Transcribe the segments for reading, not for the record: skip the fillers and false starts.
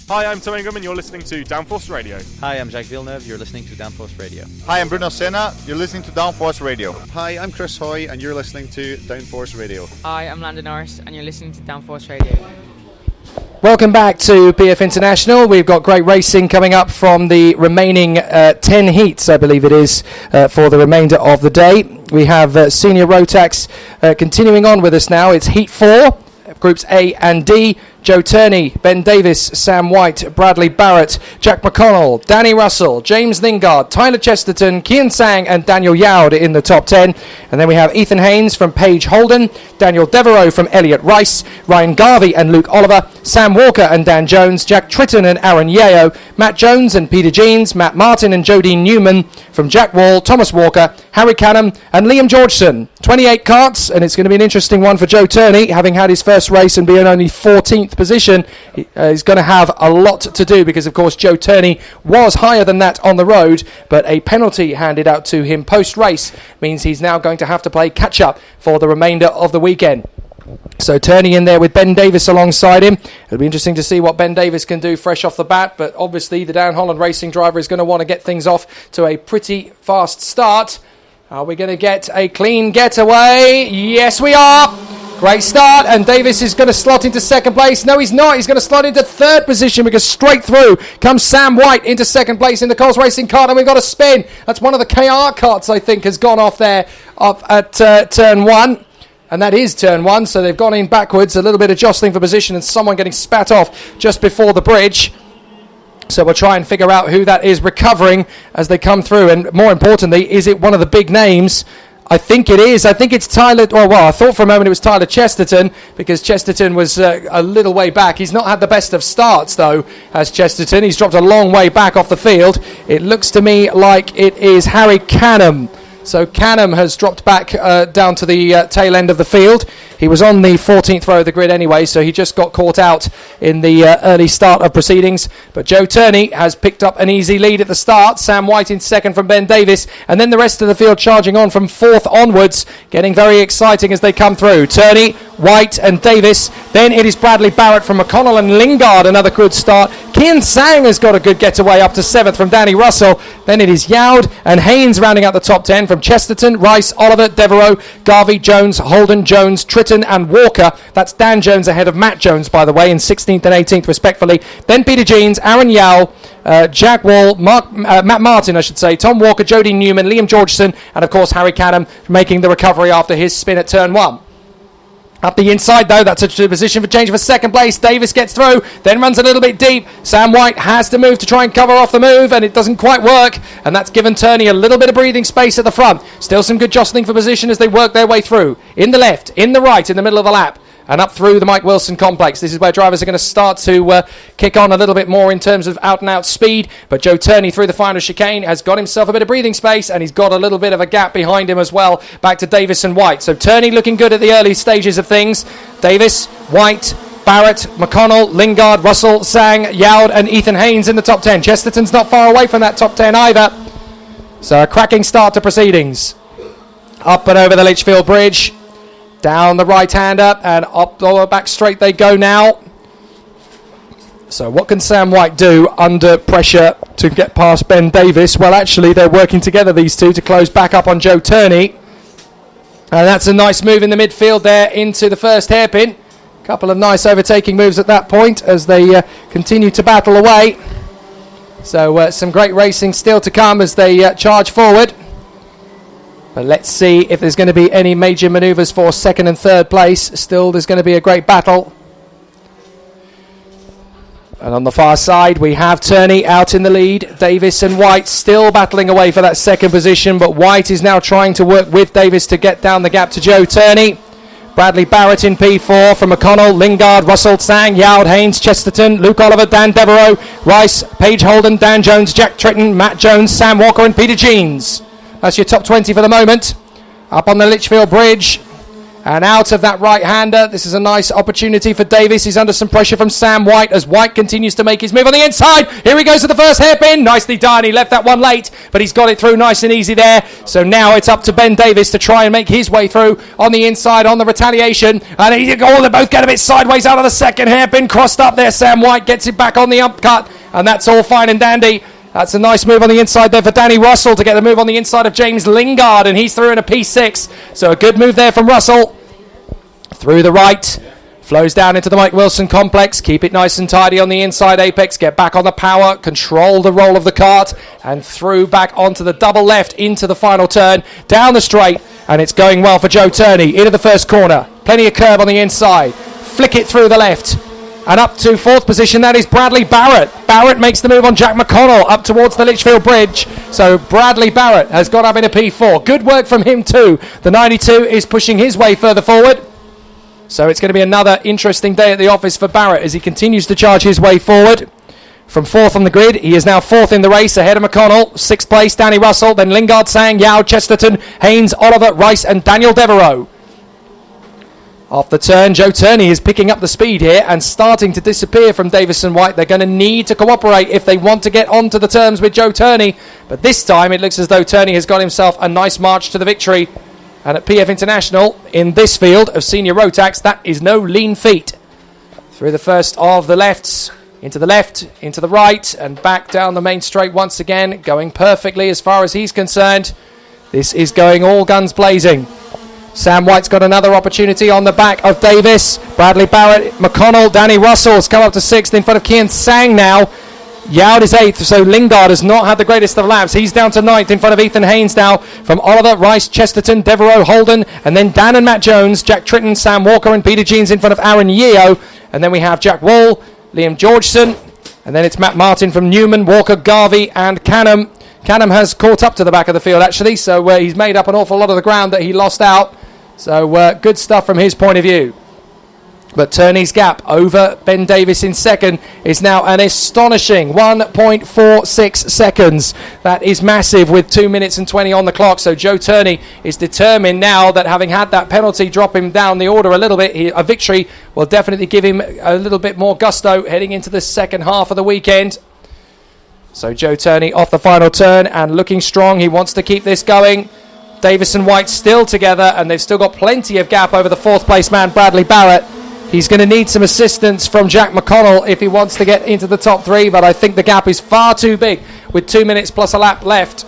Hi, I'm Tom Ingram and you're listening to Downforce Radio. Hi, I'm Jacques Villeneuve, you're listening to Downforce Radio. Hi, I'm Bruno Senna, you're listening to Downforce Radio. Hi, I'm Chris Hoy and you're listening to Downforce Radio. Hi, I'm Landon Norris and you're listening to Downforce Radio. Welcome back to PF International. We've got great racing coming up from the remaining 10 heats, I believe it is, for the remainder of the day. We have Senior Rotax continuing on with us now. It's Heat 4, Groups A and D. Joe Turney, Ben Davis, Sam White, Bradley Barrett, Jack McConnell, Danny Russell, James Lingard, Tyler Chesterton, Kian Sang and Daniel Yaud in the top 10. And then we have Ethan Haynes from Paige Holden, Daniel Devereaux from Elliot Rice, Ryan Garvey and Luke Oliver, Sam Walker and Dan Jones, Jack Tritton and Aaron Yeo, Matt Jones and Peter Jeans, Matt Martin and Jodine Newman from Jack Wall, Thomas Walker, Harry Canham and Liam Georgeson. 28 carts, and it's going to be an interesting one for Joe Turney, having had his first race and being only 14th position. He's going to have a lot to do because, of course, Joe Turney was higher than that on the road, but a penalty handed out to him post-race means he's now going to have to play catch-up for the remainder of the weekend. So Turney in there with Ben Davis alongside him. It'll be interesting to see what Ben Davis can do fresh off the bat, but obviously the Dan Holland racing driver is going to want to get things off to a pretty fast start. Are we going to get a clean getaway? Yes, we are. Great start, and Davis is going to slot into second place. No, he's not. He's going to slot into third position because straight through comes Sam White into second place in the Coles Racing cart, and we've got a spin. That's one of the KR carts, I think, has gone off there up at turn one. And that is turn one, so they've gone in backwards, a little bit of jostling for position and someone getting spat off just before the bridge. So we'll try and figure out who that is recovering as they come through. And more importantly, is it one of the big names? I think it is. I think it's Tyler. Well, I thought for a moment it was Tyler Chesterton because Chesterton was a little way back. He's not had the best of starts, though, as Chesterton. He's dropped a long way back off the field. It looks to me like it is Harry Canham. So Canham has dropped back down to the tail end of the field. He was on the 14th row of the grid anyway, so he just got caught out in the early start of proceedings. But Joe Turney has picked up an easy lead at the start. Sam White in second from Ben Davis, and then the rest of the field charging on from fourth onwards, getting very exciting as they come through. Turney, White and Davis. Then it is Bradley Barrett from McConnell and Lingard, another good start. Kian Sang has got a good getaway up to seventh from Danny Russell. Then it is Yaud and Haynes rounding out the top 10 from Chesterton, Rice, Oliver, Devereaux, Garvey, Jones, Holden, Jones, Tritton and Walker. That's Dan Jones ahead of Matt Jones, by the way, in 16th and 18th respectfully. Then Peter Jeans, Aaron Yao, Jack Wall, Matt Martin, I should say, Tom Walker, Jodie Newman, Liam Georgeson, and of course Harry Canham making the recovery after his spin at turn one. Up the inside, though, that's a position for change for second place. Davis gets through, then runs a little bit deep. Sam White has to move to try and cover off the move, and it doesn't quite work. And that's given Turney a little bit of breathing space at the front. Still some good jostling for position as they work their way through. In the left, in the right, in the middle of the lap. And up through the Mike Wilson complex. This is where drivers are going to start to kick on a little bit more in terms of out-and-out speed. But Joe Turney through the final chicane has got himself a bit of breathing space, and he's got a little bit of a gap behind him as well, back to Davis and White. So Turney looking good at the early stages of things. Davis, White, Barrett, McConnell, Lingard, Russell, Sang, Yaud and Ethan Haynes in the top 10. Chesterton's not far away from that top 10 either. So a cracking start to proceedings. Up and over the Litchfield Bridge. Down the right-hander and up the back straight they go now. So what can Sam White do under pressure to get past Ben Davis? Well, actually, they're working together, these two, to close back up on Joe Turney. And that's a nice move in the midfield there into the first hairpin. A couple of nice overtaking moves at that point as they continue to battle away. So some great racing still to come as they charge forward. But let's see if there's going to be any major manoeuvres for second and third place. Still, there's going to be a great battle. And on the far side, we have Turney out in the lead. Davis and White still battling away for that second position. But White is now trying to work with Davis to get down the gap to Joe Turney. Bradley Barrett in P4 from McConnell, Lingard, Russell, Sang, Yaud, Haynes, Chesterton, Luke Oliver, Dan Devereaux, Rice, Paige Holden, Dan Jones, Jack Tritton, Matt Jones, Sam Walker and Peter Jeans. That's your top 20 for the moment. Up on the Litchfield Bridge. And out of that right-hander, this is a nice opportunity for Davis. He's under some pressure from Sam White as White continues to make his move on the inside. Here he goes to the first hairpin. Nicely done. He left that one late, but he's got it through nice and easy there. So now it's up to Ben Davis to try and make his way through on the inside on the retaliation. And they both get a bit sideways out of the second hairpin. Crossed up there. Sam White gets it back on the upcut, and that's all fine and dandy. That's a nice move on the inside there for Danny Russell to get the move on the inside of James Lingard, and he's through in a P6. So a good move there from Russell. Through the right, flows down into the Mike Wilson complex. Keep it nice and tidy on the inside apex. Get back on the power, control the roll of the cart, and through back onto the double left into the final turn. Down the straight, and it's going well for Joe Turney. Into the first corner. Plenty of curb on the inside. Flick it through the left. And up to fourth position, that is Bradley Barrett. Barrett makes the move on Jack McConnell up towards the Litchfield Bridge. So Bradley Barrett has got up in a P4. Good work from him too. The 92 is pushing his way further forward. So it's going to be another interesting day at the office for Barrett as he continues to charge his way forward. From fourth on the grid, he is now fourth in the race ahead of McConnell. Sixth place, Danny Russell. Then Lingard, Sang, Yao, Chesterton, Haynes, Oliver, Rice and Daniel Devereaux. Off the turn, Joe Turney is picking up the speed here and starting to disappear from Davis and White. They're going to need to cooperate if they want to get onto the terms with Joe Turney. But this time it looks as though Turney has got himself a nice march to the victory. And at PF International, in this field of senior Rotax, that is no lean feat. Through the first of the lefts, into the left, into the right, and back down the main straight once again, going perfectly as far as he's concerned. This is going all guns blazing. Sam White's got another opportunity on the back of Davis. Bradley Barrett, McConnell, Danny Russell's come up to sixth in front of Kian Sang now. Yao is eighth, so Lingard has not had the greatest of laps. He's down to ninth in front of Ethan Haynes now. From Oliver, Rice, Chesterton, Devereaux, Holden, and then Dan and Matt Jones, Jack Tritton, Sam Walker and Peter Jeans in front of Aaron Yeo. And then we have Jack Wall, Liam Georgeson, and then it's Matt Martin from Newman, Walker, Garvey and Canham. Canham has caught up to the back of the field actually, so he's made up an awful lot of the ground that he lost out. So good stuff from his point of view. But Turney's gap over Ben Davis in second is now an astonishing 1.46 seconds. That is massive with 2 minutes and 20 on the clock. So Joe Turney is determined now that having had that penalty drop him down the order a little bit, a victory will definitely give him a little bit more gusto heading into the second half of the weekend. So Joe Turney off the final turn and looking strong. He wants to keep this going. Davis and White still together, and they've still got plenty of gap over the fourth place man, Bradley Barrett. He's going to need some assistance from Jack McConnell if he wants to get into the top three, but I think the gap is far too big with 2 minutes plus a lap left.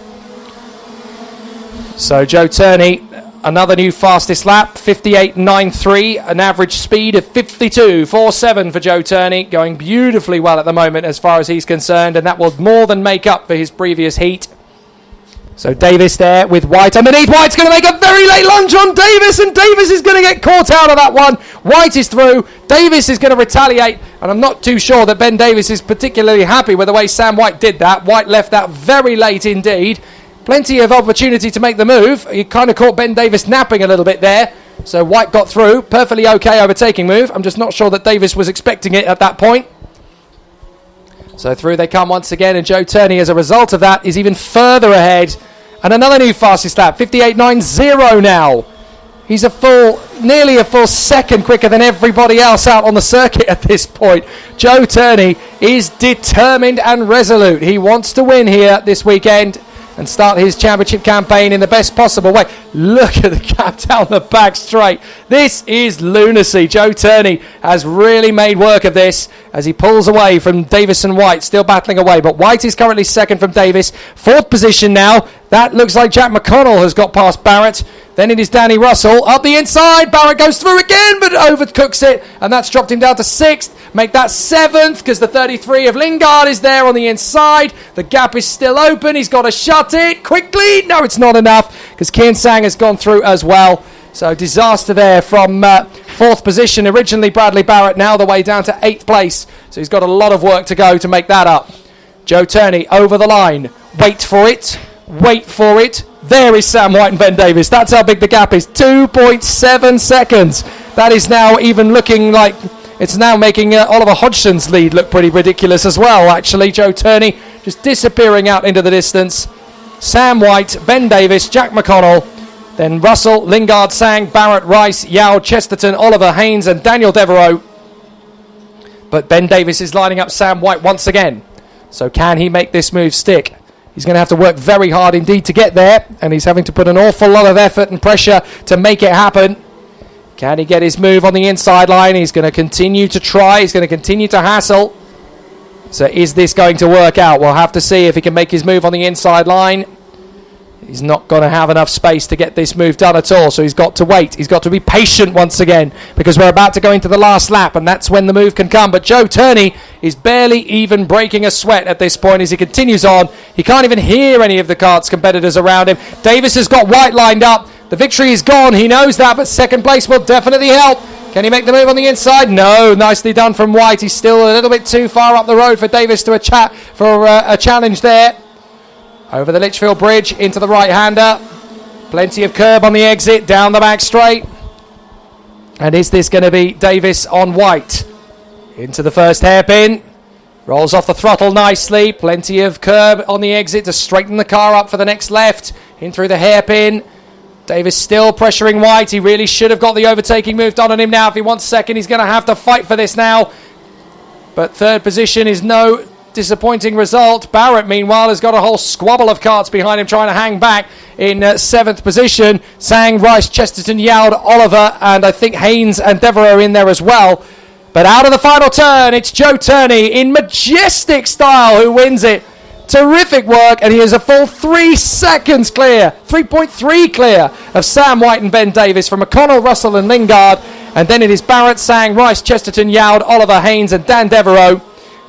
So Joe Turney, another new fastest lap, 58.93, an average speed of 52.47 for Joe Turney, going beautifully well at the moment as far as he's concerned, and that will more than make up for his previous heat. So Davis there with White underneath. White's going to make a very late lunge on Davis, and Davis is going to get caught out of that one. White is through. Davis is going to retaliate, and I'm not too sure that Ben Davis is particularly happy with the way Sam White did that. White left that very late indeed. Plenty of opportunity to make the move. He kind of caught Ben Davis napping a little bit there. So White got through. Perfectly okay overtaking move. I'm just not sure that Davis was expecting it at that point. So through they come once again, and Joe Turney, as a result of that, is even further ahead. And another new fastest lap, 58.90 now. He's nearly a full second quicker than everybody else out on the circuit at this point. Joe Turney is determined and resolute. He wants to win here this weekend and start his championship campaign in the best possible way. Look at the gap down the back straight. This is lunacy. Joe Turney has really made work of this as he pulls away from Davis and White, still battling away. But White is currently second from Davis. Fourth position now. That looks like Jack McConnell has got past Barrett. Then it is Danny Russell. Up the inside. Barrett goes through again, but overcooks it. And that's dropped him down to sixth. Make that seventh, because the 33 of Lingard is there on the inside. The gap is still open. He's got to shut it quickly. No, it's not enough, because Kian Sang has gone through as well. So disaster there from fourth position. Originally Bradley Barrett, now the way down to eighth place. So he's got a lot of work to go to make that up. Joe Turney over the line. Wait for it. Wait for it. There is Sam White and Ben Davis. That's how big the gap is. 2.7 seconds. That is now even looking like it's now making Oliver Hodgson's lead look pretty ridiculous as well, actually. Joe Turney just disappearing out into the distance. Sam White, Ben Davis, Jack McConnell, Then Russell, Lingard, Sang, Barrett, Rice, Yao, Chesterton, Oliver, Haynes and Daniel Devereaux. But Ben Davis is lining up Sam White once again. So can he make this move stick? He's going to have to work very hard indeed to get there, and he's having to put an awful lot of effort and pressure to make it happen. Can he get his move on the inside line? He's going to continue to try. He's going to continue to hassle. So is this going to work out? We'll have to see if he can make his move on the inside line. He's not going to have enough space to get this move done at all, so he's got to wait. He's got to be patient once again, because we're about to go into the last lap, and that's when the move can come. But Joe Turney is barely even breaking a sweat at this point as he continues on. He can't even hear any of the kart's competitors around him. Davis has got White lined up. The victory is gone. He knows that, but second place will definitely help. Can he make the move on the inside? No. Nicely done from White. He's still a little bit too far up the road for Davis to a challenge there. Over the Litchfield Bridge into the right-hander. Plenty of curb on the exit, down the back straight. And is this going to be Davis on White? Into the first hairpin. Rolls off the throttle nicely. Plenty of curb on the exit to straighten the car up for the next left. In through the hairpin. Davis still pressuring White. He really should have got the overtaking move done on him now. If he wants second, he's going to have to fight for this now. But third position is no disappointing result. Barrett, meanwhile, has got a whole squabble of karts behind him trying to hang back in seventh position. Sang, Rice, Chesterton, Yowd, Oliver, and I think Haynes and Devereaux in there as well. But out of the final turn, it's Joe Turney in majestic style who wins it. Terrific work, and he is a full 3 seconds clear, 3.3 clear of Sam White and Ben Davis from McConnell, Russell and Lingard. And then it is Barrett, Sang, Rice, Chesterton, Yowd, Oliver, Haynes and Dan Devereaux.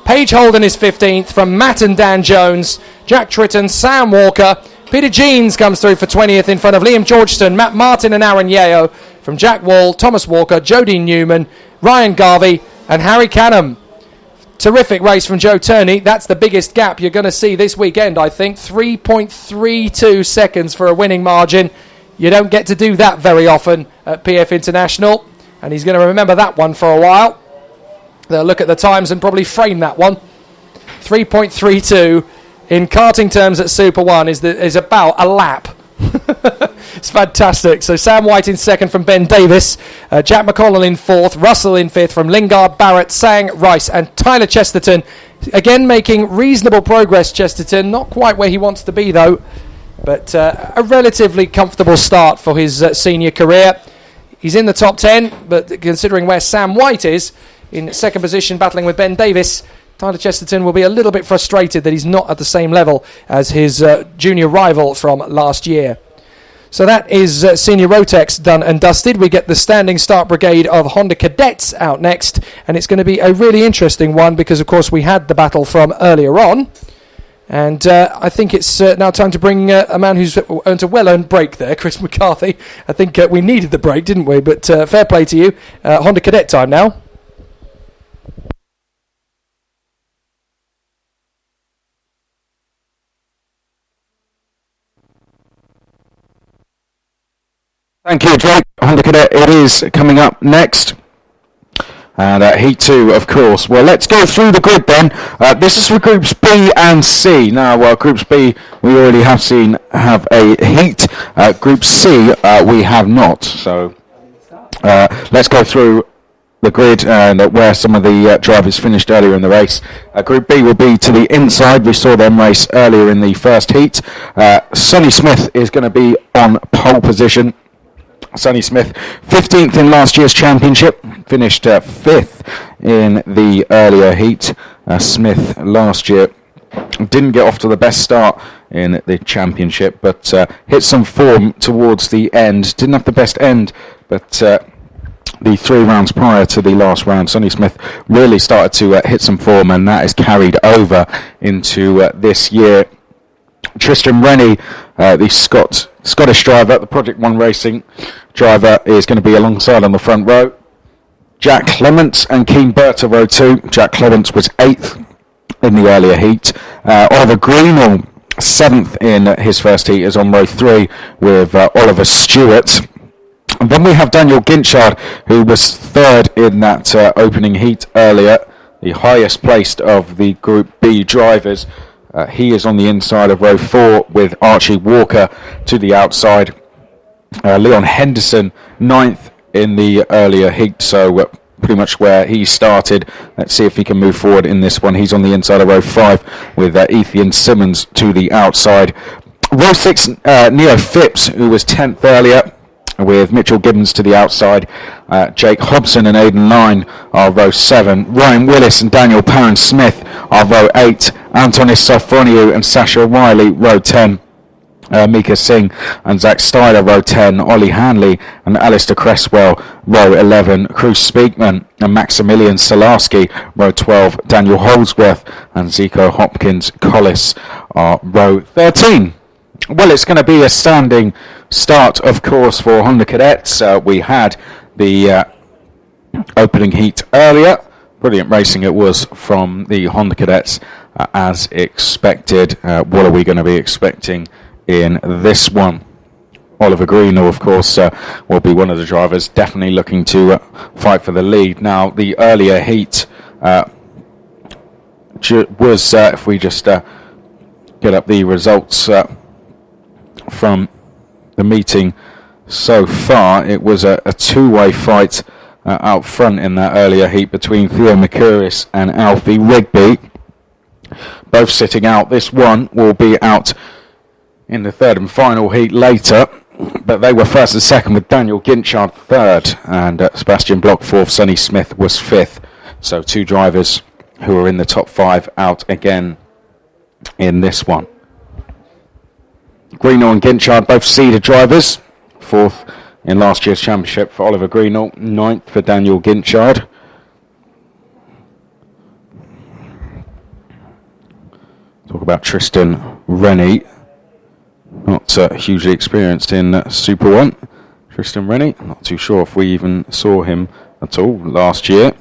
Paige Holden is 15th from Matt and Dan Jones. Jack Tritton, Sam Walker. Peter Jeans comes through for 20th in front of Liam Georgeson, Matt Martin and Aaron Yeo. From Jack Wall, Thomas Walker, Jody Newman, Ryan Garvey and Harry Canham. Terrific race from Joe Turney. That's the biggest gap you're going to see this weekend, I think. 3.32 seconds for a winning margin. You don't get to do that very often at PF International. And he's going to remember that one for a while. They'll look at the times and probably frame that one. 3.32 in karting terms at Super 1 is about a lap. It's fantastic. So Sam White in second from Ben Davis. Jack McConnell in fourth. Russell in fifth from Lingard, Barrett, Sang, Rice and Tyler Chesterton. Again making reasonable progress, Chesterton. Not quite where he wants to be though. But a relatively comfortable start for his senior career. He's in the top 10, but considering where Sam White is, in second position battling with Ben Davis, Tyler Chesterton will be a little bit frustrated that he's not at the same level as his junior rival from last year. So that is Senior Rotex done and dusted. We get the standing start brigade of Honda Cadets out next, and it's going to be a really interesting one because, of course, we had the battle from earlier on. And I think it's now time to bring a man who's earned a well-earned break there, Chris McCarthy. I think we needed the break, didn't we? But fair play to you. Honda Cadet time now. Thank you, Jake. Honda Cadet, it is coming up next. And Heat 2, of course. Well, let's go through the grid then. This is for Groups B and C. Now, Groups B, we already have seen have a heat. Group C, we have not. So, let's go through the grid and where some of the drivers finished earlier in the race. Group B will be to the inside. We saw them race earlier in the first heat. Sonny Smith is going to be on pole position. Sonny Smith, 15th in last year's championship, finished 5th in the earlier heat. Smith last year didn't get off to the best start in the championship, but hit some form towards the end. Didn't have the best end, but the 3 rounds prior to the last round, Sonny Smith really started to hit some form, and that is carried over into this year. Tristan Rennie, the Scottish driver, the Project 1 Racing driver, is going to be alongside on the front row. Jack Clements and Keen Berta row 2. Jack Clements was 8th in the earlier heat. Oliver Greenall, 7th in his first heat, is on row 3 with Oliver Stewart. And then we have Daniel Ginchard, who was 3rd in that opening heat earlier, the highest placed of the Group B drivers. He is on the inside of row 4 with Archie Walker to the outside. Leon Henderson, 9th in the earlier heat, so pretty much where he started. Let's see if he can move forward in this one. He's on the inside of row 5 with Ethan Simmons to the outside. Row 6, Neo Phipps, who was 10th earlier, with Mitchell Gibbons to the outside. Jake Hobson and Aidan Line are row 7. Ryan Willis and Daniel Parron-Smith are row 8. Antonis Sofroniou and Sasha Riley, row 10. Mika Singh and Zach Styler, row 10. Ollie Hanley and Alistair Cresswell, row 11. Cruz Speakman and Maximilian Solarski, row 12. Daniel Holdsworth and Zico Hopkins-Collis are row 13. Well, it's going to be a standing start, of course, for Honda Cadets. We had the opening heat earlier. Brilliant racing it was from the Honda Cadets, as expected. What are we going to be expecting in this one? Oliver Greenall, of course, will be one of the drivers, definitely looking to fight for the lead. Now, the earlier heat was, if we just get up the results from the meeting so far, it was a two-way fight out front in that earlier heat between Theo Mercouris and Alfie Rigby, both sitting out. This one will be out in the third and final heat later, but they were first and second, with Daniel Ginchard third and Sebastian Block fourth. Sonny Smith was fifth. So two drivers who are in the top 5 out again in this one. Greenall and Ginchard, both seeded drivers. Fourth in last year's championship for Oliver Greenall, 9th for Daniel Ginchard. Talk about Tristan Rennie, not hugely experienced in Super 1. Tristan Rennie, not too sure if we even saw him at all last year.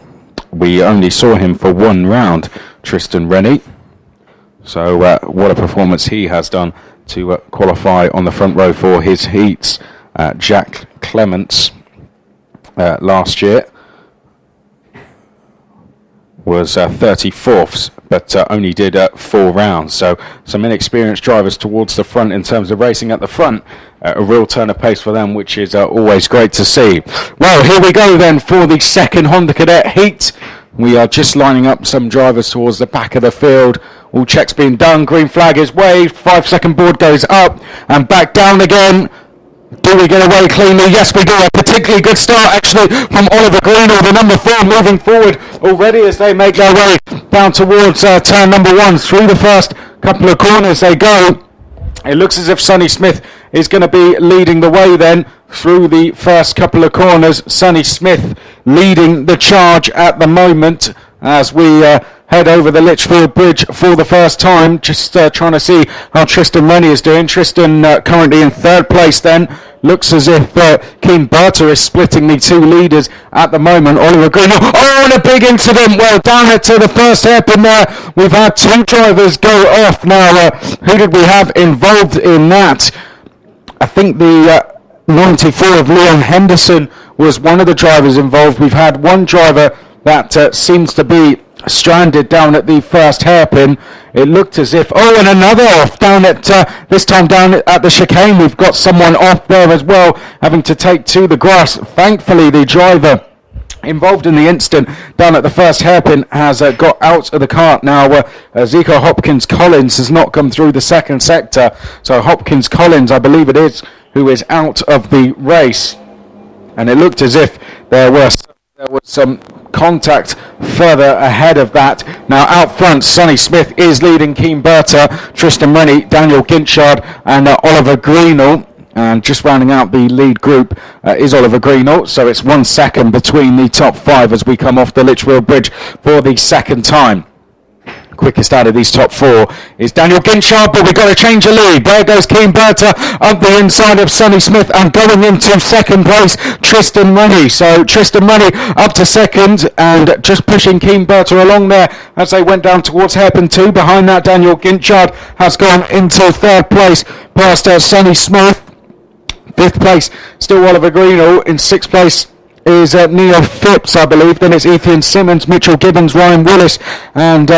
We only saw him for one round, Tristan Rennie. So what a performance he has done to qualify on the front row for his heats. Jack Clements last year was 34th, but only did 4 rounds. So some inexperienced drivers towards the front in terms of racing at the front. A real turn of pace for them, which is always great to see. Well, here we go then for the second Honda Cadet heat. We are just lining up some drivers towards the back of the field. All checks being done. Green flag is waved. 5-second board goes up and back down again. Do we get away cleanly? Yes, we do. A particularly good start, actually, from Oliver Greenall, the number 4, moving forward already as they make their way down towards turn number 1. Through the first couple of corners they go. It looks as if Sonny Smith is going to be leading the way then through the first couple of corners. Sonny Smith leading the charge at the moment as we head over the Litchfield Bridge for the first time. Just trying to see how Tristan Rennie is doing. Tristan currently in 3rd place then. Looks as if Keen Berta is splitting the two leaders at the moment. Oliver Greenall, and a big incident. Well, down it to the first hairpin there. We've had 2 drivers go off. Now, who did we have involved in that? I think the 94 of Leon Henderson was one of the drivers involved. We've had one driver that seems to be stranded down at the first hairpin. It looked as if, and another off down at, this time down at the chicane. We've got someone off there as well, having to take to the grass. Thankfully, the driver involved in the incident down at the first hairpin has got out of the cart. Now, Zico Hopkins-Collins has not come through the second sector. So Hopkins-Collins, I believe it is, who is out of the race. And it looked as if there was some contact further ahead of that. Now out front, Sonny Smith is leading Keen Berta, Tristan Rennie, Daniel Ginchard and Oliver Greenall. And just rounding out the lead group is Oliver Greenall. So it's 1 second between the top 5 as we come off the Litchfield Bridge for the second time. Quickest out of these top 4 is Daniel Ginchard, but we've got to change the lead. There goes Keen Berta up the inside of Sonny Smith, and going into second place, Tristan Rennie. So Tristan Rennie up to second and just pushing Keen Berta along there as they went down towards hairpin 2. Behind that, Daniel Ginchard has gone into 3rd place past Sonny Smith. 5th place, still Oliver Greenall. In 6th place is Neo Phipps, I believe. Then it's Ethan Simmons, Mitchell Gibbons, Ryan Willis, and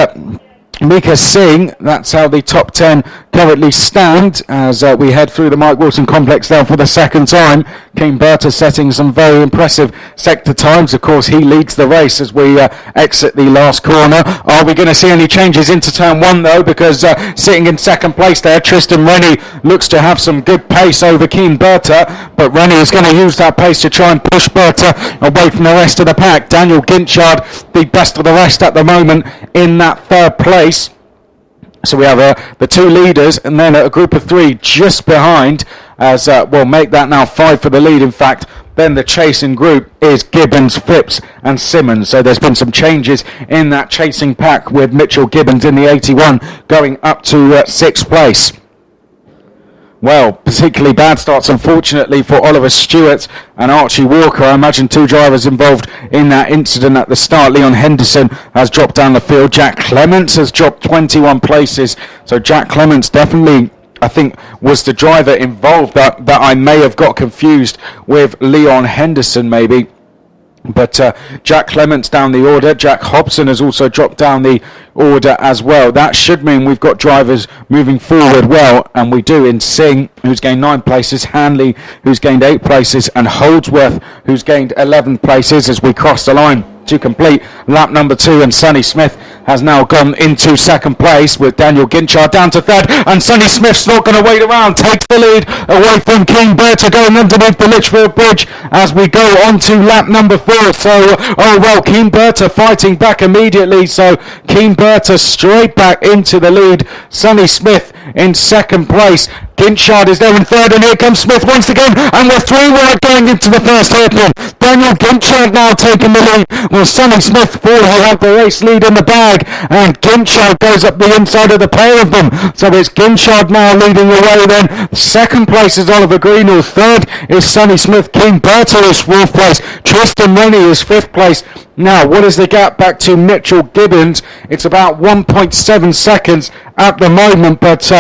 Mika Singh. That's how the top 10 currently stand as we head through the Mike Wilson complex now for the second time. Keane Berta setting some very impressive sector times. Of course, he leads the race as we exit the last corner. Are we going to see any changes into turn 1 though? Because sitting in second place there, Tristan Rennie looks to have some good pace over Keane Berta, but Rennie is going to use that pace to try and push Berta away from the rest of the pack. Daniel Ginchard, the best of the rest at the moment, in that third place. So we have the 2 leaders and then a group of 3 just behind, as we'll make that now 5 for the lead. In fact, then the chasing group is Gibbons, Phipps and Simmons. So there's been some changes in that chasing pack, with Mitchell Gibbons in the 81 going up to 6th place. Well, particularly bad starts, unfortunately, for Oliver Stewart and Archie Walker. I imagine 2 drivers involved in that incident at the start. Leon Henderson has dropped down the field. Jack Clements has dropped 21 places. So Jack Clements definitely, I think, was the driver involved that I may have got confused with Leon Henderson maybe. But Jack Clements down the order. Jack Hobson has also dropped down the order as well. That should mean we've got drivers moving forward well, and we do, in Singh, who's gained 9 places, Hanley, who's gained 8 places, and Holdsworth, who's gained 11 places as we cross the line to complete lap number 2. And Sonny Smith has now gone into second place, with Daniel Ginchard down to third, and Sonny Smith's not going to wait around, takes the lead away from Keane Berta going underneath the Litchfield Bridge as we go on to lap number 4. So, Keane Berta fighting back immediately, so Keane Berta straight back into the lead. Sonny Smith in second place. Ginchard is there in third, and here comes Smith once again, and we're 3 wide going into the first hairpin. Daniel Ginchard now taking the lead. Well, Sonny Smith thought he had the race lead in the bag, and Ginchard goes up the inside of the pair of them. So it's Ginchard now leading the way then. Second place is Oliver Greenall. Third is Sonny Smith. Keane Berta is 4th place. Tristan Rennie is 5th place. Now, what is the gap back to Mitchell Gibbons? It's about 1.7 seconds at the moment, but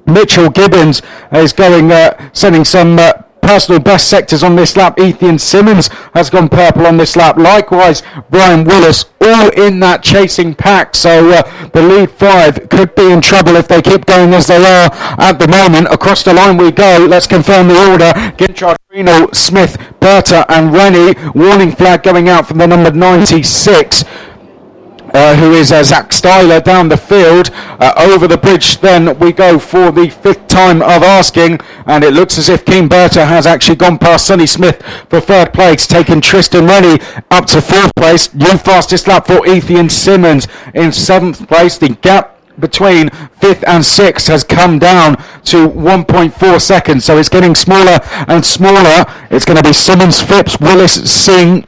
Mitchell Gibbons is going, sending some personal best sectors on this lap. Ethan Simmons has gone purple on this lap. Likewise, Brian Willis, all in that chasing pack. So the lead 5 could be in trouble if they keep going as they are at the moment. Across the line we go. Let's confirm the order. Ginchard, Reno, Smith, Berta and Rennie. Warning flag going out from the number 96. Who is Zach Styler down the field. Over the bridge then we go for the 5th time of asking, and it looks as if Keane Berta has actually gone past Sonny Smith for 3rd place, taking Tristan Rennie up to 4th place. New fastest lap for Ethan Simmons in 7th place. The gap between 5th and 6th has come down to 1.4 seconds, so it's getting smaller and smaller. It's going to be Simmons, Phipps, Willis, Singh,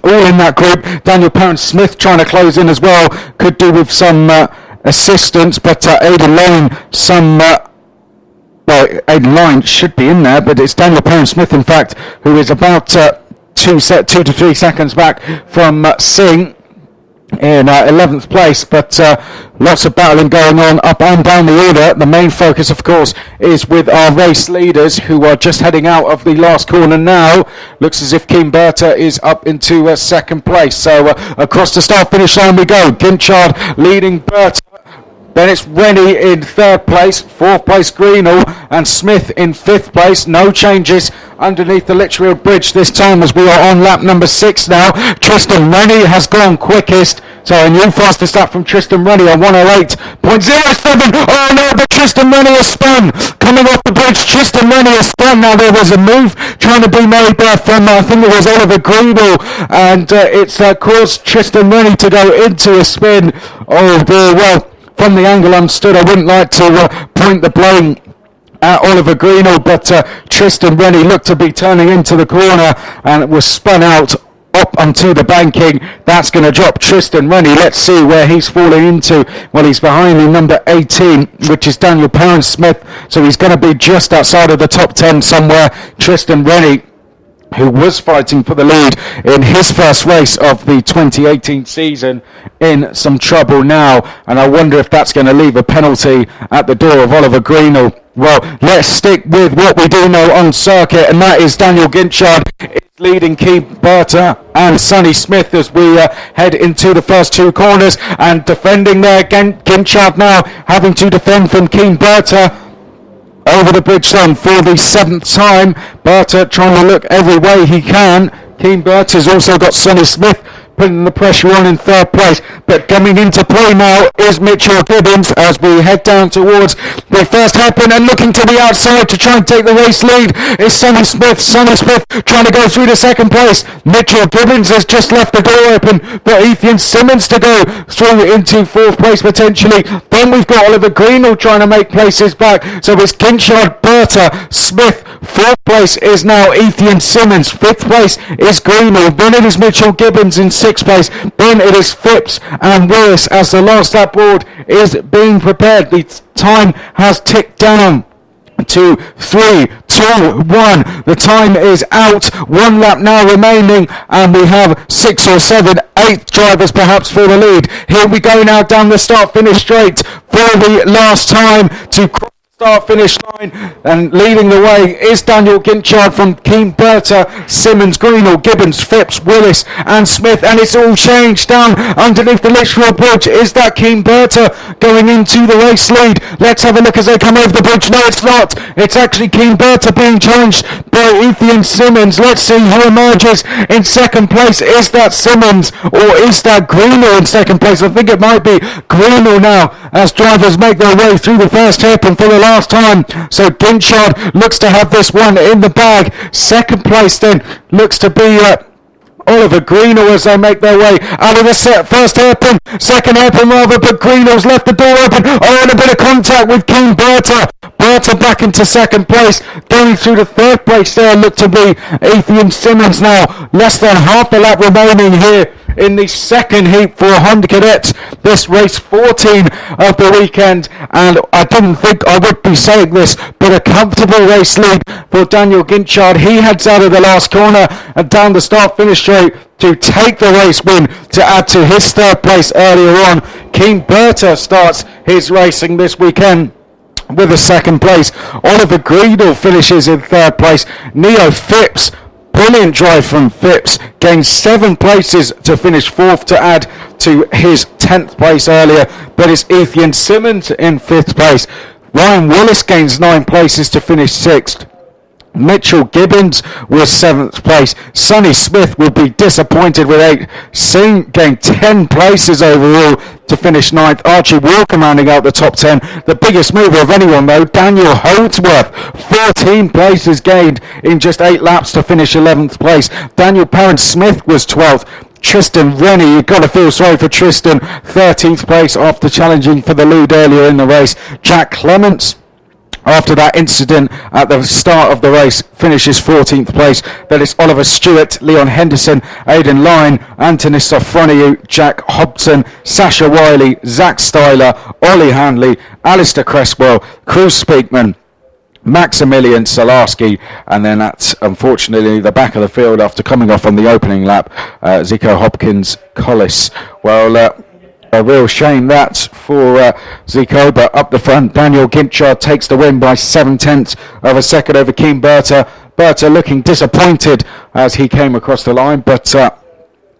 all in that group. Daniel Parent-Smith trying to close in as well. Could do with some assistance, but Aidan Lane, Aidan Lane should be in there, but it's Daniel Parent-Smith, in fact, who is about 2 to 3 seconds back from Singh in 11th place, but lots of battling going on up and down the order. The main focus, of course, is with our race leaders, who are just heading out of the last corner now. Looks as if Keane Berta is up into second place. So across the start-finish line we go. Ginchard leading Berta. Then it's Rennie in 3rd place, 4th place Greenall, and Smith in 5th place. No changes underneath the Litchfield Bridge this time as we are on lap number 6 now. Tristan Rennie has gone quickest. So a new fastest lap from Tristan Rennie on 108.07. Oh no, but Tristan Rennie has spun. Coming off the bridge, Tristan Rennie has spun. Now there was a move trying to be made there from, I think it was Oliver Greenall, and it's caused Tristan Rennie to go into a spin. Oh dear, well, from the angle I'm stood, I wouldn't like to point the blame at Oliver Greenall, but Tristan Rennie looked to be turning into the corner and was spun out up onto the banking. That's going to drop Tristan Rennie. Let's see where he's falling into. Well, he's behind the number 18, which is Daniel Parent-Smith, so he's going to be just outside of the top 10 somewhere. Tristan Rennie who was fighting for the lead in his first race of the 2018 season, in some trouble now, and I wonder if that's going to leave a penalty at the door of Oliver Greenall. Well, let's stick with what we do know on circuit, and that is Daniel Ginchard is leading Keith Berta and Sonny Smith as we head into the first two corners, and defending there, Ginchard now having to defend from Keith Berta over the bridge then for the 7th time. Berta trying to look every way he can. Keane Berta's also got Sonny Smith putting the pressure on in 3rd place, but coming into play now is Mitchell Gibbons as we head down towards the first hairpin, and looking to the outside to try and take the race lead is Sonny Smith. Sonny Smith trying to go through to 2nd place. Mitchell Gibbons has just left the door open for Ethan Simmons to go through into 4th place potentially. Then we've got Oliver Greenall trying to make places back, so it's Ginchard, Berta, Smith. 4th place is now Ethan Simmons. 5th place is Greenall. Then it is Mitchell Gibbons in 6th place. Then it is Phipps and Willis as the last lap board is being prepared. The time has ticked down to 3, 2, 1. The time is out. 1 lap now remaining, and we have 6 or 7, 8 drivers perhaps for the lead. Here we go now down the start-finish straight for the last time to cross start-finish line, and leading the way is Daniel Ginchard from Keane Berta, Simmons, Greenall, Gibbons, Phipps, Willis and Smith, and it's all changed down underneath the Litchfield Bridge. Is that Keane Berta going into the race lead? Let's have a look as they come over the bridge. No, it's not. It's actually Keane Berta being challenged by Ethan Simmons. Let's see who emerges in 2nd place. Is that Simmons or is that Greenall in 2nd place? I think it might be Greenall now as drivers make their way through the first hairpin for the last time. So Ginchard looks to have this one in the bag. 2nd place then looks to be Oliver Greenall as they make their way out of the first hairpin, 2nd hairpin rather, but Greenall's left the door open. Oh, and a bit of contact with Keane Berta. Berta back into 2nd place, going through to 3rd place there look to be Ethan Simmons now. Less than half a lap remaining here in the 2nd heat for Honda Cadets, this race 14 of the weekend, and I didn't think I would be saying this, but a comfortable race lead for Daniel Ginchard. He heads out of the last corner and down the start-finish straight to take the race win to add to his 3rd place earlier on. Keane Berta starts his racing this weekend with a 2nd place. Oliver Greenall finishes in 3rd place. Neo Phipps, brilliant drive from Phipps, gains 7 places to finish 4th to add to his 10th place earlier, but it's Ethan Simmons in 5th place. Ryan Willis gains 9 places to finish 6th. Mitchell Gibbons was 7th place. Sonny Smith will be disappointed with 8. Singh gained 10 places overall to finish 9th. Archie Walker rounding out the top 10. The biggest mover of anyone though, Daniel Holdsworth, 14 places gained in just 8 laps to finish 11th place. Daniel Parent-Smith was 12th. Tristan Rennie, you've got to feel sorry for Tristan, 13th place after challenging for the lead earlier in the race. Jack Clements, after that incident at the start of the race, finishes 14th place. Then it's Oliver Stewart, Leon Henderson, Aidan Lyne, Anthony Sofroniou, Jack Hobson, Sasha Wiley, Zach Styler, Ollie Handley, Alistair Cresswell, Cruz Speakman, Maximilian Salarski, and then that's unfortunately the back of the field after coming off on the opening lap, Zico Hopkins Collis. Well, a real shame that for Zico, but up the front, Daniel Ginchard takes the win by 7/10 of a second over Keane Berta. Berta looking disappointed as he came across the line, but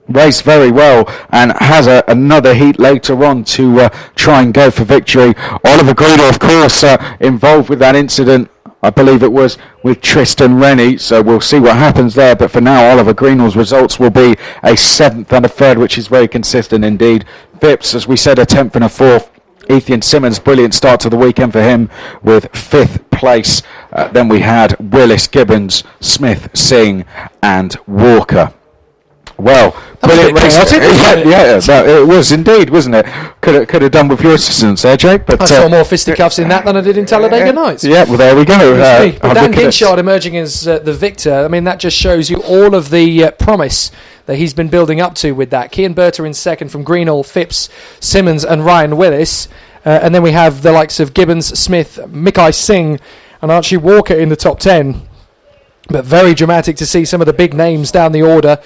raced very well and has another heat later on to try and go for victory. Oliver Greenall, of course, involved with that incident. I believe it was with Tristan Rennie, so we'll see what happens there. But for now, Oliver Greenall's results will be a 7th and a 3rd, which is very consistent indeed. Phipps, as we said, a 10th and a 4th. Ethan Simmons, brilliant start to the weekend for him with 5th place. Then we had Willis, Gibbons, Smith, Singh and Walker. Well, brilliant race. It was indeed, wasn't it? Could have done with your assistance there, Jake. But I saw more fisticuffs in that than I did in Talladega Nights. Yeah, well, there we go. Dan Ginchard emerging as the victor. I mean, that just shows you all of the promise that he's been building up to with that. Keane Berta in 2nd from Greenall, Phipps, Simmons and Ryan Willis. And then we have the likes of Gibbons, Smith, Mikai Singh and Archie Walker in the top 10. But very dramatic to see some of the big names down the order.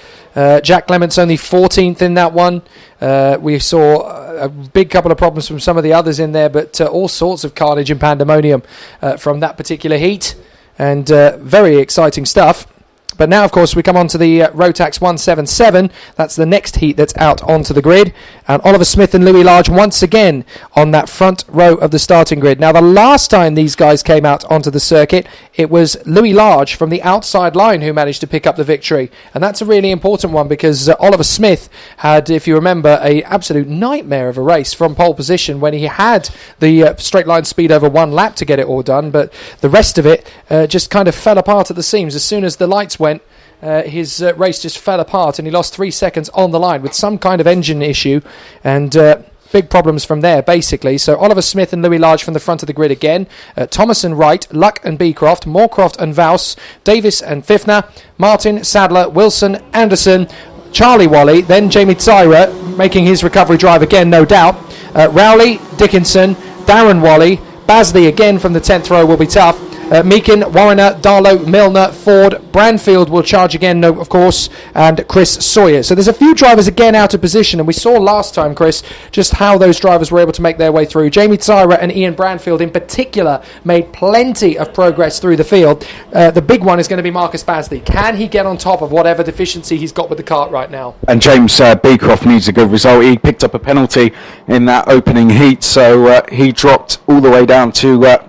Jack Clements only 14th in that one. We saw a big couple of problems from some of the others in there, but all sorts of carnage and pandemonium from that particular heat. And very exciting stuff. But now, of course, we come on to the Rotax 177. That's the next heat that's out onto the grid. And Oliver Smith and Louis Large once again on that front row of the starting grid. Now, the last time these guys came out onto the circuit, it was Louis Large from the outside line who managed to pick up the victory. And that's a really important one because Oliver Smith had, if you remember, a absolute nightmare of a race from pole position when he had the straight line speed over 1 lap to get it all done. But the rest of it just kind of fell apart at the seams. As soon as the lights went, his race just fell apart and he lost 3 seconds on the line with some kind of engine issue and big problems from there basically. So Oliver Smith and Louis Large from the front of the grid again. Thomas and Wright, Luck and Beecroft, Moorcroft and Vaus, Davis and Fifner, Martin, Sadler, Wilson, Anderson, Charlie Wally, then Jamie Tyra making his recovery drive again, no doubt. Rowley, Dickinson, Darren Wally, Basley again from the 10th row will be tough. Meakin, Warrener, Darlow, Milner, Ford, Branfield will charge again, no, of course, and Chris Sawyer. So there's a few drivers again out of position, and we saw last time, Chris, just how those drivers were able to make their way through. Jamie Tyra and Ian Branfield in particular made plenty of progress through the field. The big one is going to be Marcus Basley. Can he get on top of whatever deficiency he's got with the kart right now? And James Beecroft needs a good result. He picked up a penalty in that opening heat, so he dropped all the way down to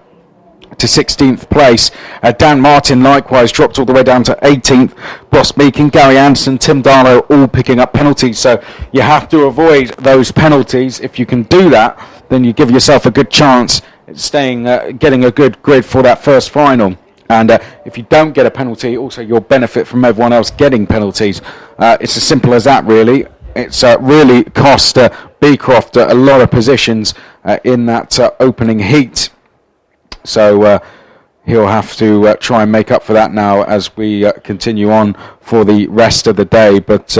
16th place. Dan Martin likewise dropped all the way down to 18th. Ross Meakin, Gary Anderson, Tim Darlow all picking up penalties, so you have to avoid those penalties. If you can do that, then you give yourself a good chance at getting a good grid for that first final. And if you don't get a penalty, also you'll benefit from everyone else getting penalties. It's as simple as that, really. It's really cost Beecroft a lot of positions in that opening heat. So he'll have to try and make up for that now as we continue on for the rest of the day. But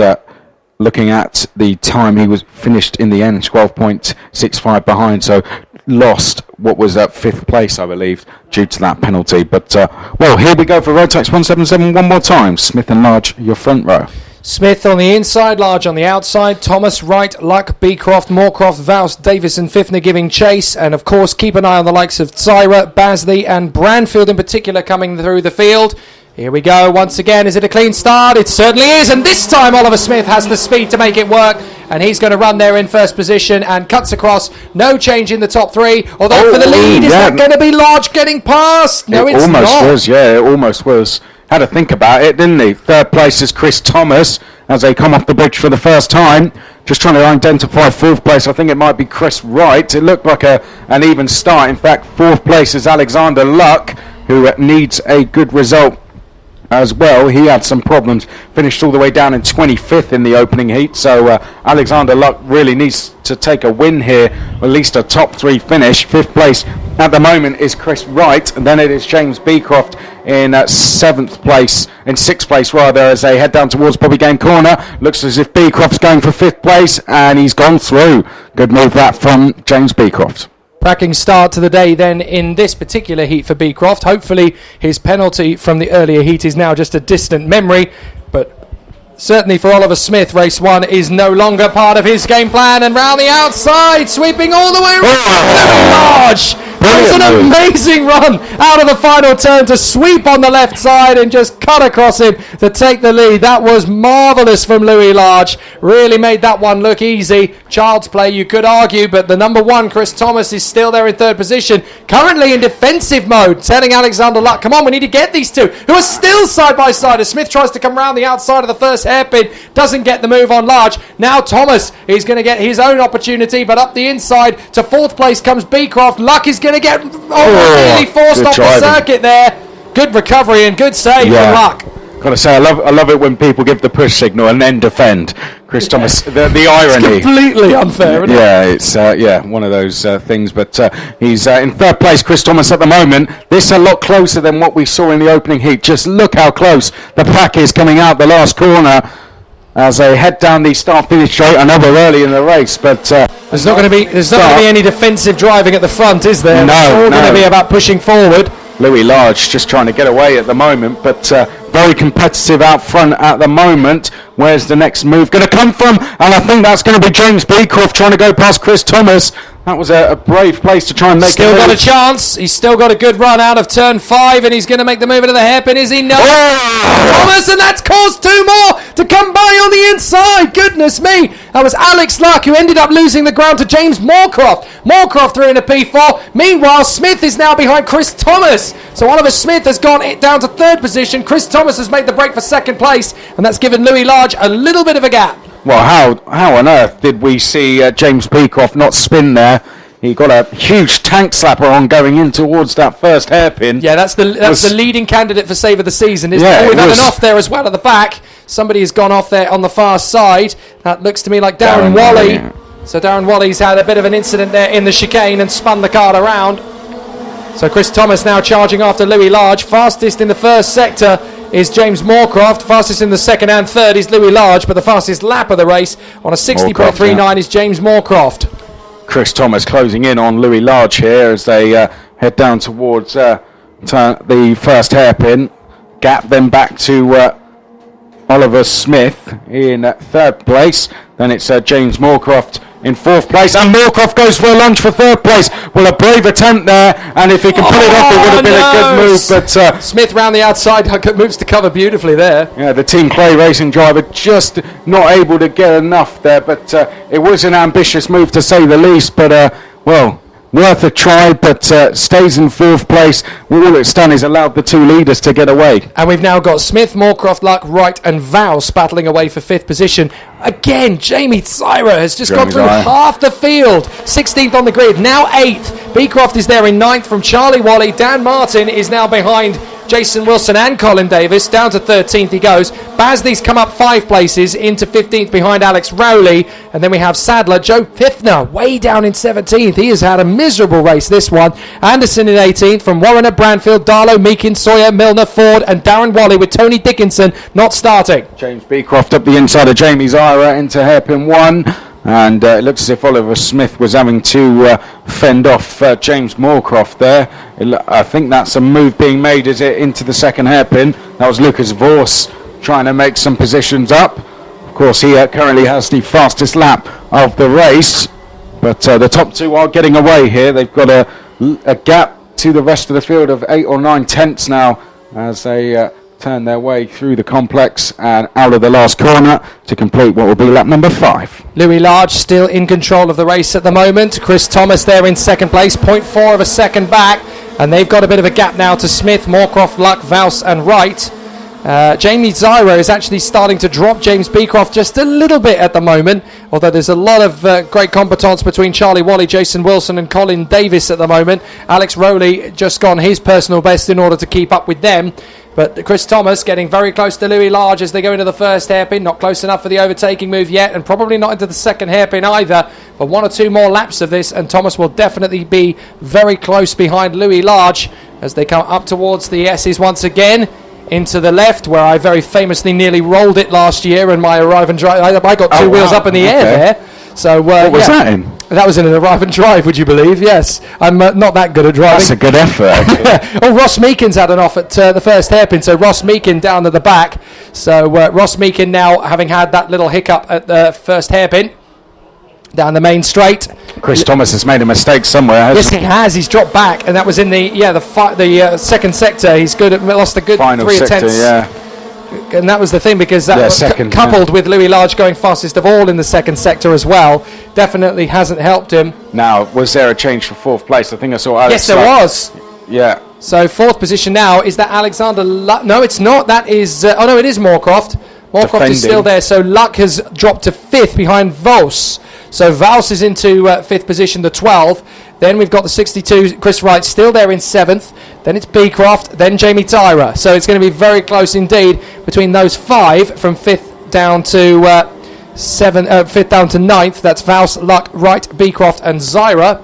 looking at the time, he was finished in the end 12.65 behind. So lost what was at 5th place, I believe, due to that penalty. But, well, here we go for Rotax 177 one more time. Smith and Large, your front row. Smith on the inside, Large on the outside, Thomas, Wright, Luck, Beecroft, Moorcroft, Vaus, Davis and Fifner giving chase, and of course keep an eye on the likes of Tyra, Basley and Branfield in particular coming through the field. Here we go once again. Is it a clean start? It certainly is, and this time Oliver Smith has the speed to make it work, and he's going to run there in first position and cuts across. No change in the top 3, although for the lead, is that going to be Large getting past? No, it's not. It almost was, yeah, it almost was. Had to think about it, didn't he? 3rd place is Chris Thomas as they come off the bridge for the first time. Just trying to identify 4th place. I think it might be Chris Wright. It looked like an even start. In fact, 4th place is Alexander Luck, who needs a good result as well. He had some problems, finished all the way down in 25th in the opening heat. So Alexander Luck really needs to take a win here, at least a top 3 finish. 5th place at the moment is Chris Wright, and then it is James Beecroft in 6th place rather, as they head down towards Bobby Game Corner. Looks as if Beecroft's going for 5th place, and he's gone through. Good move that from James Beecroft. Cracking start to the day then in this particular heat for Beecroft. Hopefully his penalty from the earlier heat is now just a distant memory, but certainly for Oliver Smith, race 1 is no longer part of his game plan, and round the outside, sweeping all the way around. Large. That was an amazing run out of the final turn to sweep on the left side and just cut across him to take the lead. That was marvellous from Louis Large. Really made that one look easy. Child's play, you could argue, but the number 1, Chris Thomas, is still there in 3rd position. Currently in defensive mode, telling Alexander Luck, come on, we need to get these two, who are still side by side as Smith tries to come round the outside of the first hairpin. Doesn't get the move on Large. Now Thomas is going to get his own opportunity, but up the inside to 4th place comes Beecroft. Luck is going to get nearly forced off the circuit there. Good recovery and good save from Luck. Got to say, I love it when people give the push signal and then defend. Chris Thomas, the irony. It's completely unfair, isn't it? It's one of those things. But he's in 3rd place, Chris Thomas, at the moment. This is a lot closer than what we saw in the opening heat. Just look how close the pack is coming out the last corner as they head down the start-finish straight. I know we're early in the race, but there's not going to be any defensive driving at the front, is there? No, it's all going to be about pushing forward. Louis Large just trying to get away at the moment, but very competitive out front at the moment. Where's the next move going to come from? And I think that's going to be James Beecroft trying to go past Chris Thomas. That was a brave place to try and make Still got a chance. He's still got a good run out of turn 5, and he's going to make the move into the hairpin. Is he? No. Thomas, and that's caused 2 more to come by on the inside. Goodness me. That was Alex Luck, who ended up losing the ground to James Moorcroft. Moorcroft through in a P4. Meanwhile, Smith is now behind Chris Thomas. So Oliver Smith has gone it down to 3rd position. Chris Thomas has made the break for 2nd place, and that's given Louis Large a little bit of a gap. Well, how on earth did we see James Beecroft not spin there? He got a huge tank slapper on going in towards that first hairpin. Yeah, that's the leading candidate for save of the season, isn't Yeah, it? Oh, we've it had was. an off there as well at the back. Somebody has gone off there on the far side. That looks to me like Darren Wally. Yeah. So Darren Wally's had a bit of an incident there in the chicane and spun the card around. So Chris Thomas now charging after Louis Large. Fastest in the first sector is James Moorcroft. Fastest in the second and third is Louis Large, but the fastest lap of the race on a 60.39 is James Moorcroft. Chris Thomas closing in on Louis Large here as they head down towards the first hairpin. Gap then back to Oliver Smith in 3rd place. Then it's James Moorcroft in 4th place, and Moorcroft goes for a lunge for 3rd place. Well, a brave attempt there, and if he can pull it off, it would have been a good move. But Smith round the outside moves to cover beautifully there. yeah, the Team Clay Racing driver just not able to get enough there. But it was an ambitious move to say the least. But well, worth a try. But stays in 4th place. All it's done is allowed the 2 leaders to get away. And we've now got Smith, Moorcroft, Luck, Wright and Vouse battling away for 5th position. Again, Jamie Tsyra has just gone through half the field. 16th on the grid, now 8th. Beecroft is there in 9th from Charlie Wally. Dan Martin is now behind Jason Wilson and Colin Davis. Down to 13th he goes. Basley's come up 5 places into 15th behind Alex Rowley. And then we have Sadler, Joe Pfiffner, way down in 17th. He has had a miserable race, this one. Anderson in 18th from Warrener, Branfield, Darlow, Meakin, Sawyer, Milner, Ford and Darren Wally, with Tony Dickinson not starting. James Beecroft up the inside of Jamie Tsyra into hairpin 1. And it looks as if Oliver Smith was having to fend off James Moorcroft there. I think that's a move being made as it into the second hairpin. That was Lucas Vorse trying to make some positions up. Of course, he currently has the fastest lap of the race. But the top 2 are getting away here. They've got a gap to the rest of the field of 8 or 9 tenths now as they turn their way through the complex and out of the last corner to complete what will be lap number 5. Louis Large still in control of the race at the moment. Chris Thomas there in 2nd place, 0.4 of a second back, and they've got a bit of a gap now to Smith, Moorcroft, Luck, Vouse and Wright. Jamie Tsyra is actually starting to drop James Beecroft just a little bit at the moment, although there's a lot of great competence between Charlie Wally, Jason Wilson and Colin Davis at the moment. Alex Rowley just gone his personal best in order to keep up with them. But Chris Thomas getting very close to Louis Large as they go into the first hairpin. Not close enough for the overtaking move yet, and probably not into the second hairpin either. But 1 or 2 more laps of this, and Thomas will definitely be very close behind Louis Large as they come up towards the S's once again. Into the left, where I very famously nearly rolled it last year in my arrive and drive. I got 2 wheels up in the air there. So what was that in? That was in an arrive and drive, would you believe? Yes. I'm not that good at driving. That's a good effort. Oh, Ross Meakin's had an off at the first hairpin, so Ross Meakin down at the back. So Ross Meakin now having had that little hiccup at the first hairpin down the main straight. Chris Thomas has made a mistake somewhere, hasn't Yes, he has. He's dropped back, and that was in the second sector. He's lost a good Final 3 sector, tenths. yeah. And that was the thing, because that was coupled with Louis Large going fastest of all in the second sector as well, definitely hasn't helped him. Now, was there a change for 4th place? I think I saw Alex. Yes, there was. Yeah. So 4th position now, is that Alexander Luck? No, it's not. That is... oh, no, it is Moorcroft. Moorcroft is still there, so Luck has dropped to 5th behind Vouse. So Vouse is into 5th position, the 12th. Then we've got the 62, Chris Wright, still there in 7th. Then it's Beecroft, then Jamie Tsyra. So it's going to be very close indeed between those 5 from 5th down to 5th down to 9th. That's Vouse, Luck, Wright, Beecroft and Tsyra.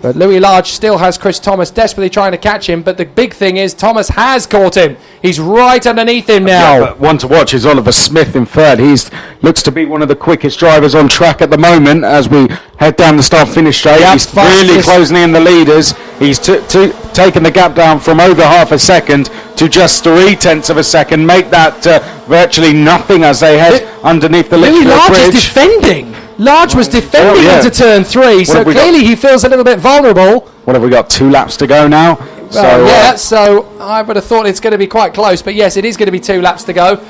But Louis Large still has Chris Thomas desperately trying to catch him, but the big thing is Thomas has caught him. He's right underneath him now. Yeah, but one to watch is Oliver Smith in third. He's looks to be one of the quickest drivers on track at the moment as we head down the start-finish straight. Yep, he's really closing in the leaders. He's taken the gap down from over half a second to just 0.3 of a second. Make that virtually nothing as they head underneath the Louis Litchfield Large Bridge. is defending. Large was defending into turn 3, so clearly he feels a little bit vulnerable. What have we got? 2 laps to go now. So I would have thought it's going to be quite close, but yes, it is going to be 2 laps to go.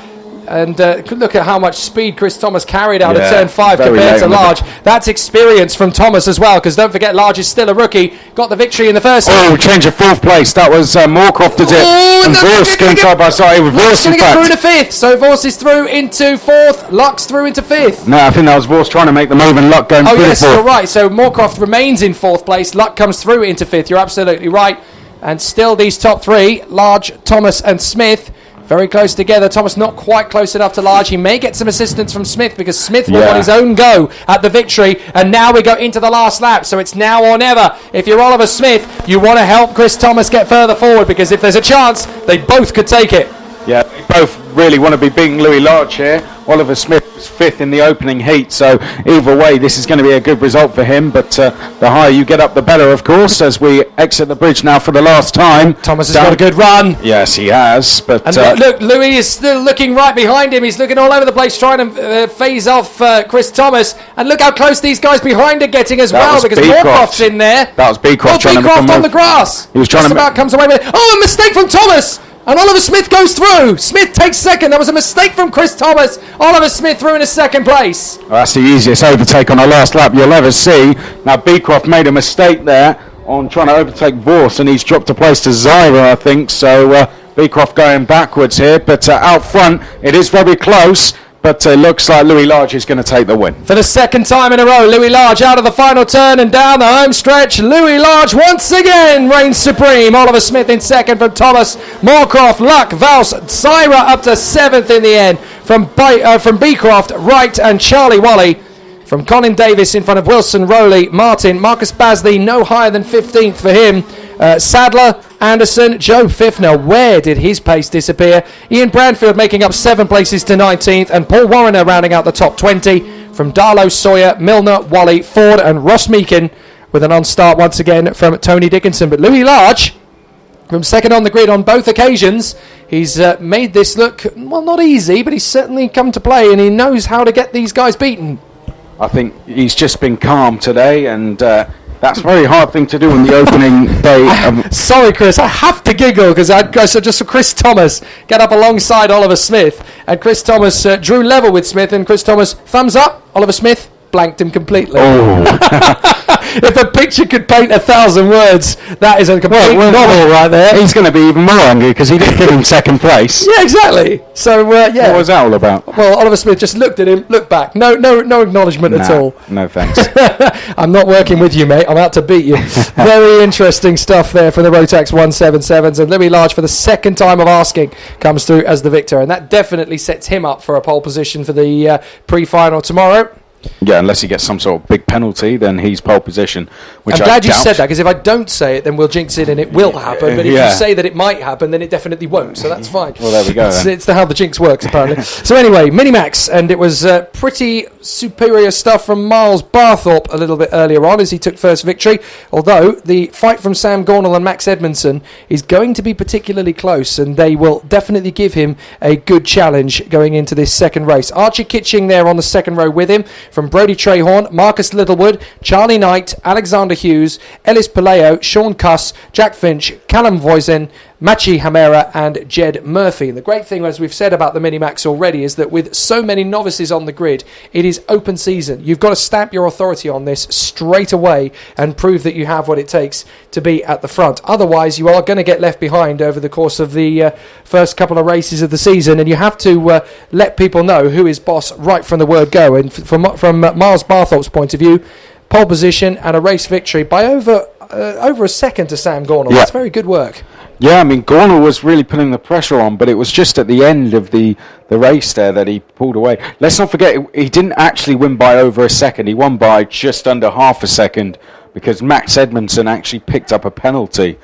And look at how much speed Chris Thomas carried out of turn 5 compared to Large. That's experience from Thomas as well, because don't forget, Large is still a rookie. Got the victory in the first. Change of 4th place. That was Moorcroft did it. And Vorst going side by side with Vorst. Going to get through into 5th. So Vorst is through into 4th. Luck's through into 5th. No, I think that was Vorst trying to make the move and Luck going through. Yes, you're right. So Moorcroft remains in 4th place. Luck comes through into 5th. You're absolutely right. And still these top 3, Large, Thomas and Smith, very close together. Thomas not quite close enough to Large. He may get some assistance from Smith because Smith will want his own go at the victory. And now we go into the last lap. So it's now or never. If you're Oliver Smith, you want to help Chris Thomas get further forward because if there's a chance, they both could take it. Yeah, they both really want to be beating Louis Large here. Oliver Smith was 5th in the opening heat, so either way, this is going to be a good result for him. But the higher you get up, the better, of course, as we exit the bridge now for the last time. Thomas has got a good run. Yes, he has. But look, Louis is still looking right behind him. He's looking all over the place, trying to phase off Chris Thomas. And look how close these guys behind are getting as well, because Moorcroft's in there. That was Beecroft trying to Beecroft on the grass. He was trying just about comes away with it. Oh, a mistake from Thomas. And Oliver Smith goes through. Smith takes second. That was a mistake from Chris Thomas. Oliver Smith through into 2nd place. Well, that's the easiest overtake on a last lap you'll ever see. Now, Beecroft made a mistake there on trying to overtake Vorst, and he's dropped a place to Zyra, I think. So, Beecroft going backwards here. But out front, it is very close. But it looks like Louis Large is going to take the win. For the 2nd time in a row, Louis Large out of the final turn and down the home stretch. Louis Large once again reigns supreme. Oliver Smith in 2nd from Thomas, Moorcroft, Luck, Vals, Zyra up to 7th in the end. From Beecroft, Wright and Charlie Wally. From Colin Davis in front of Wilson, Rowley, Martin, Marcus Basley no higher than 15th for him. Sadler, Anderson, Joe Fifner, where did his pace disappear? Ian Branfield making up 7 places to 19th, and Paul Warrener rounding out the top 20 from Darlow, Sawyer, Milner, Wally, Ford and Ross Meakin, with an on-start once again from Tony Dickinson. But Louis Large, from 2nd on the grid on both occasions, he's made this look, well, not easy, but he's certainly come to play and he knows how to get these guys beaten. I think he's just been calm today, and that's a very hard thing to do on the opening day. Sorry, Chris, I have to giggle because I just saw Chris Thomas get up alongside Oliver Smith, and Chris Thomas drew level with Smith, and Chris Thomas, thumbs up, Oliver Smith blanked him completely. If a picture could paint 1,000 words, that is a complete novel right there. He's going to be even more angry because he didn't give him 2nd place. Yeah, exactly. So, What was that all about? Well, Oliver Smith just looked at him, looked back. No acknowledgement at all. No thanks. I'm not working with you, mate. I'm out to beat you. Very interesting stuff there for the Rotax 177s. And Louis Large, for the 2nd time of asking, comes through as the victor. And that definitely sets him up for a pole position for the pre-final tomorrow. Yeah, unless he gets some sort of big penalty, then he's pole position. Which I'm glad you said that, because if I don't say it, then we'll jinx it and it will happen. But if you say that it might happen, then it definitely won't. So that's fine. Well, there we go. It's how the jinx works, apparently. So anyway, Minimax, and it was pretty superior stuff from Miles Barthorpe a little bit earlier on as he took first victory. Although the fight from Sam Gornall and Max Edmondson is going to be particularly close, and they will definitely give him a good challenge going into this second race. Archie Kitching there on the second row with him. From Brody Trehorn, Marcus Littlewood, Charlie Knight, Alexander Hughes, Ellis Palayo, Sean Cuss, Jack Finch, Callum Voisin, Machi Hamera and Jed Murphy. And the great thing, as we've said about the Minimax already, is that with so many novices on the grid, it is open season. You've got to stamp your authority on this straight away and prove that you have what it takes to be at the front. Otherwise, you are going to get left behind over the course of the first couple of races of the season, and you have to let people know who is boss right from the word go. And from Miles Barthorpe's point of view, pole position and a race victory by over a second to Sam Gornall. Yeah. That's very good work. Yeah, I mean, Gornall was really putting the pressure on, but it was just at the end of the race there that he pulled away. Let's not forget, he didn't actually win by over a second. He won by just under half a second because Max Edmondson actually picked up a penalty,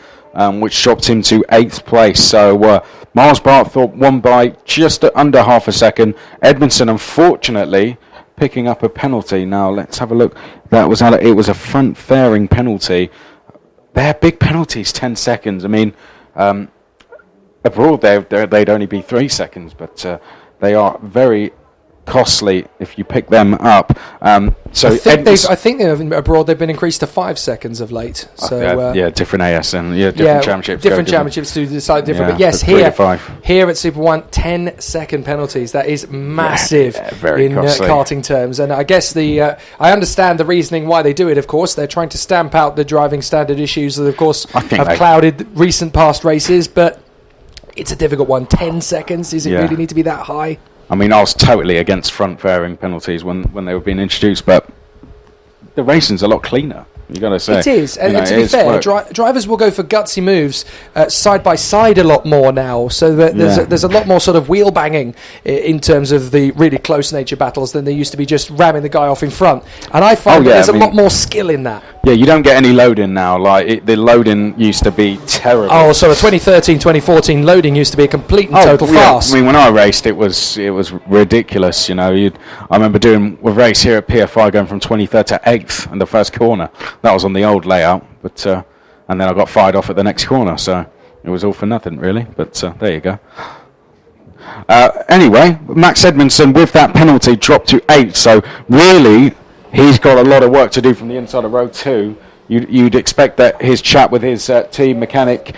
which dropped him to 8th place. So Miles Barthorpe won by just under half a second. Edmondson, unfortunately, picking up a penalty. Now let's have a look. It was a front-fairing penalty. They're big penalties, 10 seconds. I mean, abroad they'd only be 3 seconds, but they are very costly if you pick them up. So I think abroad they've been increased to 5 seconds of late. So different ASN, different championships. Different championships do decide different. But yes, here at Super 1, 10-second penalties. That is massive in karting terms. And I guess I understand the reasoning why they do it. Of course, they're trying to stamp out the driving standard issues that, of course, have clouded recent past races. But it's a difficult one. 10 seconds. Does it really need to be that high? I mean, I was totally against front-fairing penalties when they were being introduced, but the racing's a lot cleaner, you got to say. It is, and to be fair, drivers will go for gutsy moves side by side a lot more now, so that there's a lot more sort of wheel banging in terms of the really close nature battles than there used to be just ramming the guy off in front. And I find there's a lot more skill in that. Yeah, you don't get any loading now. The loading used to be terrible. Oh, so the 2013, 2014 loading used to be a complete and total farce. I mean, when I raced, it was ridiculous. You know, I remember doing a race here at PFI going from 23rd to 8th in the first corner. That was on the old layout, but and then I got fired off at the next corner, so it was all for nothing, really. But there you go. Anyway, Max Edmondson with that penalty dropped to 8th. So really, he's got a lot of work to do from the inside of row 2. You'd expect that his chat with his team mechanic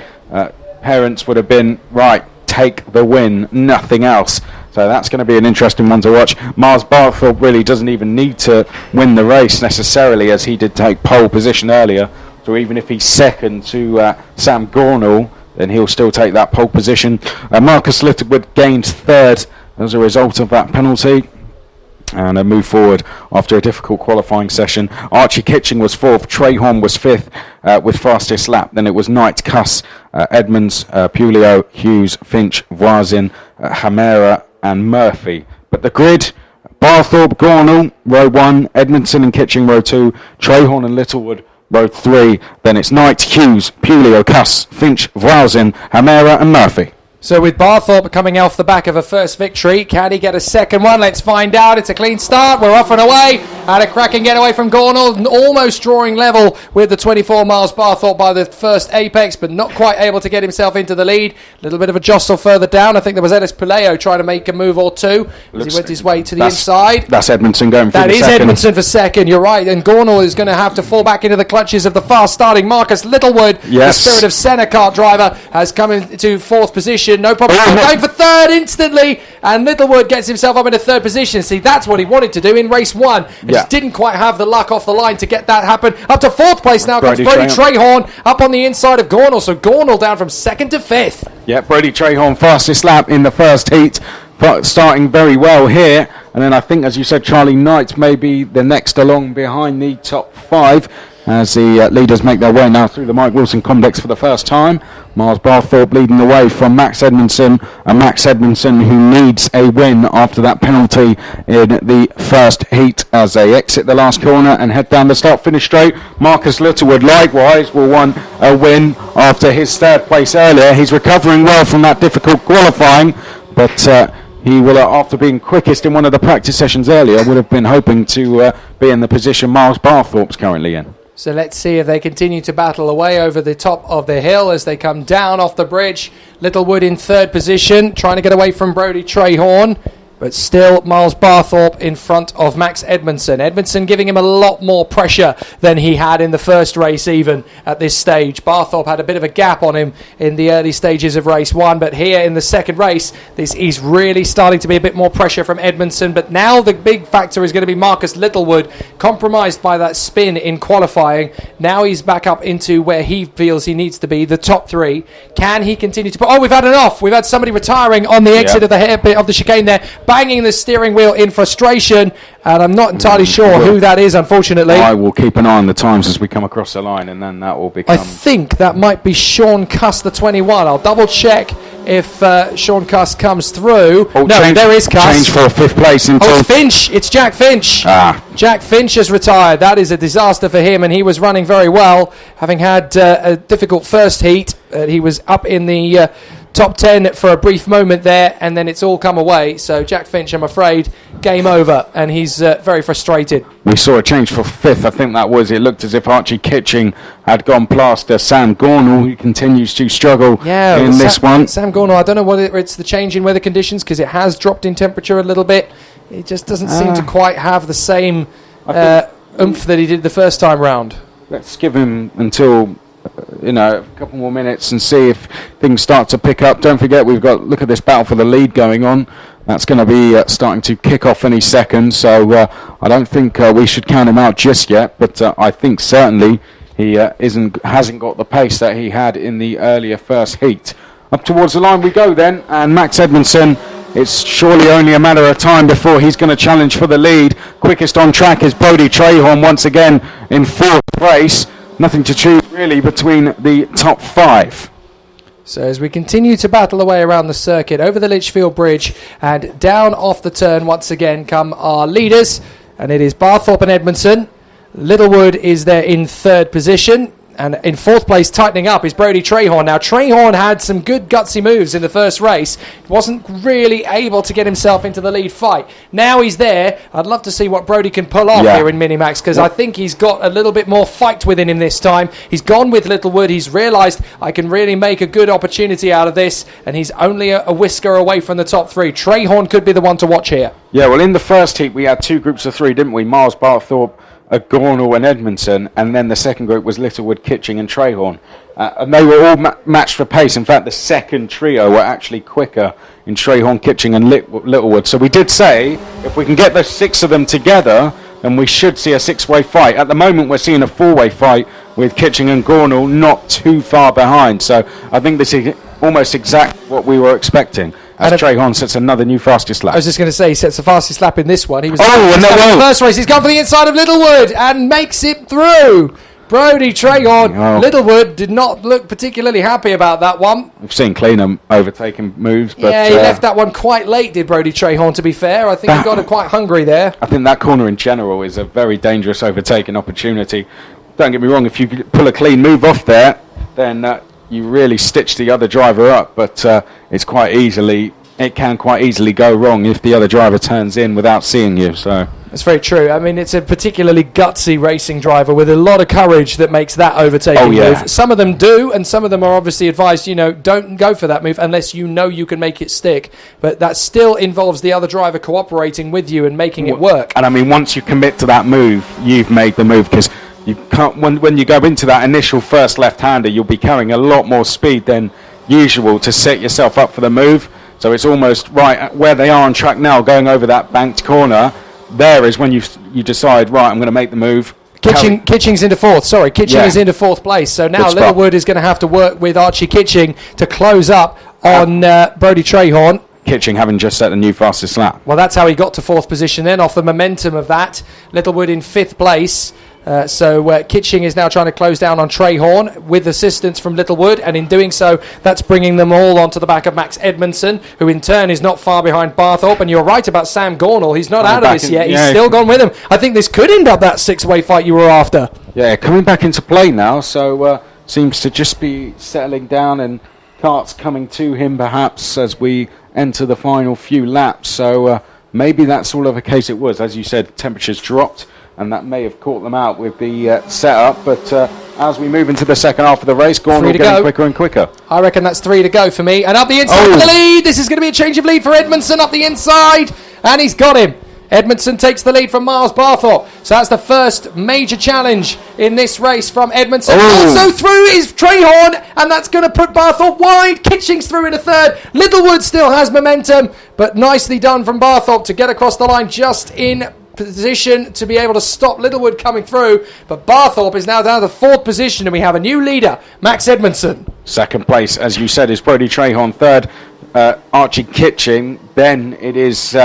parents would have been, right, take the win, nothing else. So that's going to be an interesting one to watch. Miles Barthorpe really doesn't even need to win the race necessarily, as he did take pole position earlier. So even if he's second to Sam Gornall, then he'll still take that pole position. Marcus Littlewood gained 3rd as a result of that penalty, and move forward after a difficult qualifying session. Archie Kitching was 4th, Trey Horn was 5th with fastest lap. Then it was Knight, Cuss, Edmonds, Pulio, Hughes, Finch, Voisin, Hamera and Murphy. But the grid, Barthorpe, Gornall, row 1, Edmondson and Kitching, row 2, Trey Horn and Littlewood, row 3. Then it's Knight, Hughes, Pulio, Cuss, Finch, Voisin, Hamera and Murphy. So with Barthorpe coming off the back of a first victory, can he get a second one? Let's find out. It's a clean start. We're off and away. Had a cracking getaway from Gornall, almost drawing level with the 24 Miles Barthorpe by the first apex, but not quite able to get himself into the lead. A little bit of a jostle further down. I think there was Ellis Puleo trying to make a move or two as he went his way to the inside. That's Edmondson going for the second. That is Edmondson for second, you're right. And Gornall is going to have to fall back into the clutches of the fast-starting Marcus Littlewood. Yes. The Spirit of Senna kart driver has come into 4th position. No problem. Going for 3rd instantly, and Littlewood gets himself up into 3rd position. See, that's what he wanted to do in race 1. And just didn't quite have the luck off the line to get that happen. Up to 4th place now comes Brody Trehorn up on the inside of Gornall. So Gornall down from 2nd to 5th. Yeah, Brody Trehorn fastest lap in the first heat, starting very well here. And then I think, as you said, Charlie Knight may be the next along behind the top 5 as the leaders make their way now through the Mike Wilson complex for the first time. Miles Barthorpe leading the way from Max Edmondson, and Max Edmondson who needs a win after that penalty in the first heat as they exit the last corner and head down the start-finish straight. Marcus Littlewood likewise will want a win after his 3rd place earlier. He's recovering well from that difficult qualifying, but he will, after being quickest in one of the practice sessions earlier, would have been hoping to be in the position Miles Barthorpe's currently in. So let's see if they continue to battle away over the top of the hill as they come down off the bridge. Littlewood in 3rd position, trying to get away from Brody Trehorn. But still, Miles Barthorpe in front of Max Edmondson. Edmondson giving him a lot more pressure than he had in the first race even at this stage. Barthorpe had a bit of a gap on him in the early stages of race 1. But here in the second race, this is really starting to be a bit more pressure from Edmondson. But now the big factor is going to be Marcus Littlewood, compromised by that spin in qualifying. Now he's back up into where he feels he needs to be, the top 3. Can he continue to... Oh, we've had an off. We've had somebody retiring on the exit of the hairpin of the chicane there, banging the steering wheel in frustration, and I'm not entirely sure who that is, unfortunately. I will keep an eye on the times as we come across the line, and then that will become... I think that might be Sean Cuss, the 21. I'll double check if Sean Cuss comes through. Oh, no, there is Cuss. Change for 5th place until... Oh, it's Finch. It's Jack Finch. Jack Finch has retired. That is a disaster for him, and he was running very well, having had a difficult first heat. He was up in the top 10 for a brief moment there, and then it's all come away. So Jack Finch, I'm afraid, game over, and he's very frustrated. We saw a change for 5th, I think that was. It looked as if Archie Kitching had gone past Sam Gornall, who continues to struggle in this one. Sam Gornall, I don't know whether it's the change in weather conditions, because it has dropped in temperature a little bit. It just doesn't seem to quite have the same oomph that he did the first time round. Let's give him until... a couple more minutes and see if things start to pick up. Don't forget, look at this battle for the lead going on. That's going to be starting to kick off any second, so I don't think we should count him out just yet, but I think certainly he hasn't got the pace that he had in the earlier first heat. Up towards the line we go then, and Max Edmondson, it's surely only a matter of time before he's going to challenge for the lead. Quickest on track is Brodie Trahorn once again in 4th place. Nothing to choose really between the top 5. So as we continue to battle away around the circuit, over the Litchfield Bridge and down off the turn once again come our leaders, and it is Barthorpe and Edmondson. Littlewood is there in 3rd position, and in 4th place, tightening up, is Brodie Trahorn. Now, Trahorn had some good gutsy moves in the first race. Wasn't really able to get himself into the lead fight. Now he's there. I'd love to see what Brodie can pull off here in Minimax, because I think he's got a little bit more fight within him this time. He's gone with Littlewood. He's realised I can really make a good opportunity out of this, and he's only a whisker away from the top 3. Trahorn could be the one to watch here. Yeah, well, in the first heat, we had 2 groups of 3, didn't we? Miles Barthorpe, Gornall and Edmondson, and then the second group was Littlewood, Kitching and Trahorn. And they were all matched for pace. In fact, the second trio were actually quicker in Trahorn, Kitching and Littlewood. So we did say, if we can get the 6 of them together, then we should see a 6-way fight. At the moment, we're seeing a 4-way fight with Kitching and Gornall not too far behind. So I think this is almost exactly what we were expecting. As Trahorn sets another new fastest lap. I was just going to say, he sets the fastest lap in this one. He was in the first race. He's gone for the inside of Littlewood and makes it through. Brodie Trahorn. Littlewood did not look particularly happy about that one. We've seen Cleanham overtaking moves. But he left that one quite late, did Brodie Trahorn, to be fair. I think he got quite hungry there. I think that corner in general is a very dangerous overtaking opportunity. Don't get me wrong, if you pull a clean move off there, then... you really stitch the other driver up, but it can quite easily go wrong if the other driver turns in without seeing you. So that's very true. I mean, it's a particularly gutsy racing driver with a lot of courage that makes that overtaking move. Some of them do, and some of them are obviously advised, don't go for that move unless you know you can make it stick. But that still involves the other driver cooperating with you and making it work. And I mean, once you commit to that move, you've made the move, because you can't, when you go into that initial first left-hander, you'll be carrying a lot more speed than usual to set yourself up for the move. So it's almost right where they are on track now, going over that banked corner. There is when you decide, right, I'm going to make the move. Kitching's into 4th. Kitching is into 4th place. So now Littlewood is going to have to work with Archie Kitching to close up on Brodie Trahorn. Kitching having just set a new fastest lap. Well, that's how he got to 4th position then, off the momentum of that. Littlewood in 5th place. So Kitching is now trying to close down on Trahorn with assistance from Littlewood, and in doing so, that's bringing them all onto the back of Max Edmondson, who in turn is not far behind Barthorpe. And you're right about Sam Gornall. He's not out of this yet. He's still gone with him. I think this could end up that 6-way fight you were after. Yeah, coming back into play now, so seems to just be settling down, and carts coming to him perhaps as we enter the final few laps. So maybe that's all of a case it was. As you said, temperatures dropped, and that may have caught them out with the setup. But as we move into the second half of the race, Gornall getting quicker and quicker. I reckon that's 3 to go for me. And up the inside for the lead. This is going to be a change of lead for Edmondson up the inside. And he's got him. Edmondson takes the lead from Miles Barthorpe. So that's the first major challenge in this race from Edmondson. Also through is Trahorn, and that's going to put Barthorpe wide. Kitching's through in a 3rd. Littlewood still has momentum, but nicely done from Barthorpe to get across the line just in position to be able to stop Littlewood coming through. But Barthorpe is now down to 4th position, and we have a new leader, Max Edmondson. Second place, as you said, is Brodie Trahorn. 3rd, Archie Kitching. Then it is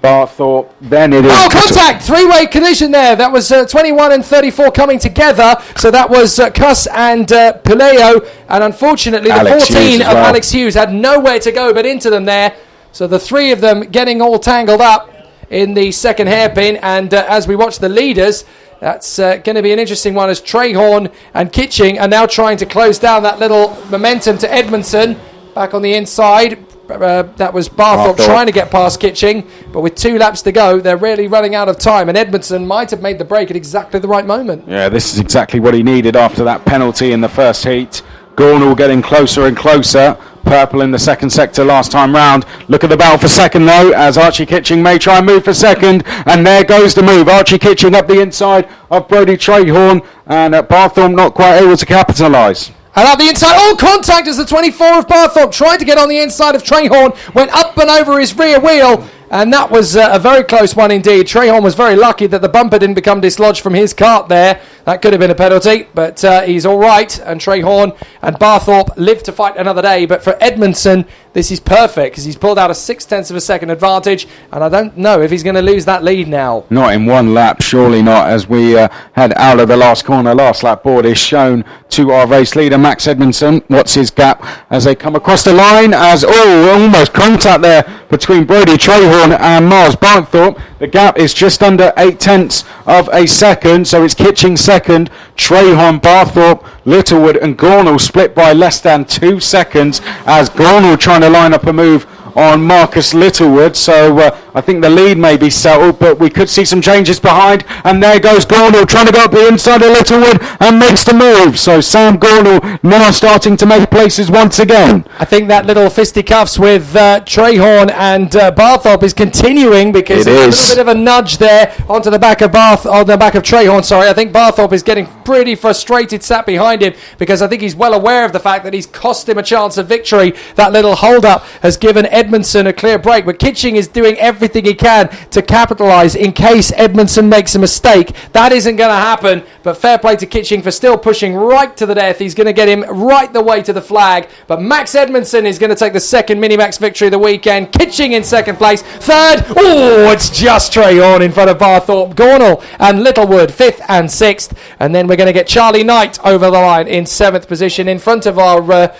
Barthorpe. Then it is... Oh, contact! Three-way collision there. That was 21 and 34 coming together. So that was Cuss and Pileo. And unfortunately, the Alex 14 Hughes of as well. Alex Hughes had nowhere to go but into them there. So the three of them getting all tangled up in the second hairpin. And as we watch the leaders, that's going to be an interesting one as Trahorn and Kitching are now trying to close down that little momentum to Edmondson. Back on the inside. That was Barthorpe trying to get past Kitching, but with 2 laps to go, they're really running out of time, and Edmondson might have made the break at exactly the right moment. Yeah, this is exactly what he needed after that penalty in the first heat. Gornall getting closer and closer. Purple in the second sector last time round. Look at the battle for second though, as Archie Kitching may try and move for second, and there goes the move. Archie Kitching up the inside of Brodie Trahorn, and Barthorpe not quite able to capitalise. And up the inside, contact as the 24 of Barthorpe tried to get on the inside of Trahorn, went up and over his rear wheel, and that was a very close one indeed. Trahorn was very lucky that the bumper didn't become dislodged from his kart there. That could have been a penalty, but he's all right, and Trahorn and Barthorpe live to fight another day. But for Edmondson, this is perfect, because he's pulled out a 0.6 of a second advantage, and I don't know if he's going to lose that lead now. Not in one lap, surely not, as we head out of the last corner. Last lap board is shown to our race leader, Max Edmondson. What's his gap as they come across the line? As, almost contact there between Brodie Trahorn and Miles Barthorpe. The gap is just under 0.8 of a second, so it's Kitching second, Trahorn, Barthorpe, Littlewood and Gornall split by less than 2 seconds, as Gornall trying to line up a move on Marcus Littlewood. So I think the lead may be settled, but we could see some changes behind, and there goes Gornall trying to go up the inside of Littlewood and makes the move. So Sam Gornall now starting to make places once again. I think that little fisticuffs with Trahorn and Barthorpe is continuing, because there's a little bit of a nudge there onto the back of Trahorn. Sorry, I think Barthorpe is getting pretty frustrated sat behind him, because I think he's well aware of the fact that he's cost him a chance of victory. That little hold up has given Edmondson a clear break, but Kitching is doing everything he can to capitalise in case Edmondson makes a mistake. That isn't going to happen, but fair play to Kitching for still pushing right to the death. He's going to get him right the way to the flag, but Max Edmondson is going to take the second Minimax victory of the weekend. Kitching in second place. Third, it's just Trahorn in front of Barthorpe, Gornall and Littlewood 5th and 6th, and then we're going to get Charlie Knight over the line in 7th position in front of our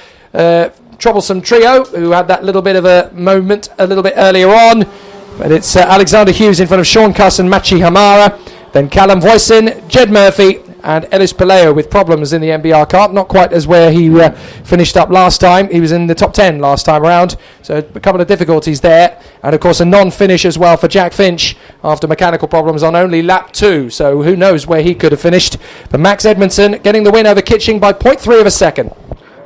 troublesome trio, who had that little bit of a moment a little bit earlier on. But it's Alexander Hughes in front of Sean Cuss and Machi Hamara. Then Callum Voisin, Jed Murphy and Ellis Pileo with problems in the MBR kart. Not quite as where he finished up last time. He was in the top 10 last time around. So a couple of difficulties there. And of course a non-finish as well for Jack Finch after mechanical problems on only lap 2. So who knows where he could have finished. But Max Edmondson getting the win over Kitching by 0.3 of a second.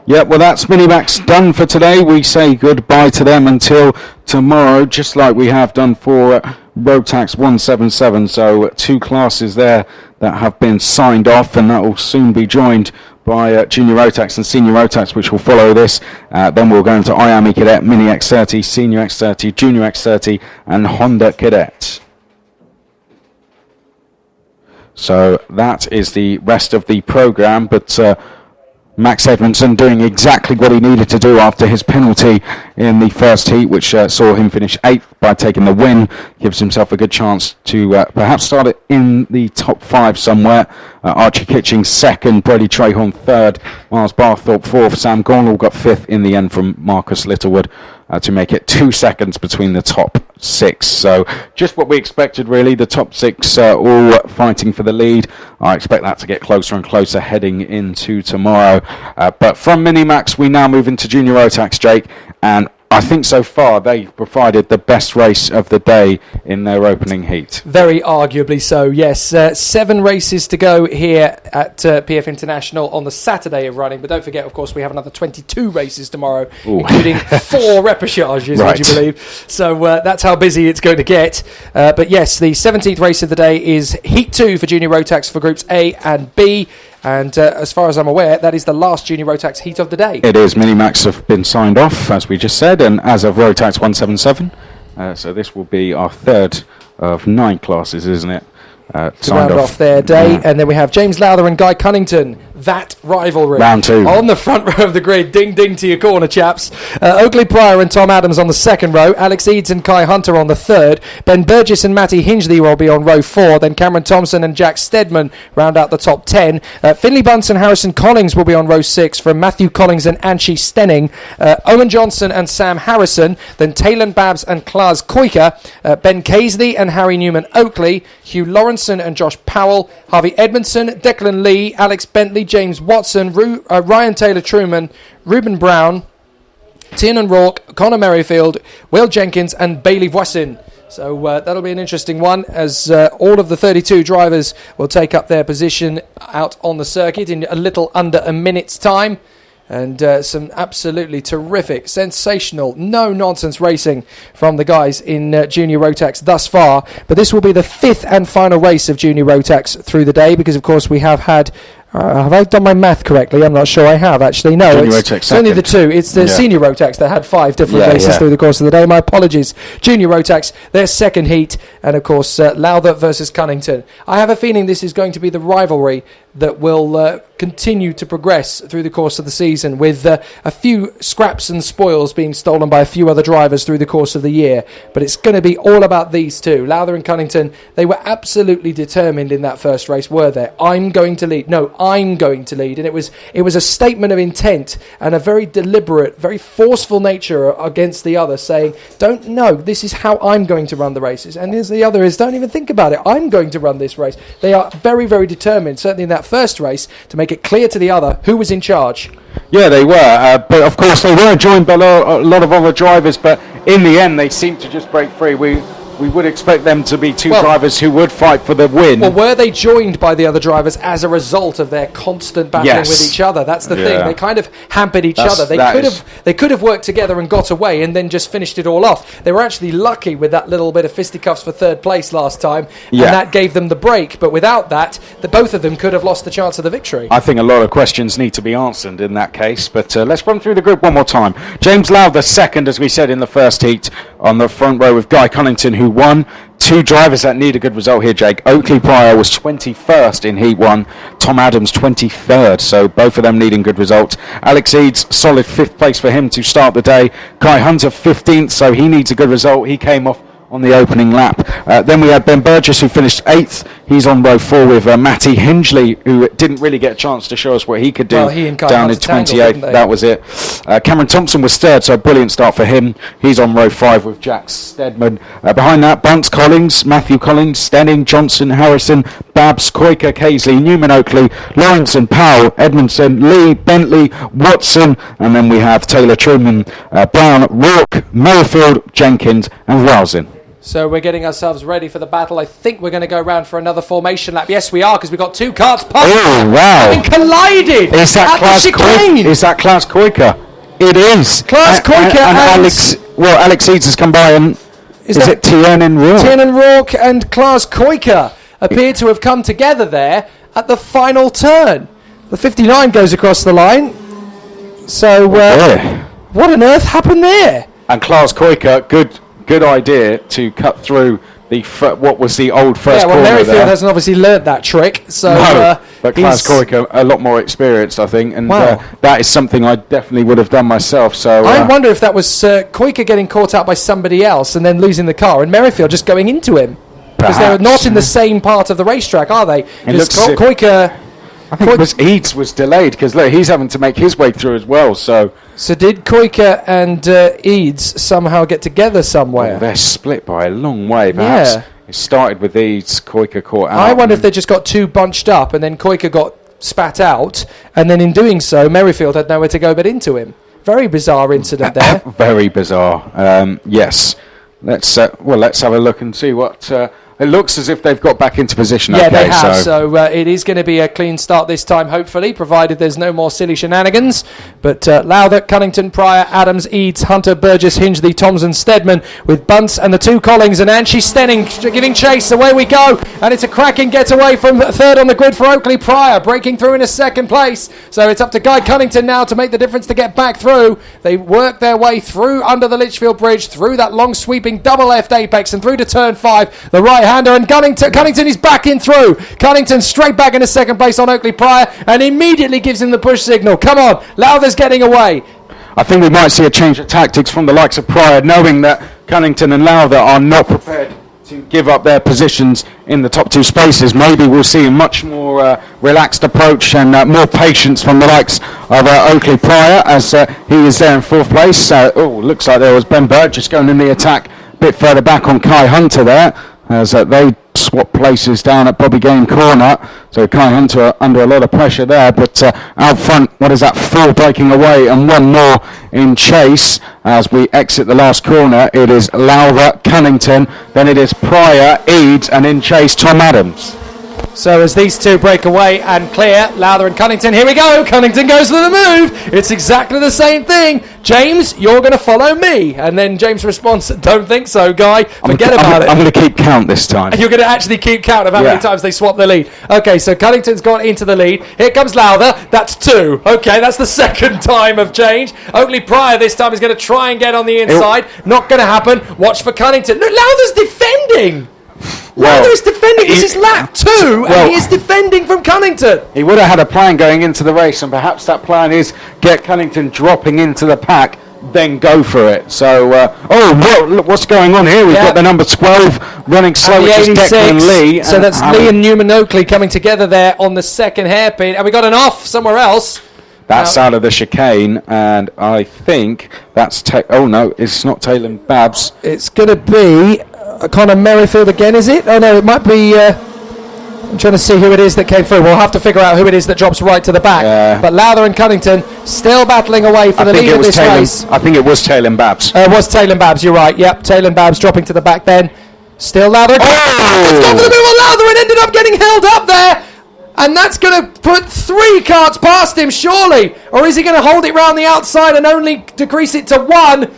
Yeah, well, that's Minimax done for today. We say goodbye to them until tomorrow, just like we have done for Rotax 177. So 2 classes there that have been signed off, and that will soon be joined by Junior Rotax and Senior Rotax, which will follow this. Then we'll go into IAME Cadet, Mini X30, Senior X30, Junior X30, and Honda Cadet. So that is the rest of the program, but Max Edmondson doing exactly what he needed to do after his penalty in the first heat, which saw him finish 8th by taking the win. Gives himself a good chance to perhaps start it in the top 5 somewhere. Archie Kitching 2nd, Brodie Trahorn 3rd, Miles Barthorpe 4th, Sam Gornall got 5th in the end from Marcus Littlewood to make it 2 seconds between the top 6. So just what we expected really, the top 6 all fighting for the lead. I expect that to get closer and closer heading into tomorrow. But from Minimax we now move into Junior Rotax, Jake, and I think so far they've provided the best race of the day in their opening heat. Very arguably so, yes. 7 races to go here at PF International on the Saturday of running. But don't forget, of course, we have another 22 races tomorrow, including 4 repechages, right. would you believe? So that's how busy it's going to get. But yes, the 17th race of the day is Heat 2 for Junior Rotax for Groups A and B. And as far as I'm aware, that is the last Junior Rotax heat of the day. It is. Minimax have been signed off, as we just said, and as of Rotax 177. So this will be our 3rd of 9 classes, isn't it? To round off their day. And then we have James Lowther and Guy Cunnington that rivalry. Round 2. On the front row of the grid, ding ding to your corner, chaps. Oakley Pryor and Tom Adams on the second row. Alex Eads and Kai Hunter on the third. Ben Burgess and Matty Hingley will be on row 4. Then Cameron Thompson and Jack Steadman round out the top 10. Finley Bunce and Harrison Collins will be on row 6 from Matthew Collins and Anshi Stenning. Owen Johnson and Sam Harrison. Then Taylor Babs and Klaas Koika. Ben Casely and Harry Newman Oakley. Hugh Lawrenson and Josh Powell. Harvey Edmondson, Declan Lee, Alex Bentley, James Watson, Ryan Taylor-Truman, Ruben Brown, Tiernan Rourke, Connor Merrifield, Will Jenkins and Bailey Voisin. So that'll be an interesting one, as all of the 32 drivers will take up their position out on the circuit in a little under a minute's time. And some absolutely terrific, sensational, no-nonsense racing from the guys in Junior Rotax thus far. But this will be the 5th and final race of Junior Rotax through the day, because, of course, we have had... have I done my math correctly? I'm not sure I have, actually. No, it's only the 2. It's the Senior Rotax that had 5 different races through the course of the day. My apologies. Junior Rotax, their second heat. And, of course, Lowther versus Cunnington. I have a feeling this is going to be the rivalry that will continue to progress through the course of the season, with a few scraps and spoils being stolen by a few other drivers through the course of the year. But it's going to be all about these two. Lowther and Cunnington, they were absolutely determined in that first race, were they? I'm going to lead. No, I'm going to lead. And it was a statement of intent and a very deliberate, very forceful nature against the other, saying, this is how I'm going to run the races. And the other is, don't even think about it. I'm going to run this race. They are very, very determined, certainly in that first race, to make it clear to the other who was in charge. Yeah, they were, but of course they were joined by a lot of other drivers, but in the end they seemed to just break free. We would expect them to be two drivers who would fight for the win. Well, were they joined by the other drivers as a result of their constant battling with each other? That's the thing. They kind of hampered each other. They could have worked together and got away and then just finished it all off. They were actually lucky with that little bit of fisticuffs for third place last time, and that gave them the break. But without that, both of them could have lost the chance of the victory. I think a lot of questions need to be answered in that case, but let's run through the group one more time. James Lowther second, as we said, in the first heat on the front row with Guy Cunnington, who won. Two drivers that need a good result here, Jake. Oakley Pryor was 21st in Heat 1. Tom Adams 23rd, so both of them needing good results. Alex Eads, solid 5th place for him to start the day. Kai Hunter 15th, so he needs a good result. He came off on the opening lap. Then we had Ben Burgess, who finished 8th. He's on row 4 with Matty Hingley, who didn't really get a chance to show us what he could do down in 28th. That was it. Cameron Thompson was 3rd, so a brilliant start for him. He's on row 5 with Jack Steadman. Behind that, Bunce Collins, Matthew Collins, Stenning, Johnson, Harrison, Babs, Koika, Casely, Newman Oakley, Lawrenson, Powell, Edmondson, Lee, Bentley, Watson, and then we have Taylor Truman, Brown, Rourke, Merrifield, Jenkins, and Rousing. So we're getting ourselves ready for the battle. I think we're going to go around for another formation lap. Yes, we are, because we've got two cars having collided. Is that Klaas Koika? It is. Klaas Koika and Alex Eads has come by, and is it Tiernan Rourke? Tiernan Rourke and Klaas Koika appear to have come together there at the final turn. The 59 goes across the line. So what on earth happened there? And Klaas Koika, good idea to cut through what was the old first corner there. Merrifield hasn't obviously learnt that trick. So but Klaas Koika a lot more experienced, I think, and that is something I definitely would have done myself. So I wonder if that was Koika getting caught out by somebody else and then losing the car, and Merrifield just going into him, because they're not in the same part of the racetrack, are they? Koika. I think it was Eads was delayed, because look, he's having to make his way through as well. So did Koika and Eads somehow get together somewhere? They're split by a long way, perhaps. It started with Eads, Koika caught out. I wonder if they just got too bunched up, and then Koika got spat out, and then in doing so, Merrifield had nowhere to go but into him. Very bizarre incident there. Very bizarre. Yes. Let's have a look and see what. It looks as if they've got back into position. Yeah, they have. So it is going to be a clean start this time, hopefully, provided there's no more silly shenanigans. But Lowther, Cunnington, Pryor, Adams, Eads, Hunter, Burgess, Hingley, Thompson, Steadman, with Bunce and the two Collings and Anshi Stenning giving chase. Away we go. And it's a cracking getaway from third on the grid for Oakley Pryor, breaking through in a second place. So it's up to Guy Cunnington now to make the difference to get back through. They work their way through under the Litchfield Bridge, through that long sweeping double left apex and through to turn 5. The right Hander and Cunnington is back in through. Cunnington straight back into second place on Oakley Pryor and immediately gives him the push signal. Come on, Lowther's getting away. I think we might see a change of tactics from the likes of Pryor, knowing that Cunnington and Lowther are not prepared to give up their positions in the top two spaces. Maybe we'll see a much more relaxed approach and more patience from the likes of Oakley Pryor as he is there in fourth place. Looks like there was Ben Burgess going in the attack a bit further back on Kai Hunter there as they swap places down at Bobby Game corner. So Kai Hunter under a lot of pressure there, but out front, what is that, 4 breaking away and 1 more in chase as we exit the last corner. It is Lowther, Cunnington, then it is Pryor, Eads, and in chase Tom Adams. So as these two break away and clear, Lowther and Cunnington, here we go. Cunnington goes for the move. It's exactly the same thing. James, you're going to follow me. And then James responds, don't think so, Guy. Forget about it. I'm going to keep count this time. You're going to actually keep count of how many times they swap the lead. Okay, so Cunnington's gone into the lead. Here comes Lowther. That's 2. Okay, that's the second time of change. Oakley Pryor this time is going to try and get on the inside. Not going to happen. Watch for Cunnington. Look, Lowther's defending. Lowther is defending. This is lap 2, and he is defending from Cunnington. He would have had a plan going into the race, and perhaps that plan is get Cunnington dropping into the pack, then go for it. So, look what's going on here. We've got the number 12 running slow, which is Declan Lee. So that's Lee and Newman Oakley coming together there on the second hairpin. And we got an off somewhere else. That's out of the chicane, and I think that's... it's not Taylor Babs. It's going to be... Connor Merrifield again, is it? Oh no, it might be... I'm trying to see who it is that came through. We'll have to figure out who it is that drops right to the back. But Lowther and Cunnington still battling away for the lead of this race. I think it was Taylor Babs. It was Taylor Babs, you're right. Yep, Taylor Babs dropping to the back then. Still Lowther. It's gone for the move on Lowther and ended up getting held up there. And that's going to put 3 carts past him, surely. Or is he going to hold it round the outside and only decrease it to 1?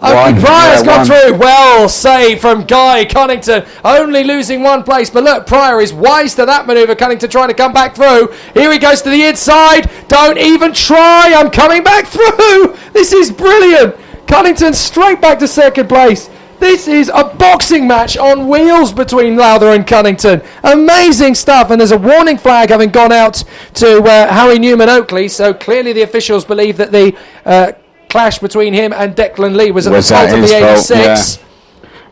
Oakley Pryor's gone through. Well saved from Guy Cunnington, only losing 1 place. But look, Pryor is wise to that manoeuvre. Cunnington trying to come back through. Here he goes to the inside. Don't even try. I'm coming back through. This is brilliant. Cunnington straight back to second place. This is a boxing match on wheels between Lowther and Cunnington. Amazing stuff. And there's a warning flag having gone out to Harry Newman Oakley. So clearly the officials believe that the clash between him and Declan Lee was at the fault of the 86.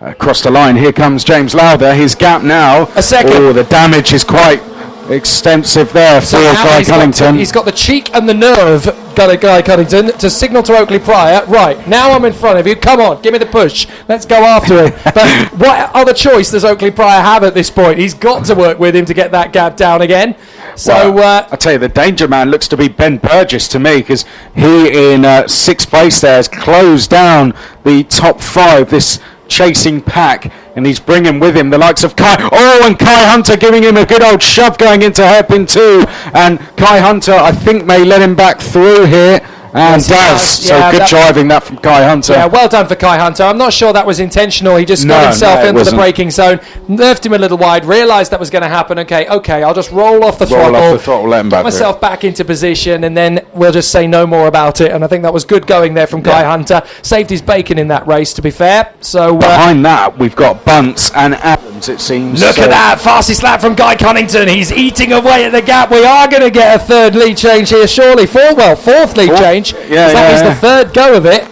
Across the line, here comes James Lowther. His gap now. A second. Oh, the damage is quite extensive there for Guy Cunnington. He's got the cheek and the nerve, Guy Cunnington, to signal to Oakley Pryor. Right, now I'm in front of you. Come on, give me the push. Let's go after him. But what other choice does Oakley Pryor have at this point? He's got to work with him to get that gap down again. So I tell you, the danger man looks to be Ben Burgess to me, because he in 6th place there has closed down the top 5, this chasing pack, and he's bringing with him the likes of Kai. And Kai Hunter giving him a good old shove going into hairpin 2, and Kai Hunter I think may let him back through here. And does. So good driving that from Kai Hunter. Yeah, well done for Kai Hunter. I'm not sure that was intentional. He just got himself into the braking zone, nerfed him a little wide, realised that was going to happen. Okay, I'll just roll off the throttle, let him back, get myself back into position, and then we'll just say no more about it. And I think that was good going there from Kai Hunter. Saved his bacon in that race, to be fair. So behind that, we've got Bunce and Adams, it seems. Look at that. Fastest lap from Guy Cunnington. He's eating away at the gap. We are going to get a 3rd lead change here, surely. 4th lead change. That is the 3rd go of it.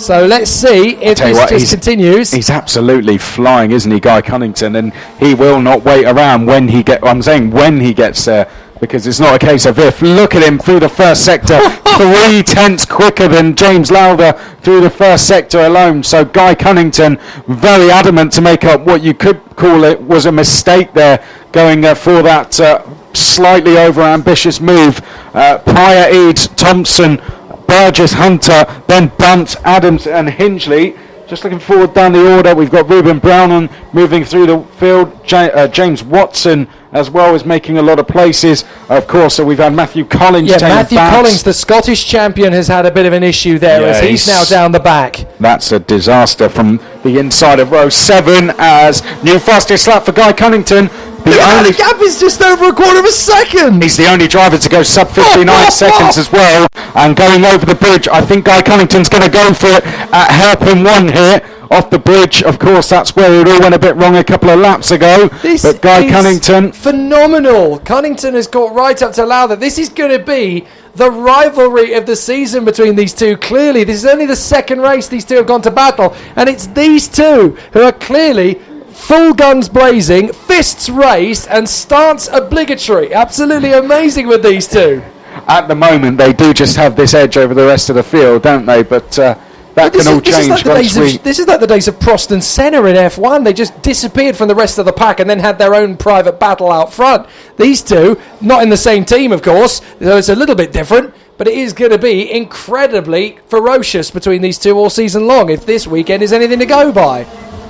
So let's see if this continues. He's absolutely flying, isn't he, Guy Cunnington? And he will not wait around when he gets there, because it's not a case of if. Look at him through the first sector, 3 tenths quicker than James Lowther through the first sector alone. So Guy Cunnington very adamant to make up what you could call it was a mistake there, going for that slightly over-ambitious move. Pryor, Eads, Thompson, Burgess, Hunter, then Bunt, Adams and Hingley. Just looking forward down the order, we've got Ruben Brown moving through the field. James Watson as well is making a lot of places. Of course, so we've had Matthew Collins. Yeah, Matthew Collins, the Scottish champion, has had a bit of an issue there as he's now down the back. That's a disaster from the inside of row 7 as new fastest lap for Guy Cunnington. The gap is just over a quarter of a second. He's the only driver to go sub 59 seconds as well. And going over the bridge, I think Guy Cunnington's going to go for it at hairpin 1 here. off the bridge. Of course, that's where it all went a bit wrong a couple of laps ago. But Guy Cunnington, phenomenal. Cunnington has got right up to Lowther. This is going to be the rivalry of the season between these two. Clearly, this is only the second race these two have gone to battle, and it's these two who are clearly full guns blazing, fists raised, and stance obligatory. Absolutely amazing with these two. at the moment, they do just have this edge over the rest of the field, don't they? But that can all change once we... This is like the days of Prost and Senna in F1. They just disappeared from the rest of the pack and then had their own private battle out front. These two, not in the same team, of course, so it's a little bit different, but it is going to be incredibly ferocious between these two all season long, if this weekend is anything to go by.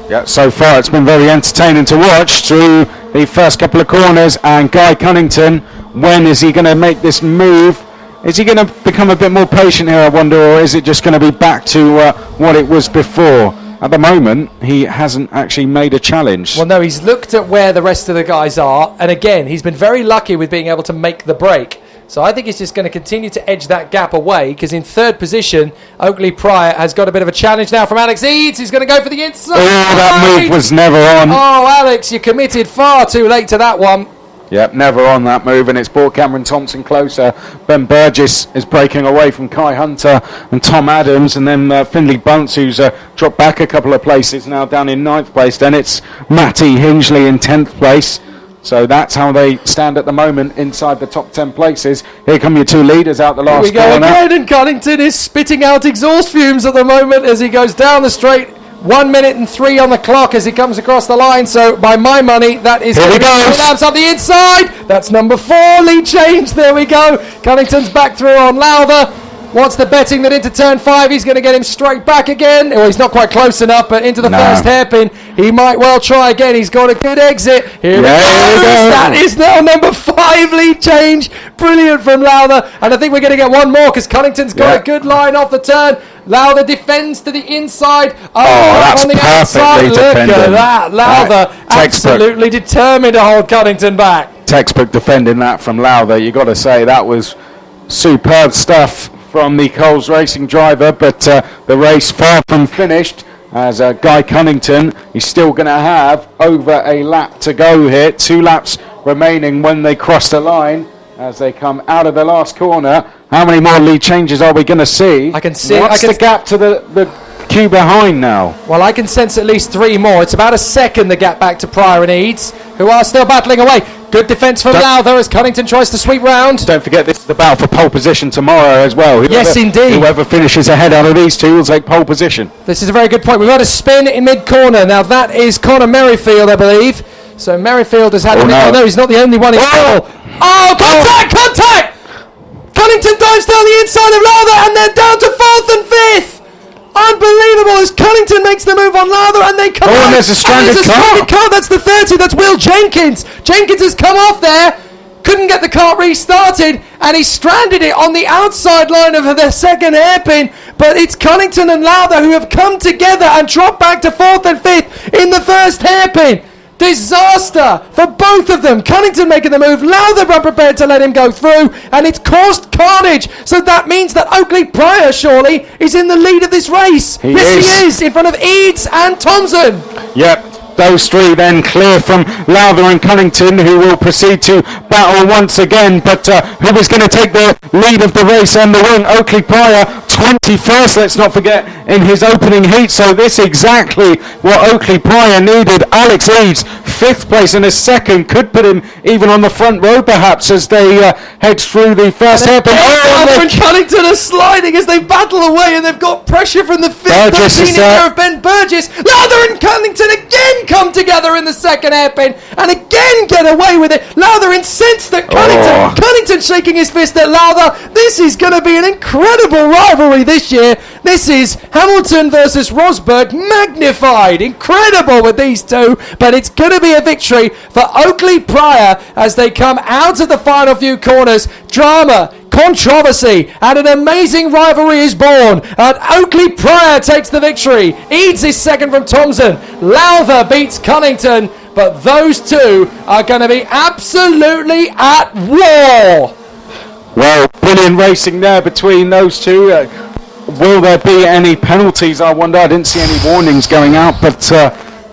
Yeah, so far it's been very entertaining to watch through the first couple of corners. And Guy Cunnington, when is he going to make this move? Is he going to become a bit more patient here, I wonder, or is it just going to be back to what it was before? At the moment, he hasn't actually made a challenge. Well, no, he's looked at where the rest of the guys are, and again, he's been very lucky with being able to make the break. So I think he's just going to continue to edge that gap away, because in third position, Oakley Pryor has got a bit of a challenge now from Alex Eads, who's going to go for the inside. Oh, that move was never on. Oh, Alex, you committed far too late to that one. Yep, never on that move, and it's brought Cameron Thompson closer. Ben Burgess is breaking away from Kai Hunter and Tom Adams, and then Findlay Bunce, who's dropped back a couple of places, now down in 9th place. Then it's Matty Hingley in 10th place. So that's how they stand at the moment inside the top 10 places. Here come your two leaders out the last corner. Here we go again, and Cunnington is spitting out exhaust fumes at the moment as he goes down the straight. 1 minute and 3 on the clock as he comes across the line. So by my money, that is going to be 2 laps up the inside. That's number 4, lead change. There we go. Cunnington's back through on Lowther. Wants the betting that into turn 5 he's going to get him straight back again. Well, he's not quite close enough, but into the first hairpin he might well try again. He's got a good exit. Here we go. That is now number 5 lead change. Brilliant from Lowther. And I think we're going to get one more because Cunnington's got a good line off the turn. Lowther defends to the inside. That's on the perfectly outside. Look defended. at that. Lowther absolutely determined to hold Cunnington back. Textbook defending that from Lowther. You've got to say that was superb stuff from the Coles Racing driver, but the race far from finished as Guy Cunnington is still going to have over a lap to go here. 2 laps remaining when they cross the line as they come out of the last corner. How many more lead changes are we going to see? I can see. What's the gap to the queue behind now? Well, I can sense at least 3 more. It's about a second the gap back to Pryor and Eads, who are still battling away. Good defence from Lowther as Cunnington tries to sweep round. Don't forget this is the battle for pole position tomorrow as well. Yes, indeed. Whoever finishes ahead out of these two will take pole position. This is a very good point. We've got a spin in mid-corner. Now that is Connor Merrifield, I believe. So Merrifield has had... no, he's not the only one in trouble. Contact! Cunnington dives down the inside of Lowther and they're down to 4th and 5th. Unbelievable as Cunnington makes the move on Lowther and they come out. And there's a stranded car. That's the 30. That's Will Jenkins. Jenkins has come off there. Couldn't get the car restarted and he stranded it on the outside line of the second hairpin. But it's Cunnington and Lowther who have come together and dropped back to 4th and 5th in the first hairpin. Disaster for both of them. Cunnington making the move, Lowther unprepared to let him go through, and it's caused carnage. So that means that Oakley Pryor surely is in the lead of this race. He is in front of Eads and Thompson. Yep. Those 3 then clear from Lowther and Cunnington, who will proceed to battle once again. But who is going to take the lead of the race and the win? Oakley Pryor, 21st, let's not forget, in his opening heat. So this exactly what Oakley Pryor needed. Alex Eads, 5th place in a second, could put him even on the front row perhaps as they head through the first hairpin. Lowther and Cunnington are sliding as they battle away, and they've got pressure from the 5th, 13th there of Ben Burgess. Lowther and Cunnington again come together in the second hairpin and again get away with it. Lowther incensed at Cunnington. Cunnington shaking his fist at Lowther. This is going to be an incredible rivalry this year. This is Hamilton versus Rosberg magnified. Incredible with these two, but it's going to be a victory for Oakley Pryor as they come out of the final few corners. Drama, controversy, and an amazing rivalry is born. And Oakley Pryor takes the victory. Eads is second from Thompson. Lowther beats Cunnington, but those two are going to be absolutely at war. Well, brilliant racing there between those two. will there be any penalties? I wonder. I didn't see any warnings going out, but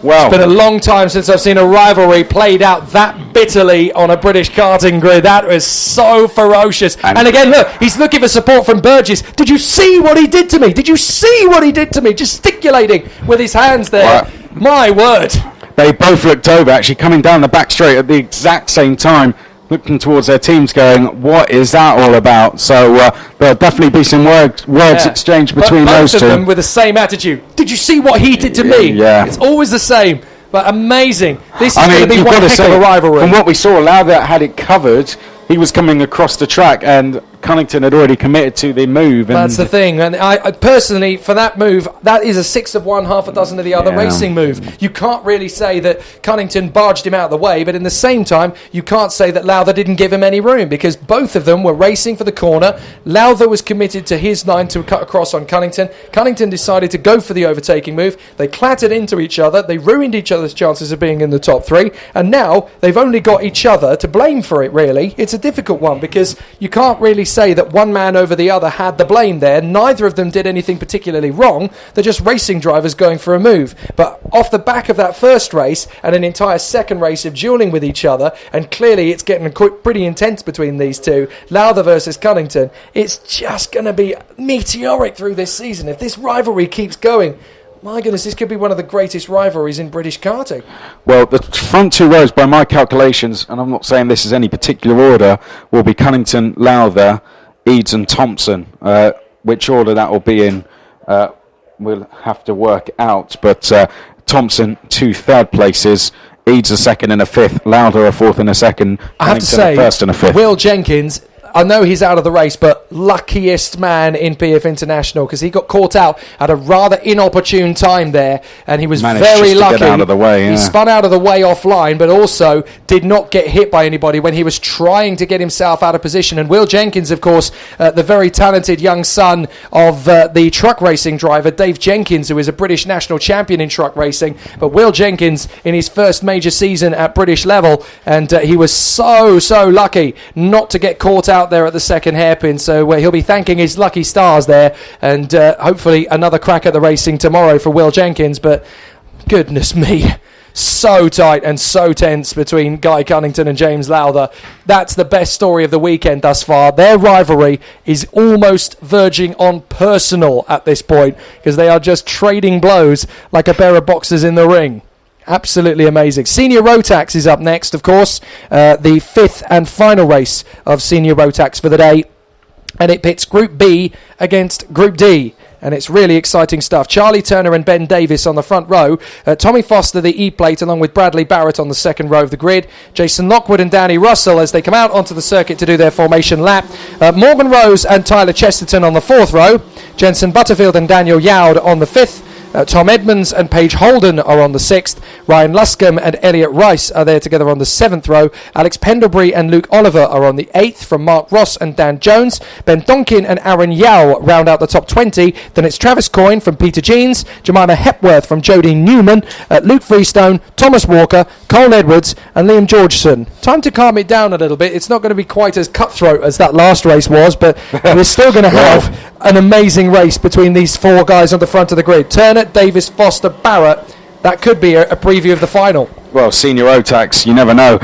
well. It's been a long time since I've seen a rivalry played out that bitterly on a British karting grid. That was so ferocious. And again, look, he's looking for support from Burgess. Did you see what he did to me? Did you see what he did to me? Gesticulating with his hands there. My word. They both looked over, actually coming down the back straight at the exact same time, looking towards their teams going, what is that all about? So there'll definitely be some words exchanged between those two. Both of them with the same attitude. Did you see what he did to me? Yeah. It's always the same. But amazing. This is going to be one heck of a rivalry. From what we saw, Lowther had it covered. He was coming across the track, and Cunnington had already committed to the move. And that's the thing. And I personally, for that move, that is a 6 of one, half a dozen of the other racing move. You can't really say that Cunnington barged him out of the way, but in the same time, you can't say that Lowther didn't give him any room, because both of them were racing for the corner. Lowther was committed to his line to cut across on Cunnington. Cunnington decided to go for the overtaking move. They clattered into each other. They ruined each other's chances of being in the top three. And now they've only got each other to blame for it, really. It's a difficult one, because you can't really say that one man over the other had the blame there. Neither of them did anything particularly wrong. They're just racing drivers going for a move. But off the back of that first race and an entire second race of duelling with each other, and clearly it's getting pretty intense between these two, Lowther versus Cunnington, it's just going to be meteoric through this season. If this rivalry keeps going, my goodness, this could be one of the greatest rivalries in British karting. Well, the front two rows, by my calculations, and I'm not saying this is any particular order, will be Cunnington, Lowther, Eads and Thompson. Which order that will be in, we'll have to work out. But Thompson, 2 third places, Eads a second and a fifth, Lowther a fourth and a second, I have to Cunnington say, a first and a fifth. Will Jenkins, I know he's out of the race, but luckiest man in PF International, because he got caught out at a rather inopportune time there, and he was very lucky. Get out of the way, He spun out of the way offline, but also did not get hit by anybody when he was trying to get himself out of position. And Will Jenkins, of course, the very talented young son of the truck racing driver Dave Jenkins, who is a British national champion in truck racing. But Will Jenkins in his first major season at British level, and he was so lucky not to get caught out there at the second hairpin, so he'll be thanking his lucky stars there, and hopefully another crack at the racing tomorrow for Will Jenkins. But goodness me, so tight and so tense between Guy Cunnington and James Lowther. That's the best story of the weekend thus far. Their rivalry is almost verging on personal at this point, because they are just trading blows like a pair of boxers in the ring. Absolutely amazing. Senior Rotax is up next, of course. The fifth and final race of Senior Rotax for the day. And it pits Group B against Group D. And it's really exciting stuff. Charlie Turner and Ben Davis on the front row. Tommy Foster, the E-plate, along with Bradley Barrett on the second row of the grid. Jason Lockwood and Danny Russell as they come out onto the circuit to do their formation lap. Morgan Rose and Tyler Chesterton on the fourth row. Jensen Butterfield and Daniel Yowd on the fifth. Tom Edmonds and Paige Holden are on the 6th. Ryan Luscombe and Elliot Rice are there together on the 7th row. Alex Pendlebury and Luke Oliver are on the 8th from Mark Ross and Dan Jones. Ben Donkin and Aaron Yao round out the top 20. Then it's Travis Coyne from Peter Jeans, Jemima Hepworth from Jodie Newman, Luke Freestone, Thomas Walker, Cole Edwards and Liam Georgeson. Time to calm it down a little bit. It's not going to be quite as cutthroat as that last race was, but we're still going to have an amazing race between these four guys on the front of the grid. Turner, Davis, Foster, Barrett. That could be a preview of the final. Well, Senior Rotax, you never know.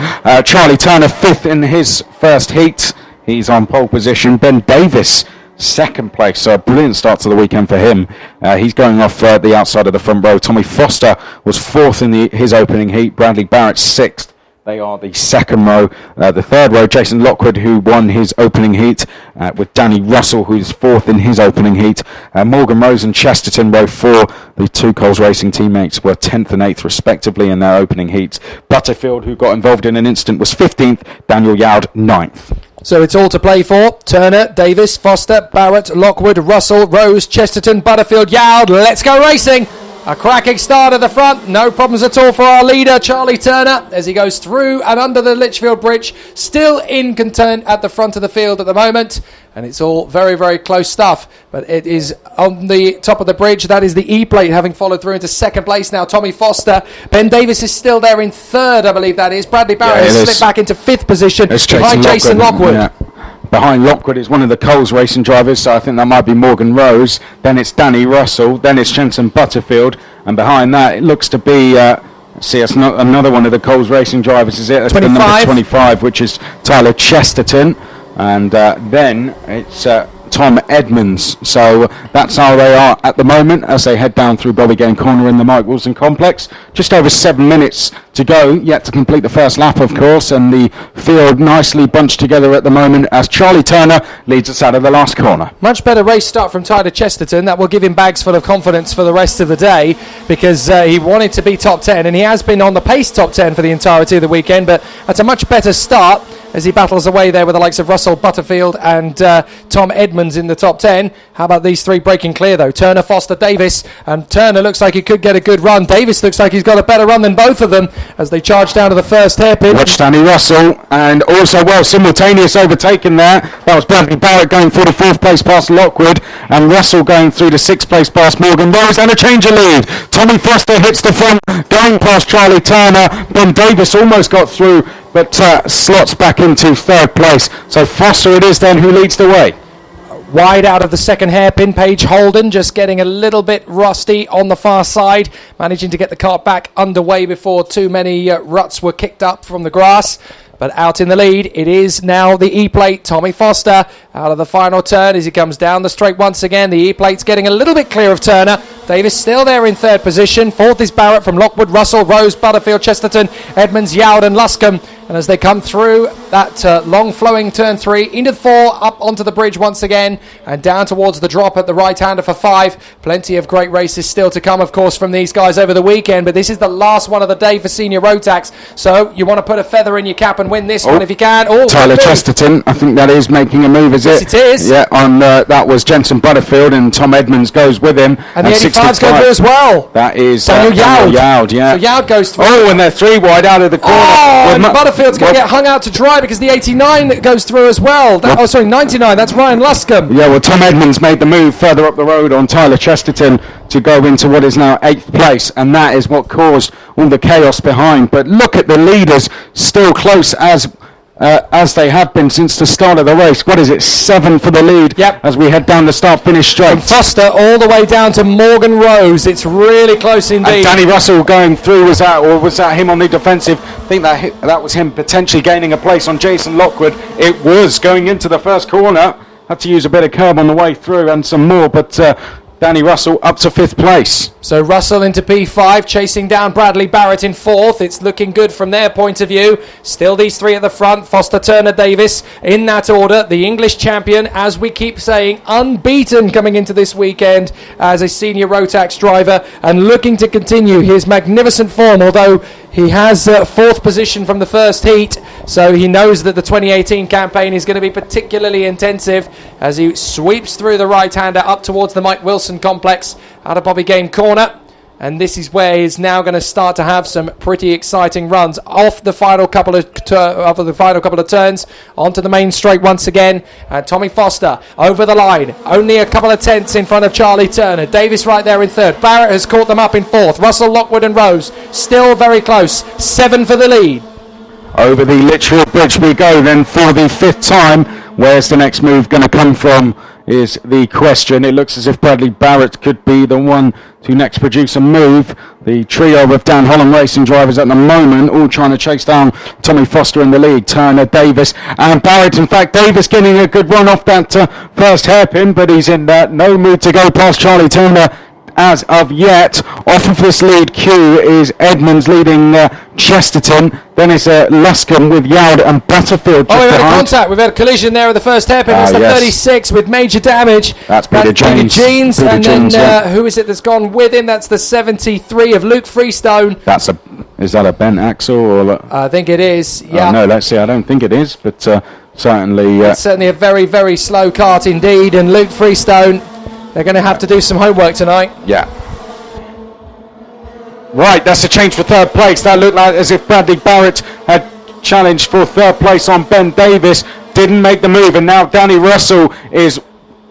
Charlie Turner, 5th in his first heat. He's on pole position. Ben Davis, 2nd place. So a brilliant start to the weekend for him. He's going off the outside of the front row. Tommy Foster was 4th in his opening heat. Bradley Barrett, 6th. They are the second row. The third row, Jason Lockwood, who won his opening heat, with Danny Russell, who's 4th in his opening heat. Morgan Rose and Chesterton, row 4. The two Coles Racing teammates were 10th and 8th, respectively, in their opening heats. Butterfield, who got involved in an incident, was 15th. Daniel Yowd, 9th. So it's all to play for. Turner, Davis, Foster, Barrett, Lockwood, Russell, Rose, Chesterton, Butterfield, Yowd. Let's go racing! A cracking start at the front, no problems at all for our leader, Charlie Turner, as he goes through and under the Litchfield Bridge, still in content at the front of the field at the moment, and it's all very, very close stuff, but it is on the top of the bridge. That is the E-plate having followed through into second place now. Tommy Foster, Ben Davis is still there in third, I believe that is. Bradley Barrett has slipped back into 5th position behind Jason Lockwood. Behind Lockwood is one of the Coles racing drivers, so I think that might be Morgan Rose. Then it's Danny Russell. Then it's Jensen Butterfield. And behind that, it looks to be... it's not another one of the Coles racing drivers, is it? It's 25. the number 25, which is Tyler Chesterton. And then it's Tom Edmonds. So that's how they are at the moment as they head down through Bobby Game Corner in the Mike Wilson complex. Just over 7 minutes to go, yet to complete the first lap, of course, and the field nicely bunched together at the moment as Charlie Turner leads us out of the last corner. Much better race start from Tyler Chesterton. That will give him bags full of confidence for the rest of the day, because he wanted to be top 10, and he has been on the pace top 10 for the entirety of the weekend, but that's a much better start as he battles away there with the likes of Russell Butterfield and Tom Edmonds in the top 10. How about these three breaking clear, though? Turner, Foster, Davis, and Turner looks like he could get a good run. Davis looks like he's got a better run than both of them as they charge down to the first hairpin. Watch Danny Russell, and also, simultaneous overtaking there. That was Bradley Barrett going through the 4th place past Lockwood, and Russell going through the 6th place past Morgan Rose, and a change of lead. Tommy Foster hits the front, going past Charlie Turner. Ben Davis almost got through, but slots back into 3rd place. So Foster it is then who leads the way. Wide out of the second hairpin, Paige Holden just getting a little bit rusty on the far side, managing to get the car back underway before too many ruts were kicked up from the grass. But out in the lead, it is now the E-plate, Tommy Foster, out of the final turn as he comes down the straight once again. The E-plate's getting a little bit clear of Turner. Davis still there in 3rd position. 4th is Barrett from Lockwood, Russell, Rose, Butterfield, Chesterton, Edmonds, Yowd and Luscombe. And as they come through that long flowing turn 3, into 4, up onto the bridge once again, and down towards the drop at the right-hander for 5. Plenty of great races still to come, of course, from these guys over the weekend, but this is the last one of the day for Senior Rotax, so you want to put a feather in your cap and win this one if you can. Tyler Chesterton, I think that is making a move, is it? Yes, it is. Yeah, on that was Jensen Butterfield, and Tom Edmonds goes with him. And the 85's going through as well. That is Daniel Yowd. Yeah. So Yowd goes through. Oh, and they're 3 wide out of the corner. Oh, and Butterfield's going to get hung out to dry because the 89 goes through as well. 99, that's Ryan Luscombe. Yeah, well, Tom Edmonds made the move further up the road on Tyler Chesterton to go into what is now 8th place, and that is what caused all the chaos behind. But look at the leaders, still close as they have been since the start of the race. What is it, 7 for the lead? Yep. As we head down the start-finish straight. From Foster all the way down to Morgan Rose. It's really close indeed. And Danny Russell going through, was that him on the defensive? I think that was him potentially gaining a place on Jason Lockwood. It was going into the first corner. Had to use a bit of curb on the way through and some more, but Danny Russell up to 5th place. So Russell into P5, chasing down Bradley Barrett in 4th. It's looking good from their point of view. Still these 3 at the front. Foster, Turner, Davis in that order. The English champion, as we keep saying, unbeaten coming into this weekend as a Senior Rotax driver and looking to continue his magnificent form, although he has 4th position from the first heat, so he knows that the 2018 campaign is going to be particularly intensive as he sweeps through the right-hander up towards the Mike Wilson complex out of Bobby Game Corner. And this is where he's now going to start to have some pretty exciting runs off the final couple of turns onto the main straight once again. And Tommy Foster over the line, only a couple of tenths in front of Charlie Turner. Davis right there in 3rd. Barrett has caught them up in 4th. Russell, Lockwood and Rose still very close. 7 for the lead. Over the Litchfield Bridge we go then for the 5th time. Where's the next move going to come from is the question. It looks as if Bradley Barrett could be the one to next produce a move. The trio of Dan Holland racing drivers at the moment all trying to chase down Tommy Foster in the lead. Turner, Davis and Barrett. In fact, Davis getting a good run off that first hairpin, but he's in no mood to go past Charlie Turner as of yet. Off of this lead queue is Edmonds leading Chesterton. Then it's Luscombe with Yowd and Butterfield just we've had behind. a contact. We've had a collision there at the first hairpin. It's the 36 with major damage. That's Peter Jeans. Jeans. And then who is it that's gone with him? That's the 73 of Luke Freestone. Is that a bent axle? Or I think it is, yeah. No, let's see. I don't think it is, but certainly... It's certainly a very, very slow kart indeed. And Luke Freestone, they're going to have to do some homework tonight. Yeah. Right, that's a change for 3rd place. That looked like as if Bradley Barrett had challenged for 3rd place on Ben Davis. Didn't make the move, and now Danny Russell is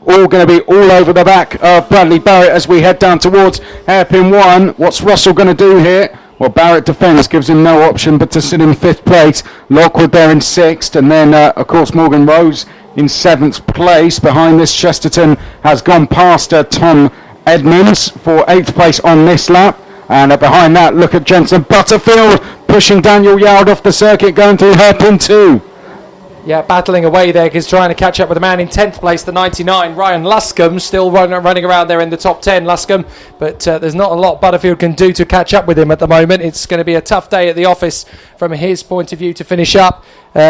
all going to be all over the back of Bradley Barrett as we head down towards hairpin 1. What's Russell going to do here? Well, Barrett defends, gives him no option but to sit in 5th place. Lockwood there in 6th, and then, of course, Morgan Rose in 7th place. Behind this, Chesterton has gone past Tom Edmonds for 8th place on this lap. And behind that, look at Jensen Butterfield pushing Daniel Yard off the circuit, going through hairpin 2. Yeah, battling away there because trying to catch up with the man in 10th place, the 99, Ryan Luscombe, still running around there in the top 10, Luscombe. But there's not a lot Butterfield can do to catch up with him at the moment. It's going to be a tough day at the office from his point of view to finish up.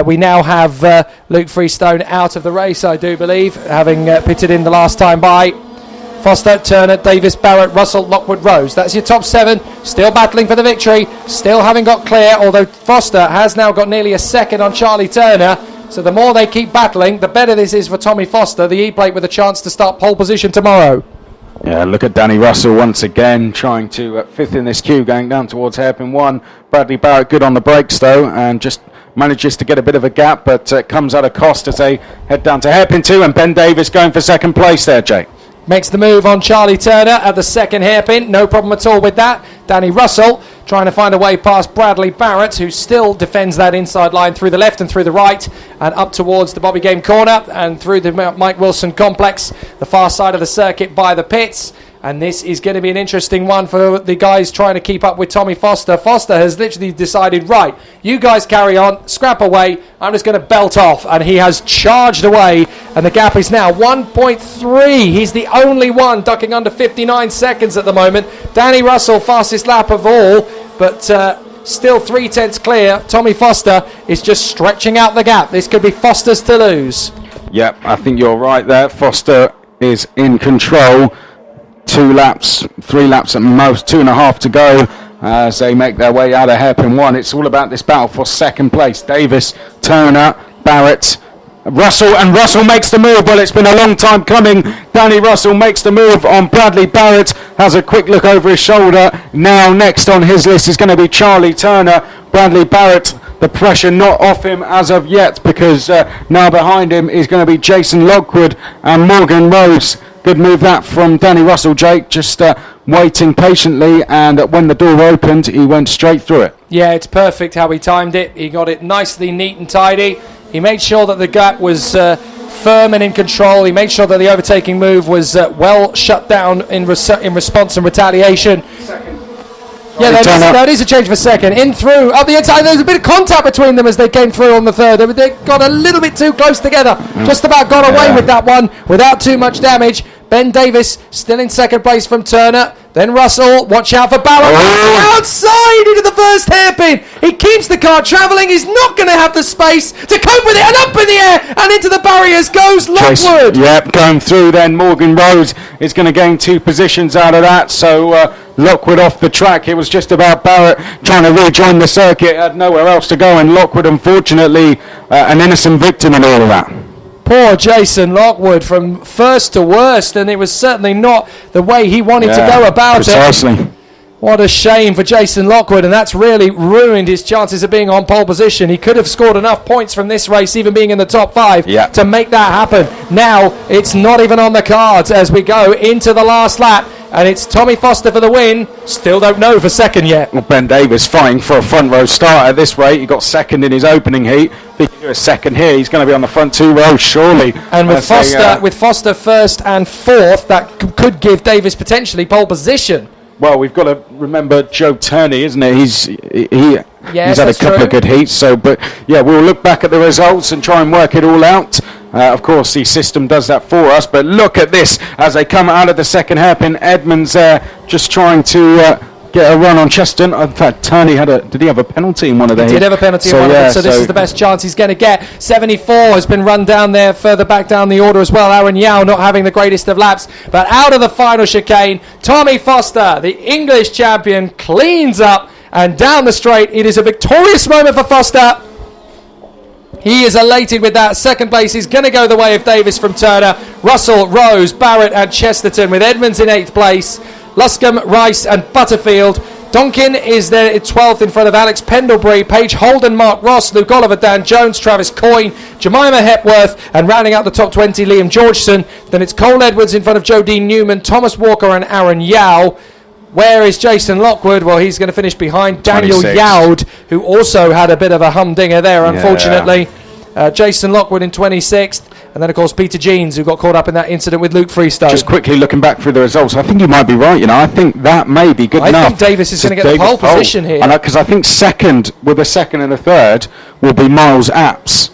We now have Luke Freestone out of the race, I do believe, having pitted in the last time by. Foster, Turner, Davis, Barrett, Russell, Lockwood, Rose. That's your top 7. Still battling for the victory. Still haven't got clear, although Foster has now got nearly a second on Charlie Turner. So the more they keep battling, the better this is for Tommy Foster, the E-plate with a chance to start pole position tomorrow. Yeah, look at Danny Russell once again, trying to 5th in this queue, going down towards hairpin 1. Bradley Barrett good on the brakes, though, and just manages to get a bit of a gap, but comes at a cost as they head down to hairpin 2, and Ben Davis going for 2nd place there, Jake. Makes the move on Charlie Turner at the 2nd hairpin. No problem at all with that. Danny Russell trying to find a way past Bradley Barrett, who still defends that inside line through the left and through the right, and up towards the Bobby Game corner and through the Mike Wilson complex, the far side of the circuit by the pits. And this is going to be an interesting one for the guys trying to keep up with Tommy Foster. Foster has literally decided, right, you guys carry on, scrap away, I'm just going to belt off. And he has charged away, and the gap is now 1.3. He's the only one ducking under 59 seconds at the moment. Danny Russell, fastest lap of all, but still 3/10 clear. Tommy Foster is just stretching out the gap. This could be Foster's to lose. Yep, I think you're right there. Foster is in control. 2 laps, 3 laps at most, 2.5 to go as they make their way out of hairpin 1. It's all about this battle for 2nd place. Davis, Turner, Barrett, Russell, and Russell makes the move. Well, it's been a long time coming. Danny Russell makes the move on Bradley Barrett, has a quick look over his shoulder. Now next on his list is going to be Charlie Turner. Bradley Barrett, the pressure not off him as of yet, because now behind him is going to be Jason Lockwood and Morgan Rose. Good move that from Danny Russell, Jake, just waiting patiently, and when the door opened, he went straight through it. Yeah, it's perfect how he timed it. He got it nicely neat and tidy. He made sure that the gap was firm and in control. He made sure that the overtaking move was well shut down in response and retaliation. Yeah, that is a change for 2nd. In through, up the inside, there's a bit of contact between them as they came through on the 3rd. They got a little bit too close together. Just about got away with that one without too much damage. Ben Davis still in 2nd place from Turner. Then Russell, watch out for Barrett. Outside into the 1st hairpin. He keeps the car travelling. He's not going to have the space to cope with it. And up in the air and into the barriers goes Lockwood. Yep, going through then. Morgan Rose is going to gain 2 positions out of that. So Lockwood off the track. It was just about Barrett trying to rejoin the circuit. Had nowhere else to go. And Lockwood, unfortunately, an innocent victim in all of that. Poor Jason Lockwood from first to worst, and it was certainly not the way he wanted to go about precisely. it. What a shame for Jason Lockwood, and that's really ruined his chances of being on pole position. He could have scored enough points from this race, even being in the top 5, to make that happen. Now it's not even on the cards as we go into the last lap, and it's Tommy Foster for the win. Still don't know for 2nd yet. Well, Ben Davis fighting for a front row start at this rate. He got 2nd in his opening heat. If he can do a 2nd here, he's going to be on the front 2 rows, surely. And with Foster 1st and 4th, that could give Davis potentially pole position. Well, we've got to remember Joe Turney, isn't it? He's had a couple of good heats. So, but yeah, we'll look back at the results and try and work it all out. Of course, the system does that for us. But look at this as they come out of the 2nd hairpin. Edmonds just trying to get a run on Chesterton. In fact, Turney did he have a penalty in one of the heats? He did have a penalty in one of them, so this is the best chance he's going to get. 74 has been run down there, further back down the order as well. Aaron Yao not having the greatest of laps, but out of the final chicane, Tommy Foster, the English champion, cleans up, and down the straight, it is a victorious moment for Foster. He is elated with that. 2nd place is going to go the way of Davis from Turner. Russell, Rose, Barrett and Chesterton, with Edmonds in 8th place. Luscombe, Rice and Butterfield. Donkin is there at 12th in front of Alex Pendlebury, Paige Holden, Mark Ross, Luke Oliver, Dan Jones, Travis Coyne, Jemima Hepworth, and rounding out the top 20, Liam Georgeson. Then it's Cole Edwards in front of Joe Dean Newman, Thomas Walker and Aaron Yao. Where is Jason Lockwood? Well, he's going to finish behind Daniel Yowd, who also had a bit of a humdinger there, unfortunately. Jason Lockwood in 26th. And then, of course, Peter Jeans, who got caught up in that incident with Luke Freestone. Just quickly looking back through the results, I think you might be right. I think that may be good enough. I think Davis is going to get the pole position here. Because I think second, with a second and a third, will be Miles Apps.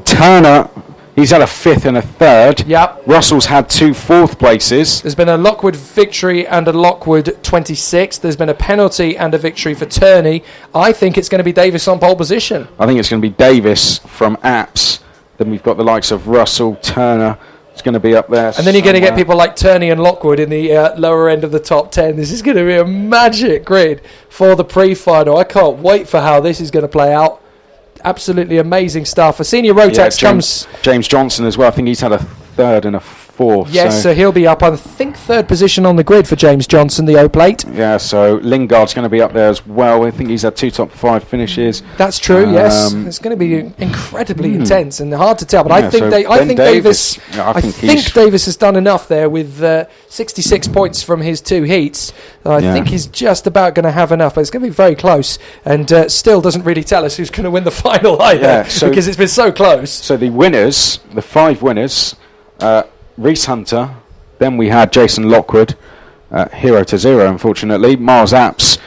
Turner, he's had a fifth and a third. Yep. Russell's had 2 fourth places. There's been a Lockwood victory and a Lockwood 26. There's been a penalty and a victory for Turney. I think it's going to be Davis on pole position. I think it's going to be Davis from Apps. Then we've got the likes of Russell, Turner. It's going to be up there. And then you're going to get people like Turney and Lockwood in the lower end of the top 10. This is going to be a magic grid for the pre-final. I can't wait for how this is going to play out. Absolutely amazing stuff. A senior Rotax comes... James Johnson as well. I think he's had a third and a fourth. Yes, so he'll be up, I think, third position on the grid for James Johnson, the O-plate. Yeah, so Lingard's going to be up there as well. I think he's had 2 top 5 finishes. That's true, yes. It's going to be incredibly intense and hard to tell. But I think Davis has done enough there with 66 points from his 2 heats. I think he's just about going to have enough. But it's going to be very close, and still doesn't really tell us who's going to win the final either, because it's been so close. So the winners, the 5 winners... Reese Hunter, then we had Jason Lockwood, 0 to 0 unfortunately. Miles Apps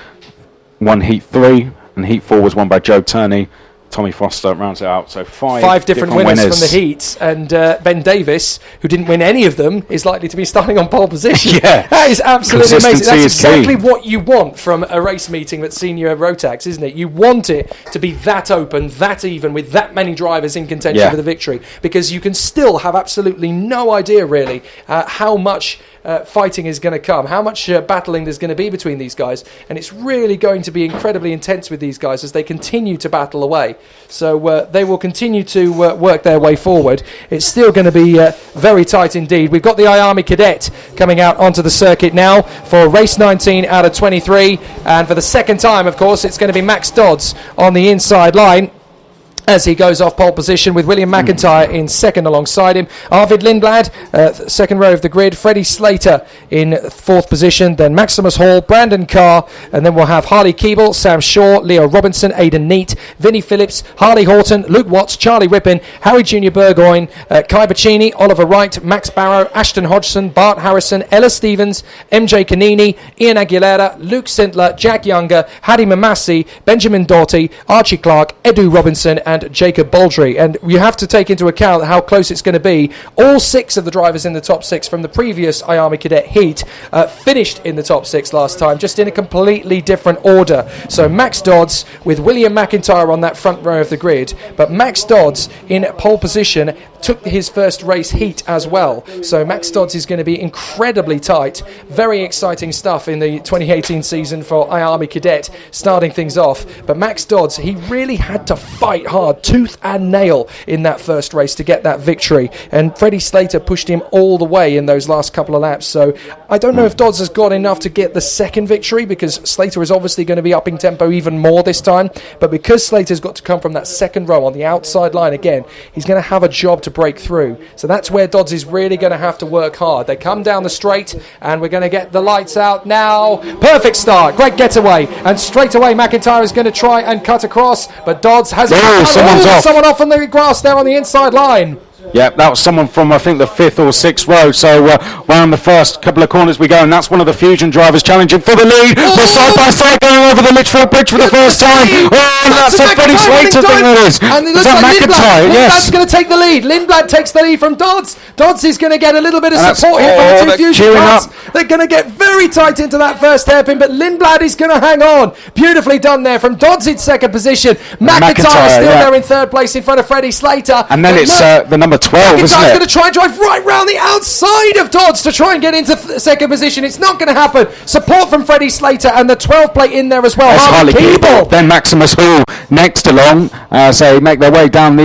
won Heat 3, and Heat 4 was won by Joe Turney. Tommy Foster rounds it out. So 5 different winners from the heats, and Ben Davis, who didn't win any of them, is likely to be starting on pole position. Yeah, that is absolutely amazing. That's exactly what you want from a race meeting that's senior Rotax, isn't it? You want it to be that open, that even, with that many drivers in contention for the victory, because you can still have absolutely no idea really how much fighting is going to come, how much battling there's going to be between these guys, and it's really going to be incredibly intense with these guys as they continue to battle away. So they will continue to work their way forward. It's still going to be very tight indeed. We've got the I-Army Cadet coming out onto the circuit now for race 19 out of 23, and for the second time, of course, it's going to be Max Dodds on the inside line as he goes off pole position, with William McIntyre in second alongside him. Arvid Lindblad, second row of the grid. Freddie Slater in fourth position. Then Maximus Hall, Brandon Carr, and then we'll have Harley Keeble, Sam Shaw, Leo Robinson, Aidan Neat, Vinnie Phillips, Harley Horton, Luke Watts, Charlie Rippin, Harry Jr. Burgoyne, Kai Bacchini, Oliver Wright, Max Barrow, Ashton Hodgson, Bart Harrison, Ella Stevens, MJ Canini, Ian Aguilera, Luke Sintler, Jack Younger, Hadi Mamasi, Benjamin Doughty, Archie Clark, Edu Robinson, and Jacob Baldry. And you have to take into account how close it's going to be. All 6 of the drivers in the top 6 from the previous I-Army Cadet heat finished in the top 6 last time, just in a completely different order. So Max Dodds with William McIntyre on that front row of the grid, but Max Dodds in pole position took his first race heat as well. So Max Dodds is going to be incredibly tight. Very exciting stuff in the 2018 season for I-Army Cadet, starting things off. But Max Dodds, he really had to fight hard, tooth and nail, in that first race to get that victory. And Freddie Slater pushed him all the way in those last couple of laps. So I don't know if Dodds has got enough to get the second victory, because Slater is obviously going to be upping tempo even more this time. But because Slater's got to come from that second row on the outside line again, he's going to have a job to break through. So that's where Dodds is really going to have to work hard. They come down the straight, and we're going to get the lights out now. Perfect start, great getaway, and straight away McIntyre is going to try and cut across, but Dodds has someone off on the grass there on the inside line. Yeah, that was someone from, I think, the 5th or 6th row. So round the first couple of corners we go, and that's one of the Fusion drivers challenging for the lead. We're side by side going over the Litchfield Bridge for the first time. That's a Freddie Slater thing, that is. And it is looks that like McIntyre? Lindblad's going to take the lead. Lindblad takes the lead from Dodds. Dodds is going to get a little bit of support here from the 2 Fusion cars. They're going to get very tight into that first hairpin, but Lindblad is going to hang on. Beautifully done there from Dodds in second position. McIntyre still there in third place in front of Freddie Slater. And then it's the number 12, isn't it? Going to try and drive right round the outside of Dodds to try and get into second position. It's not going to happen. Support from Freddie Slater and the 12 plate in there as well. Harley Keeble. Then Maximus Hall next along as they make their way down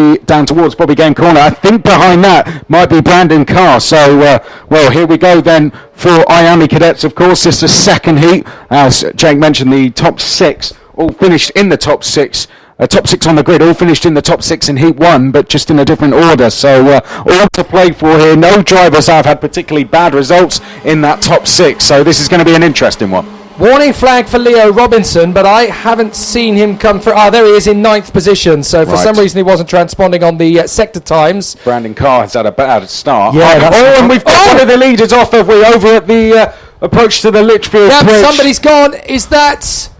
towards Bobby Game Corner. I think behind that might be Brandon Carr. So, well, here we go then for I-Army Cadets. Of course, this is the second heat. As Jake mentioned, the top 6 all finished in the top 6. Top 6 on the grid, all finished in the top 6 in Heat 1, but just in a different order. So all to play for here. No drivers have had particularly bad results in that top 6. So this is going to be an interesting one. Warning flag for Leo Robinson, but I haven't seen him come through. There he is in 9th position. So for some reason he wasn't transponding on the sector times. Brandon Carr has had a bad start. Yeah, and we've got one of the leaders off, have we, over at the approach to the Litchfield Bridge. Somebody's gone. Is that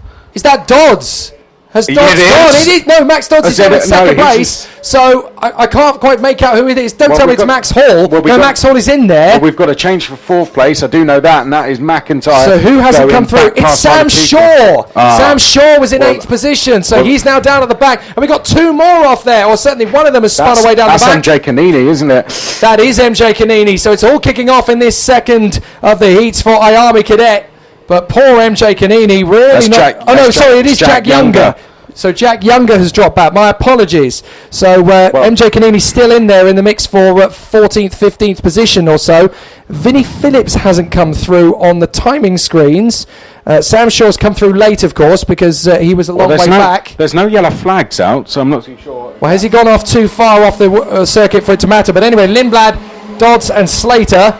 Dodds? Has Dodds gone? No, Max Dodds is in second place. So I can't quite make out who it is. Don't tell me it's Max Hall. Max Hall is in there. Well, we've got a change for 4th place. I do know that, and that is McIntyre. So who hasn't come through? It's Sam Shaw. Sam Shaw was in 8th position, so he's now down at the back. And we've got 2 more off there, or certainly one of them has spun away down the back. That's MJ Canini, isn't it? That is MJ Canini. So it's all kicking off in this second of the heats for Iami Cadet. But poor MJ Canini really it is Jack Younger. So Jack Younger has dropped back. My apologies. So MJ Canini's still in there in the mix for 14th, 15th position or so. Vinnie Phillips hasn't come through on the timing screens. Sam Shaw's come through late, of course, because he was a long way back. There's no yellow flags out, so I'm not too sure. Well, has he gone off too far off the circuit for it to matter? But anyway, Lindblad, Dodds and Slater.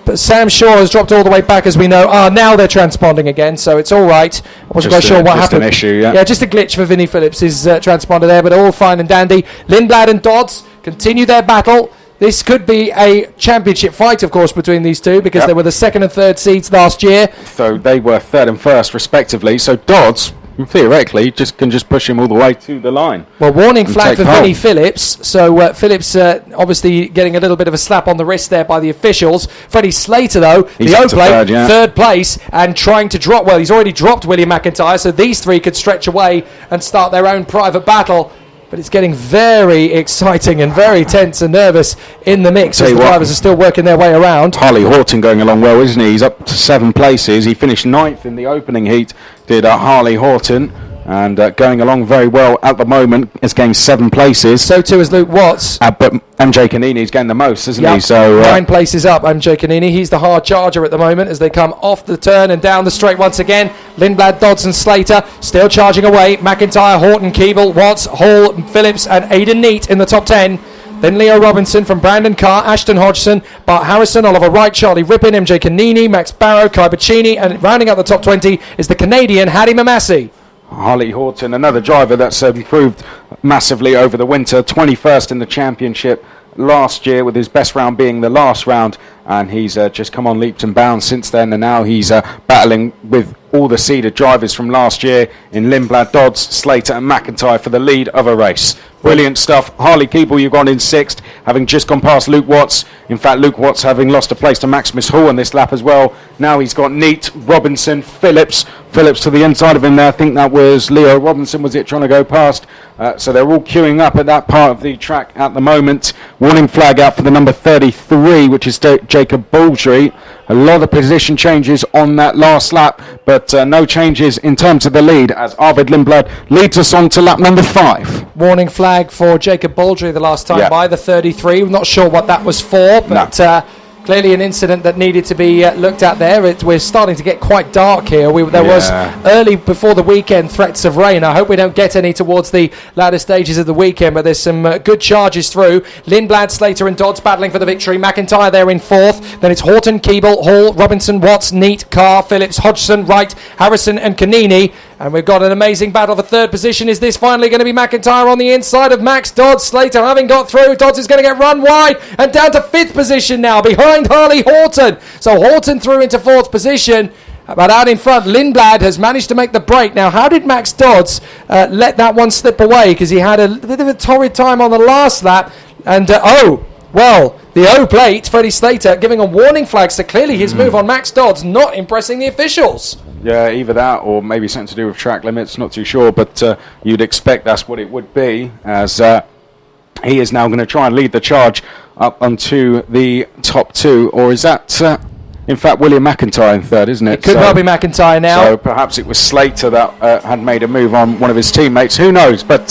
But Sam Shaw has dropped all the way back, as we know. Now they're transponding again, so it's all right. I wasn't quite sure what happened. Just an issue, yeah, just a glitch for Vinnie Phillips' transponder there, but all fine and dandy. Lindblad and Dodds continue their battle. This could be a championship fight, of course, between these two, because they were the 2nd and 3rd seeds last year. So they were 3rd and 1st, respectively. So Dodds, theoretically, can just push him all the way to the line. Well, warning flag for Vinnie Phillips. So Phillips obviously getting a little bit of a slap on the wrist there by the officials. Freddie Slater, though, the O-plate, 3rd place, and trying to drop. Well, he's already dropped William McIntyre, so these 3 could stretch away and start their own private battle. But it's getting very exciting and very tense and nervous in the mix as the drivers are still working their way around. Harley Horton going along well, isn't he? He's up to 7 places. He finished 9th in the opening heat, did Harley Horton. And going along very well at the moment. It's gained 7 places. So too is Luke Watts. But MJ Canini's gained the most, isn't he? So 9 places up, MJ Canini. He's the hard charger at the moment as they come off the turn and down the straight once again. Lindblad, Dodds and Slater still charging away. McIntyre, Horton, Keeble, Watts, Hall, Phillips and Aidan Neat in the top 10. Then Leo Robinson from Brandon Carr, Ashton Hodgson, Bart Harrison, Oliver Wright, Charlie Rippin, MJ Canini, Max Barrow, Kai Bacchini, and rounding out the top 20 is the Canadian Hattie Mamassi. Harley Horton, another driver that's improved massively over the winter, 21st in the championship last year, with his best round being the last round, and he's just come on leaps and bounds since then, and now he's battling with all the seeded drivers from last year in Lindblad, Dodds, Slater and McIntyre for the lead of a race. Brilliant stuff. Harley Keeble, you've gone in 6th, having just gone past Luke Watts. In fact, Luke Watts having lost a place to Maximus Hall on this lap as well. Now he's got Neat, Robinson, Phillips to the inside of him there. I think that was Leo Robinson, was it, trying to go past? So they're all queuing up at that part of the track at the moment. Warning flag out for the number 33, which is Jacob Baldry. A lot of position changes on that last lap, but no changes in terms of the lead as Arvid Lindblad leads us on to lap number 5. Warning flag for Jacob Baldry the last time by the 33. We're not sure what that was for, but clearly an incident that needed to be looked at there. We're starting to get quite dark here. There was early before the weekend threats of rain. I hope we don't get any towards the latter stages of the weekend, but there's some good charges through. Lindblad, Slater and Dodds battling for the victory. McIntyre there in 4th. Then it's Horton, Keeble, Hall, Robinson, Watts, Neat, Carr, Phillips, Hodgson, Wright, Harrison and Canini. And we've got an amazing battle for 3rd position. Is this finally going to be McIntyre on the inside of Max Dodds? Slater having got through. Dodds is going to get run wide and down to 5th position now behind Harley Horton. So Horton through into 4th position. But out in front, Lindblad has managed to make the break. Now, how did Max Dodds let that one slip away? Because he had a bit of a torrid time on the last lap. And, the O-plate, Freddie Slater, giving a warning flag. So clearly his move on Max Dodds not impressing the officials. Yeah, either that or maybe something to do with track limits, not too sure, but you'd expect that's what it would be, as he is now going to try and lead the charge up onto the top 2, or is that, in fact, William McIntyre in 3rd, isn't it? It could well be McIntyre now. So perhaps it was Slater that had made a move on one of his teammates, who knows, but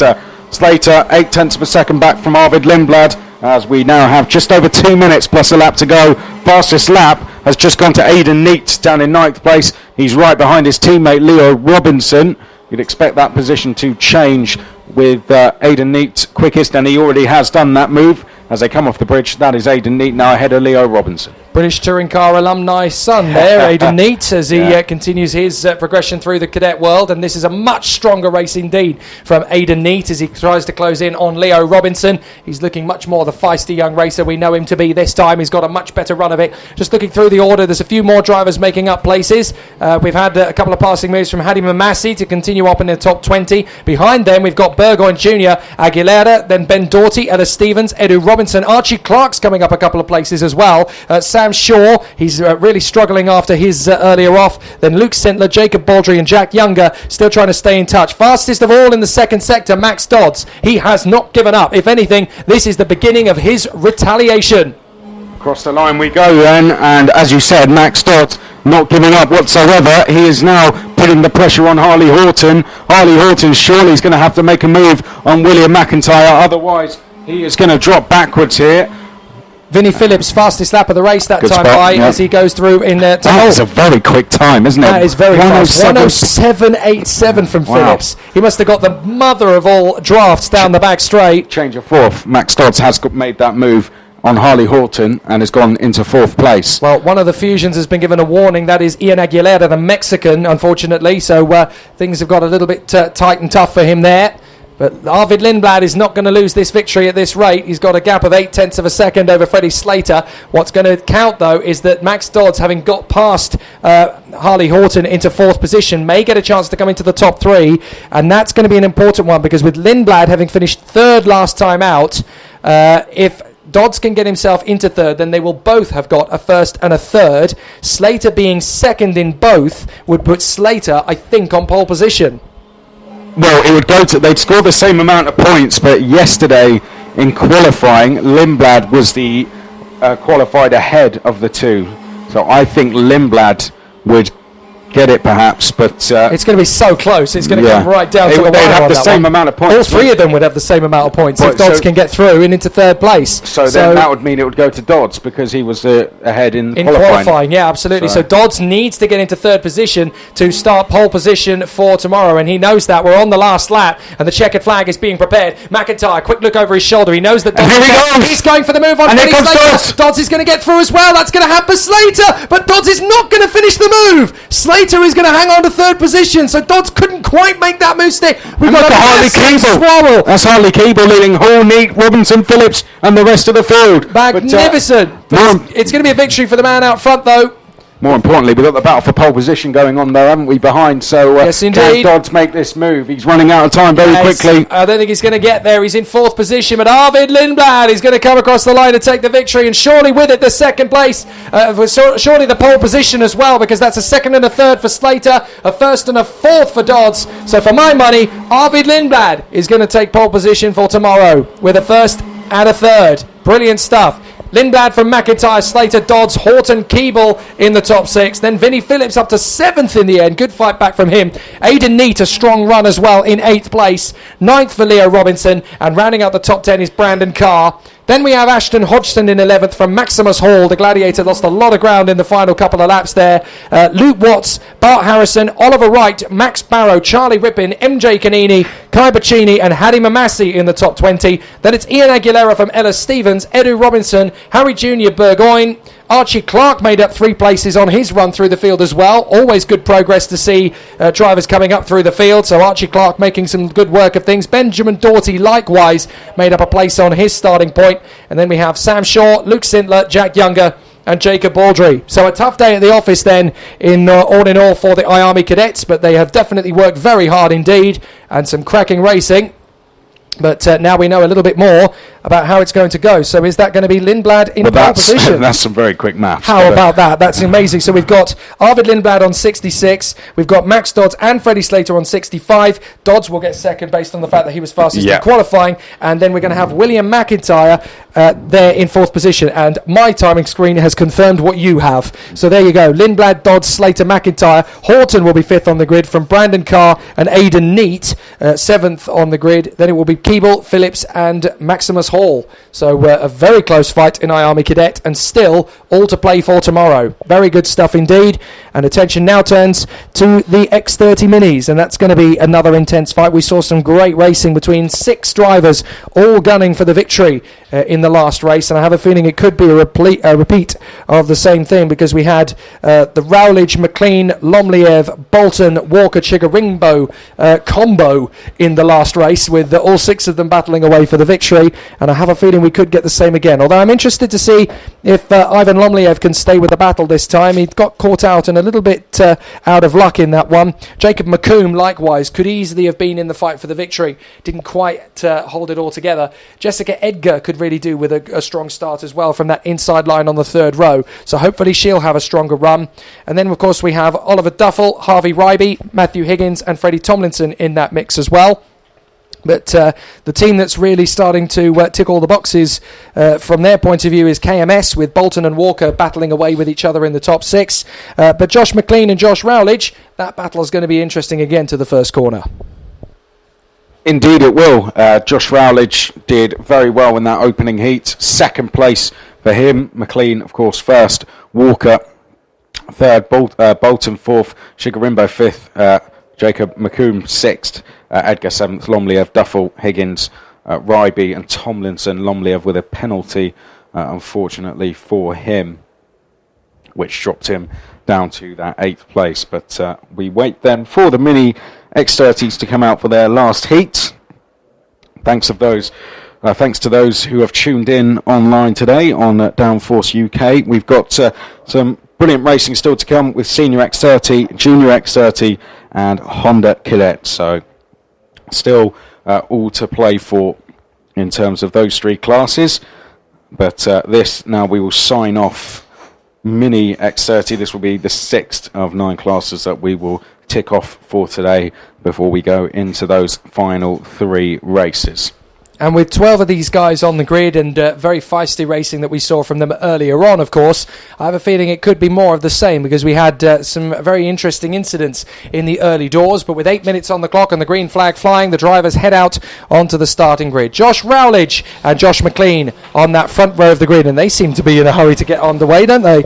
Slater, 0.8 of a second back from Arvid Lindblad, as we now have just over 2 minutes plus a lap to go. Fastest lap has just gone to Aidan Neat down in 9th place. He's right behind his teammate Leo Robinson. You'd expect that position to change with Aidan Neat quickest, and he already has done that move as they come off the bridge. That is Aidan Neat now ahead of Leo Robinson. British Touring Car alumni son there, Aidan Neate, as he continues his progression through the cadet world. And this is a much stronger race indeed from Aidan Neate as he tries to close in on Leo Robinson. He's looking much more the feisty young racer we know him to be this time. He's got a much better run of it. Just looking through the order, there's a few more drivers making up places. We've had a couple of passing moves from Hadi Mamasi to continue up in the top 20. Behind them, we've got Burgoyne Jr., Aguilera, then Ben Doughty, Ella Stevens, Edu Robinson. Archie Clark's coming up a couple of places as well. Sam Shaw, he's really struggling after his earlier off. Then Luke Sintler, Jacob Baldry and Jack Younger still trying to stay in touch. Fastest of all in the second sector, Max Dodds. He has not given up. If anything, this is the beginning of his retaliation. Across the line we go then, and as you said, Max Dodds not giving up whatsoever. He is now putting the pressure on Harley Horton. Harley Horton surely is going to have to make a move on William McIntyre, otherwise he is going to drop backwards here. Vinnie Phillips, fastest lap of the race that time as he goes through in there. That's a very quick time, isn't it? That is very fast. 107.87 from Phillips. He must have got the mother of all drafts down the back straight. Change of fourth. Max Dodds has made that move on Harley Horton and has gone into fourth place. Well, one of the Fusions has been given a warning. That is Ian Aguilera, the Mexican, unfortunately. So things have got a little bit tight and tough for him there. But Arvid Lindblad is not going to lose this victory at this rate. He's got a gap of 0.8 of a second over Freddie Slater. What's going to count, though, is that Max Dodds, having got past Harley Horton into fourth position, may get a chance to come into the top three. And that's going to be an important one, because with Lindblad having finished third last time out, if Dodds can get himself into third, then they will both have got a first and a third. Slater being second in both would put Slater, I think, on pole position. Well, it would go to, they'd score the same amount of points, but yesterday in qualifying, Lindblad was the qualified ahead of the two. So I think Lindblad would get it perhaps, but it's going to be so close. It's going to come right down to the wire. They'd have the same amount of points. All three of them would have the same amount of points if Dodds can get through and into third place. So then that would mean it would go to Dodds because he was ahead in qualifying. Yeah, absolutely. So Dodds needs to get into third position to start pole position for tomorrow, and he knows that. We're on the last lap, and the checkered flag is being prepared. McIntyre, quick look over his shoulder. He knows that Dodds he's going for the move on. And here comes Dodds. Dodds is going to get through as well. That's going to happen Slater, but Dodds is not going to finish the move. Slater is going to hang on to third position, so Dodds couldn't quite make that move stick. We've got a Harley Keeble. That's Harley Keeble leading Hall, Neate, Robinson, Phillips and the rest of the field. Magnificent. It's going to be a victory for the man out front, though. More importantly, we've got the battle for pole position going on there, haven't we, behind? So yes, indeed. Can Dodds make this move? He's running out of time very quickly. I don't think he's going to get there. He's in fourth position, but Arvid Lindblad is going to come across the line to take the victory, and surely with it the second place, surely the pole position as well, because that's a second and a third for Slater, a first and a fourth for Dodds. So for my money, Arvid Lindblad is going to take pole position for tomorrow with a first and a third. Brilliant stuff. Lindblad from McIntyre, Slater, Dodds, Horton, Keeble in the top six. Then Vinnie Phillips up to seventh in the end. Good fight back from him. Aidan Neate, a strong run as well in eighth place. Ninth for Leo Robinson. And rounding out the top 10 is Brandon Carr. Then we have Ashton Hodgson in 11th from Maximus Hall. The Gladiator lost a lot of ground in the final couple of laps there. Luke Watts, Bart Harrison, Oliver Wright, Max Barrow, Charlie Rippin, MJ Canini, Kai Bacchini and Hadi Mamasi in the top 20. Then it's Ian Aguilera from Ella Stevens, Edu Robinson, Harry Jr. Burgoyne. Archie Clark made up 3 places on his run through the field as well. Always good progress to see drivers coming up through the field. So Archie Clark making some good work of things. Benjamin Doughty likewise made up a place on his starting point. And then we have Sam Shaw, Luke Sintler, Jack Younger and Jacob Baldry. So a tough day at the office then all in all for the I-Army cadets. But they have definitely worked very hard indeed. And some cracking racing. But now we know a little bit more about how it's going to go. So is that going to be Lindblad in pole position? That's some very quick maths. How about that? That's amazing. So we've got Arvid Lindblad on 66. We've got Max Dodds and Freddie Slater on 65. Dodds will get second based on the fact that he was fastest in qualifying. And then we're going to have William McIntyre there in fourth position. And my timing screen has confirmed what you have. So there you go. Lindblad, Dodds, Slater, McIntyre. Horton will be fifth on the grid from Brandon Carr and Aidan Neate, seventh on the grid. Then it will be Keeble, Phillips and Maximus Hall. So a very close fight in I-Army Cadet and still all to play for tomorrow. Very good stuff indeed. And attention now turns to the X30 Minis, and that's going to be another intense fight. We saw some great racing between 6 drivers all gunning for the victory in the last race, and I have a feeling it could be a repeat of the same thing, because we had the Rowledge, McLean, Lomliev, Bolton, Walker, Chigarimbo combo in the last race, with all 6 of them battling away for the victory, and I have a feeling we could get the same again. Although I'm interested to see if Ivan Lomliev can stay with the battle this time. He got caught out and a little bit out of luck in that one. Jacob McComb, likewise, could easily have been in the fight for the victory. Didn't quite hold it all together. Jessica Edgar could really do with a strong start as well from that inside line on the 3rd row. So hopefully she'll have a stronger run. And then, of course, we have Oliver Duffel, Harvey Ryby, Matthew Higgins and Freddie Tomlinson in that mix as well. But the team that's really starting to tick all the boxes from their point of view is KMS, with Bolton and Walker battling away with each other in the top 6. But Josh McLean and Josh Rowledge, that battle is going to be interesting again to the first corner. Indeed it will. Josh Rowledge did very well in that opening heat. 2nd place for him. McLean, of course, 1st. Walker 3rd. Bolton 4th. Chigarimbo 5th. Jacob McComb 6th. Edgar 7th, Lomliev, Duffel, Higgins, Ryby and Tomlinson. Lomliev with a penalty, unfortunately for him, which dropped him down to that 8th place. But we wait then for the Mini X30s to come out for their last heat. Thanks to those who have tuned in online today on Downforce UK. We've got some brilliant racing still to come with Senior X30, Junior X30 and Honda Cadet. So still all to play for in terms of those 3 classes. But this, now we will sign off Mini X30. This will be the 6th of 9 classes that we will tick off for today before we go into those final 3 races. And with 12 of these guys on the grid and very feisty racing that we saw from them earlier on, of course, I have a feeling it could be more of the same, because we had some very interesting incidents in the early doors. But with 8 minutes on the clock and the green flag flying, the drivers head out onto the starting grid. Josh Rowledge and Josh McLean on that front row of the grid, and they seem to be in a hurry to get underway, don't they?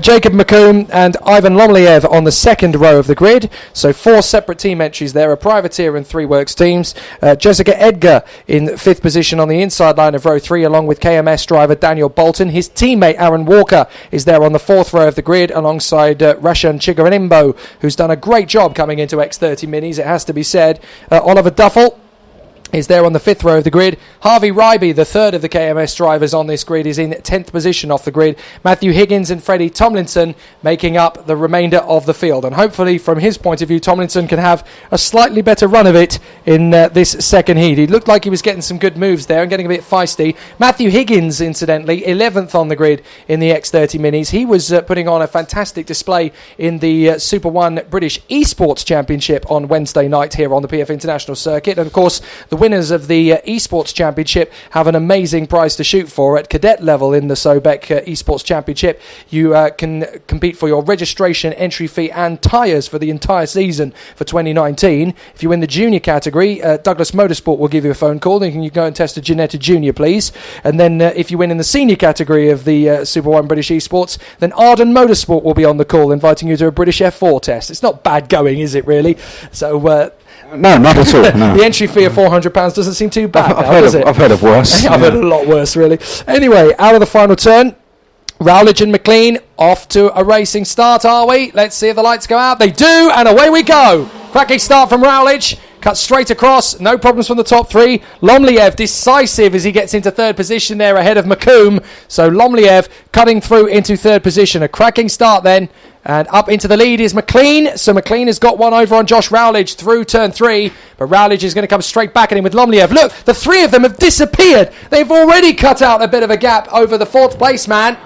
Jacob McComb and Ivan Lomliev on the 2nd row of the grid. So 4 separate team entries there, a privateer and 3 works teams. Jessica Edgar in 5th position on the inside line of row 3, along with KMS driver Daniel Bolton. His teammate Aaron Walker is there on the 4th row of the grid, alongside Rashan Chigarimbo, who's done a great job coming into X30 Minis, it has to be said. Oliver Duffel is there on the 5th row of the grid. Harvey Ryby, the 3rd of the KMS drivers on this grid, is in 10th position off the grid. Matthew Higgins and Freddie Tomlinson making up the remainder of the field. And hopefully, from his point of view, Tomlinson can have a slightly better run of it in this 2nd heat. He looked like he was getting some good moves there and getting a bit feisty. Matthew Higgins, incidentally, 11th on the grid in the X30 Minis. He was putting on a fantastic display in the Super 1 British Esports Championship on Wednesday night here on the PF International Circuit. And, of course, the winners of the Esports Championship have an amazing prize to shoot for at cadet level in the Sobek Esports Championship. You can compete for your registration, entry fee and tyres for the entire season for 2019. If you win the junior category, Douglas Motorsport will give you a phone call, and you can go and test a Ginetta Junior, please. And then if you win in the senior category of the Super 1 British Esports, then Arden Motorsport will be on the call, inviting you to a British F4 test. It's not bad going, is it really? So no, not at all. No. The entry fee of £400 doesn't seem too bad now, does it? I've heard of worse. I've heard a lot worse, really. Anyway, out of the final turn, Rowledge and McLean off to a racing start, are we? Let's see if the lights go out. They do, and away we go. Cracking start from Rowledge. Cuts straight across, no problems from the top 3. Lomliev decisive as he gets into 3rd position there ahead of McComb. So Lomliev cutting through into 3rd position. A cracking start then. And up into the lead is McLean. So McLean has got one over on Josh Rowledge through turn 3. But Rowledge is going to come straight back at him with Lomliev. Look, the 3 of them have disappeared. They've already cut out a bit of a gap over the 4th place man.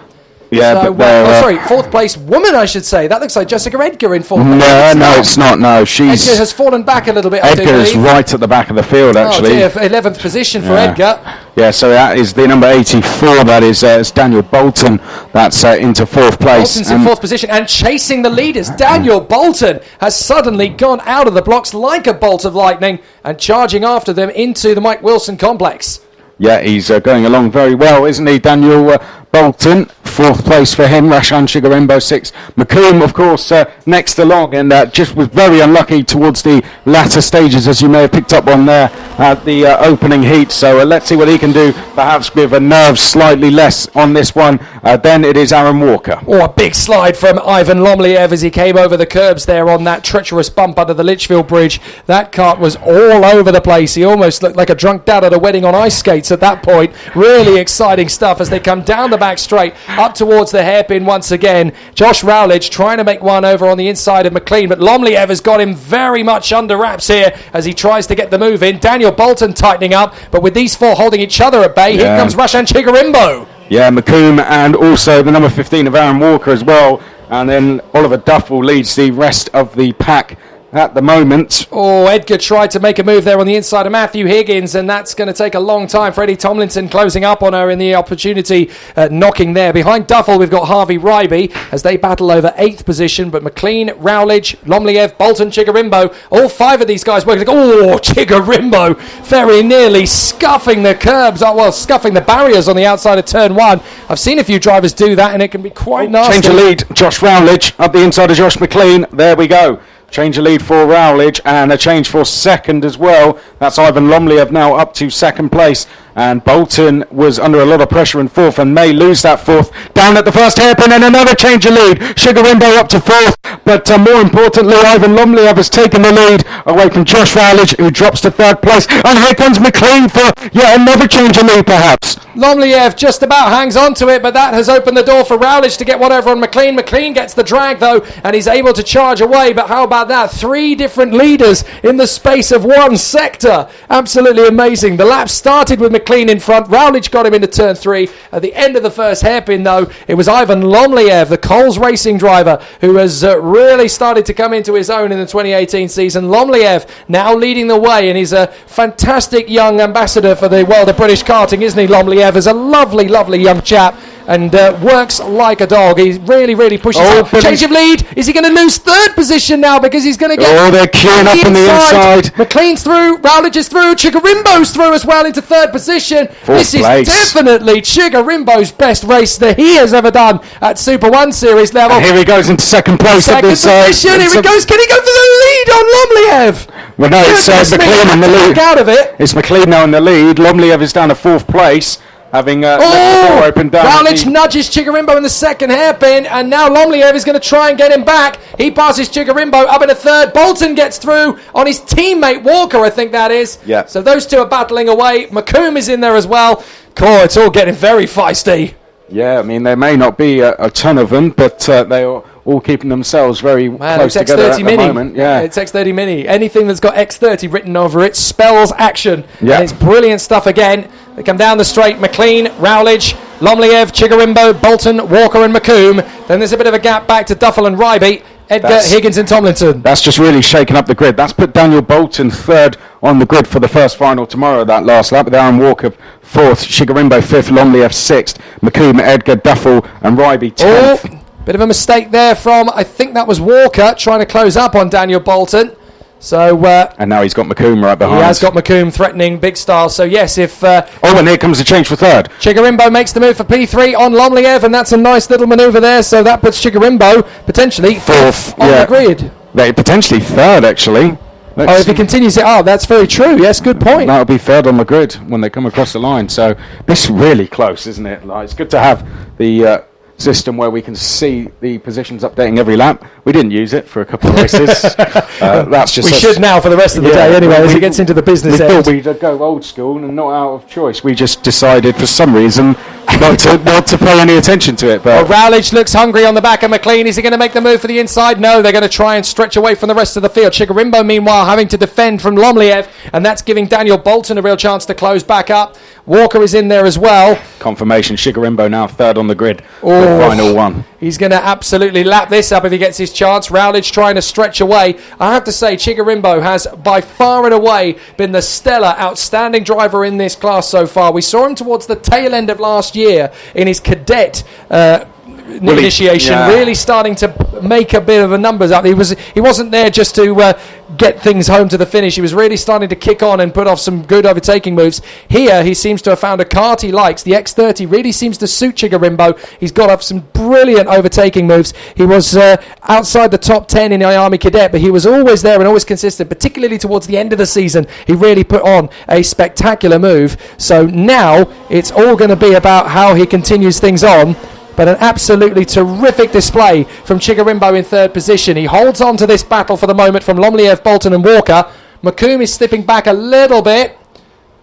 Yeah, so, but 4th place woman, I should say. That looks like Jessica Edgar in 4th place. No, it's not. No, Edgar has fallen back a little bit. Edgar is right at the back of the field, actually. Oh dear, 11th position for Edgar. Yeah, so that is the number 84. That is it's Daniel Bolton. That's into 4th place. Bolton's in 4th position and chasing the leaders. Daniel Bolton has suddenly gone out of the blocks like a bolt of lightning and charging after them into the Mike Wilson complex. Yeah, he's going along very well, isn't he, Daniel Bolton? Bolton, 4th place for him. Rashan Chigarimbo 6th. McComb, of course, next along, and just was very unlucky towards the latter stages, as you may have picked up on there at the opening heat. So let's see what he can do, perhaps with a nerve slightly less on this one. Then it is Aaron Walker. Oh, a big slide from Ivan Lomliev as he came over the curbs there on that treacherous bump under the Litchfield Bridge. That kart was all over the place. He almost looked like a drunk dad at a wedding on ice skates at that point. Really exciting stuff as they come down the back straight up towards the hairpin once again. Josh Rowledge trying to make one over on the inside of McLean, but Lomliev has got him very much under wraps here as he tries to get the move in. Daniel Bolton tightening up, but with these four holding each other at bay, here comes Rashan Chigarimbo. Yeah, McComb and also the number 15 of Aaron Walker as well. And then Oliver Duffel leads the rest of the pack at the moment. Oh, Edgar tried to make a move there on the inside of Matthew Higgins, and that's going to take a long time. Freddie Tomlinson closing up on her in the opportunity, knocking there. Behind Duffel, we've got Harvey Ryby as they battle over 8th position, but McLean, Rowledge, Lomliev, Bolton, Chigarimbo, all 5 of these guys working. Oh, Chigarimbo very nearly scuffing the curbs, scuffing the barriers on the outside of turn 1. I've seen a few drivers do that, and it can be quite nasty. Change of lead, Josh Rowledge up the inside of Josh McLean. There we go. Change of lead for Rowledge, and a change for second as well. That's Ivan Lomliev now up to second place. And Bolton was under a lot of pressure in 4th and may lose that 4th. Down at the first hairpin, and another change of lead. Chigarimbo up to 4th. But more importantly, Ivan Lomliev has taken the lead away from Josh Rowledge, who drops to 3rd place. And here comes McLean for yet another change of lead, perhaps. Lomliev just about hangs on to it, but that has opened the door for Rowledge to get one over on McLean. McLean gets the drag, though, and he's able to charge away. But how about that? 3 different leaders in the space of one sector. Absolutely amazing. The lap started with McLean in front. Rowledge got him into turn 3. At the end of the first hairpin, though, it was Ivan Lomliev, the Coles Racing driver, who has really started to come into his own in the 2018 season. Lomliev now leading the way, and he's a fantastic young ambassador for the world of British karting, isn't he? Lomliev is a lovely, lovely young chap, and works like a dog. He really, really pushes up. Change of lead. Is he going to lose 3rd position now because he's going to get... Oh, they're queuing up on the inside. McLean's through. Rowledge is through. Chigarimbo's through as well into 3rd position. This is definitely Chigarimbo's best race that he has ever done at Super 1 Series level. And here he goes into second place. Second position. Here he goes. Can he go for the lead on Lomliev? Well, no, it's McLean in the lead. Out of it. It's McLean now in the lead. Lomliev is down to 4th place, having left the door open down. Rowledge nudges Chigarimbo in the second hairpin, and now Lomliev is going to try and get him back. He passes Chigarimbo up in a 3rd. Bolton gets through on his teammate Walker, I think that is. Yeah. So those two are battling away. McComb is in there as well. Cool, it's all getting very feisty. Yeah, I mean, there may not be a ton of them, but they are all keeping themselves very close together at the moment. Yeah, it's X30 Mini. Anything that's got X30 written over it spells action. Yeah. And it's brilliant stuff again. They come down the straight. McLean, Rowledge, Lomliev, Chigarimbo, Bolton, Walker and McComb. Then there's a bit of a gap back to Duffel and Ryby. Edgar, Higgins and Tomlinson. That's just really shaken up the grid. That's put Daniel Bolton 3rd on the grid for the first final tomorrow, that last lap, with Aaron Walker 4th, Chigarimbo 5th, Lomliev 6th, McComb, Edgar, Duffel and Ryby 10th. Oh, bit of a mistake there from, I think that was Walker, trying to close up on Daniel Bolton. So and now he's got McComb right behind. He has got McComb threatening big style. So yes, if and here comes the change for 3rd. Chigarimbo makes the move for P3 on Lomliev, and that's a nice little manoeuvre there. So that puts Chigarimbo potentially 4th on the grid. Potentially 3rd, actually. If he continues it, that's very true. Yes, good point. That'll be 3rd on the grid when they come across the line. So this is really close, isn't it? It's good to have the system where we can see the positions updating every lap. We didn't use it for a couple of races. That's just we should now for the rest of the day anyway, as it gets into the business end. We thought we'd go old school and not out of choice. We just decided for some reason not to pay any attention to it. But Rowledge looks hungry on the back of McLean. Is he going to make the move for the inside? No, they're going to try and stretch away from the rest of the field. Chigarimbo, meanwhile, having to defend from Lomliev, and that's giving Daniel Bolton a real chance to close back up. Walker is in there as well. Confirmation, Chigarimbo now 3rd on the grid for the final one. He's going to absolutely lap this up if he gets his chance. Rowledge trying to stretch away. I have to say, Chigarimbo has by far and away been the stellar, outstanding driver in this class so far. We saw him towards the tail end of last year in his cadet initiation, really starting to make a bit of a numbers up. He wasn't there just to get things home to the finish. He was really starting to kick on and put off some good overtaking moves. Here, he seems to have found a kart he likes. The X30 really seems to suit Chigarimbo. He's got up some brilliant overtaking moves. He was outside the top 10 in the Army Cadet, but he was always there and always consistent, particularly towards the end of the season. He really put on a spectacular move. So now it's all going to be about how he continues things on. But an absolutely terrific display from Chigarimbo in third position. He holds on to this battle for the moment from Lomliev, Bolton and Walker. McComb is slipping back a little bit,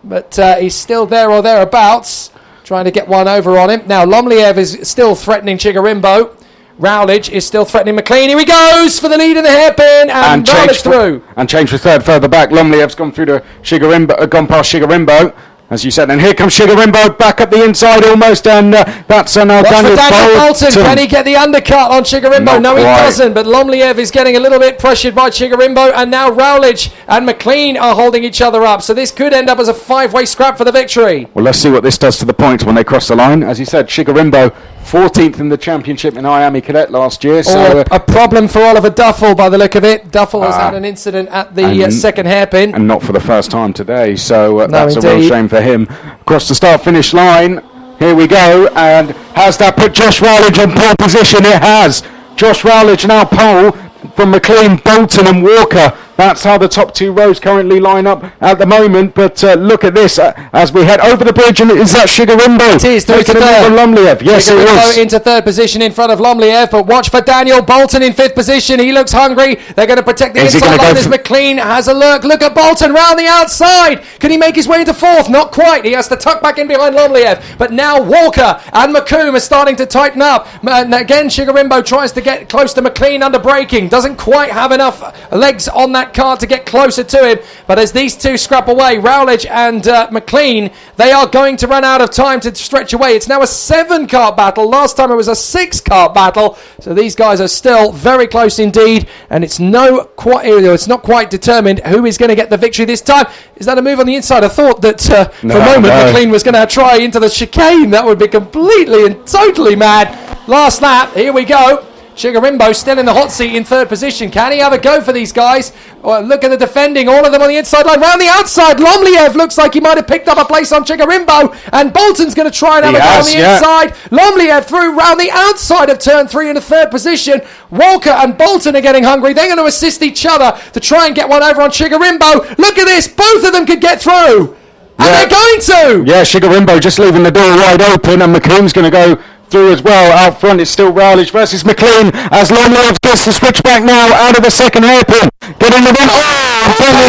but he's still there or thereabouts, trying to get one over on him. Now Lomliev is still threatening Chigarimbo. Rowledge is still threatening McLean. Here he goes for the lead in the hairpin, and Rowledge through. And change for third further back. Lomliev's gone through to Chigarimbo, gone past Chigarimbo. As you said, and here comes Chigarimbo back up the inside almost, and that's now Daniel Bolton. Can he get the undercut on Chigarimbo? No, he doesn't, but Lomliev is getting a little bit pressured by Chigarimbo, and now Rowledge and McLean are holding each other up, so this could end up as a five-way scrap for the victory. Well, let's see what this does to the points when they cross the line. As you said, Chigarimbo 14th in the championship in Miami Cadet last year. So a problem for Oliver Duffel by the look of it. Duffel has had an incident at the second hairpin. And not for the first time today, so that's indeed a real shame for him. Across the start-finish line, here we go, and has that put Josh Rowledge on pole position? It has. Josh Rowledge now pole from McLean, Bolton and Walker. That's how the top two rows currently line up at the moment. But look at this as we head over the bridge. And is that Chigarimbo? It is. Through to third. Lomliev. Yes, it is. Into third position in front of Lomliev. But watch for Daniel Bolton in fifth position. He looks hungry. They're going to protect the inside line as McLean has a look. Look at Bolton round the outside. Can he make his way into fourth? Not quite. He has to tuck back in behind Lomliev. But now Walker and McComb are starting to tighten up. And again, Chigarimbo tries to get close to McLean under braking. Doesn't quite have enough legs on that car to get closer to him, but as these two scrap away, Rowledge and McLean, they are going to run out of time to stretch away. It's now a 7-kart battle. Last time it was a 6-kart battle, so these guys are still very close indeed, and it's not quite determined who is going to get the victory this time. Is that a move on the inside? I thought that for a moment McLean was going to try into the chicane. That would be completely and totally mad. Last lap, here we go. Chigarimbo still in the hot seat in third position. Can he have a go for these guys? Well, look at the defending, all of them on the inside line. Round the outside, Lomliev looks like he might have picked up a place on Chigarimbo, and Bolton's going to try and have a go on the inside. Lomliev through round the outside of turn 3 in the third position. Walker and Bolton are getting hungry. They're going to assist each other to try and get one over on Chigarimbo. Look at this, both of them could get through. And they're going to! Yeah, Chigarimbo just leaving the door wide open, and McComb's going to go through as well. Out front it's still Rowledge versus McLean as Lomliev gets the switch back now out of the second hairpin. Getting the run.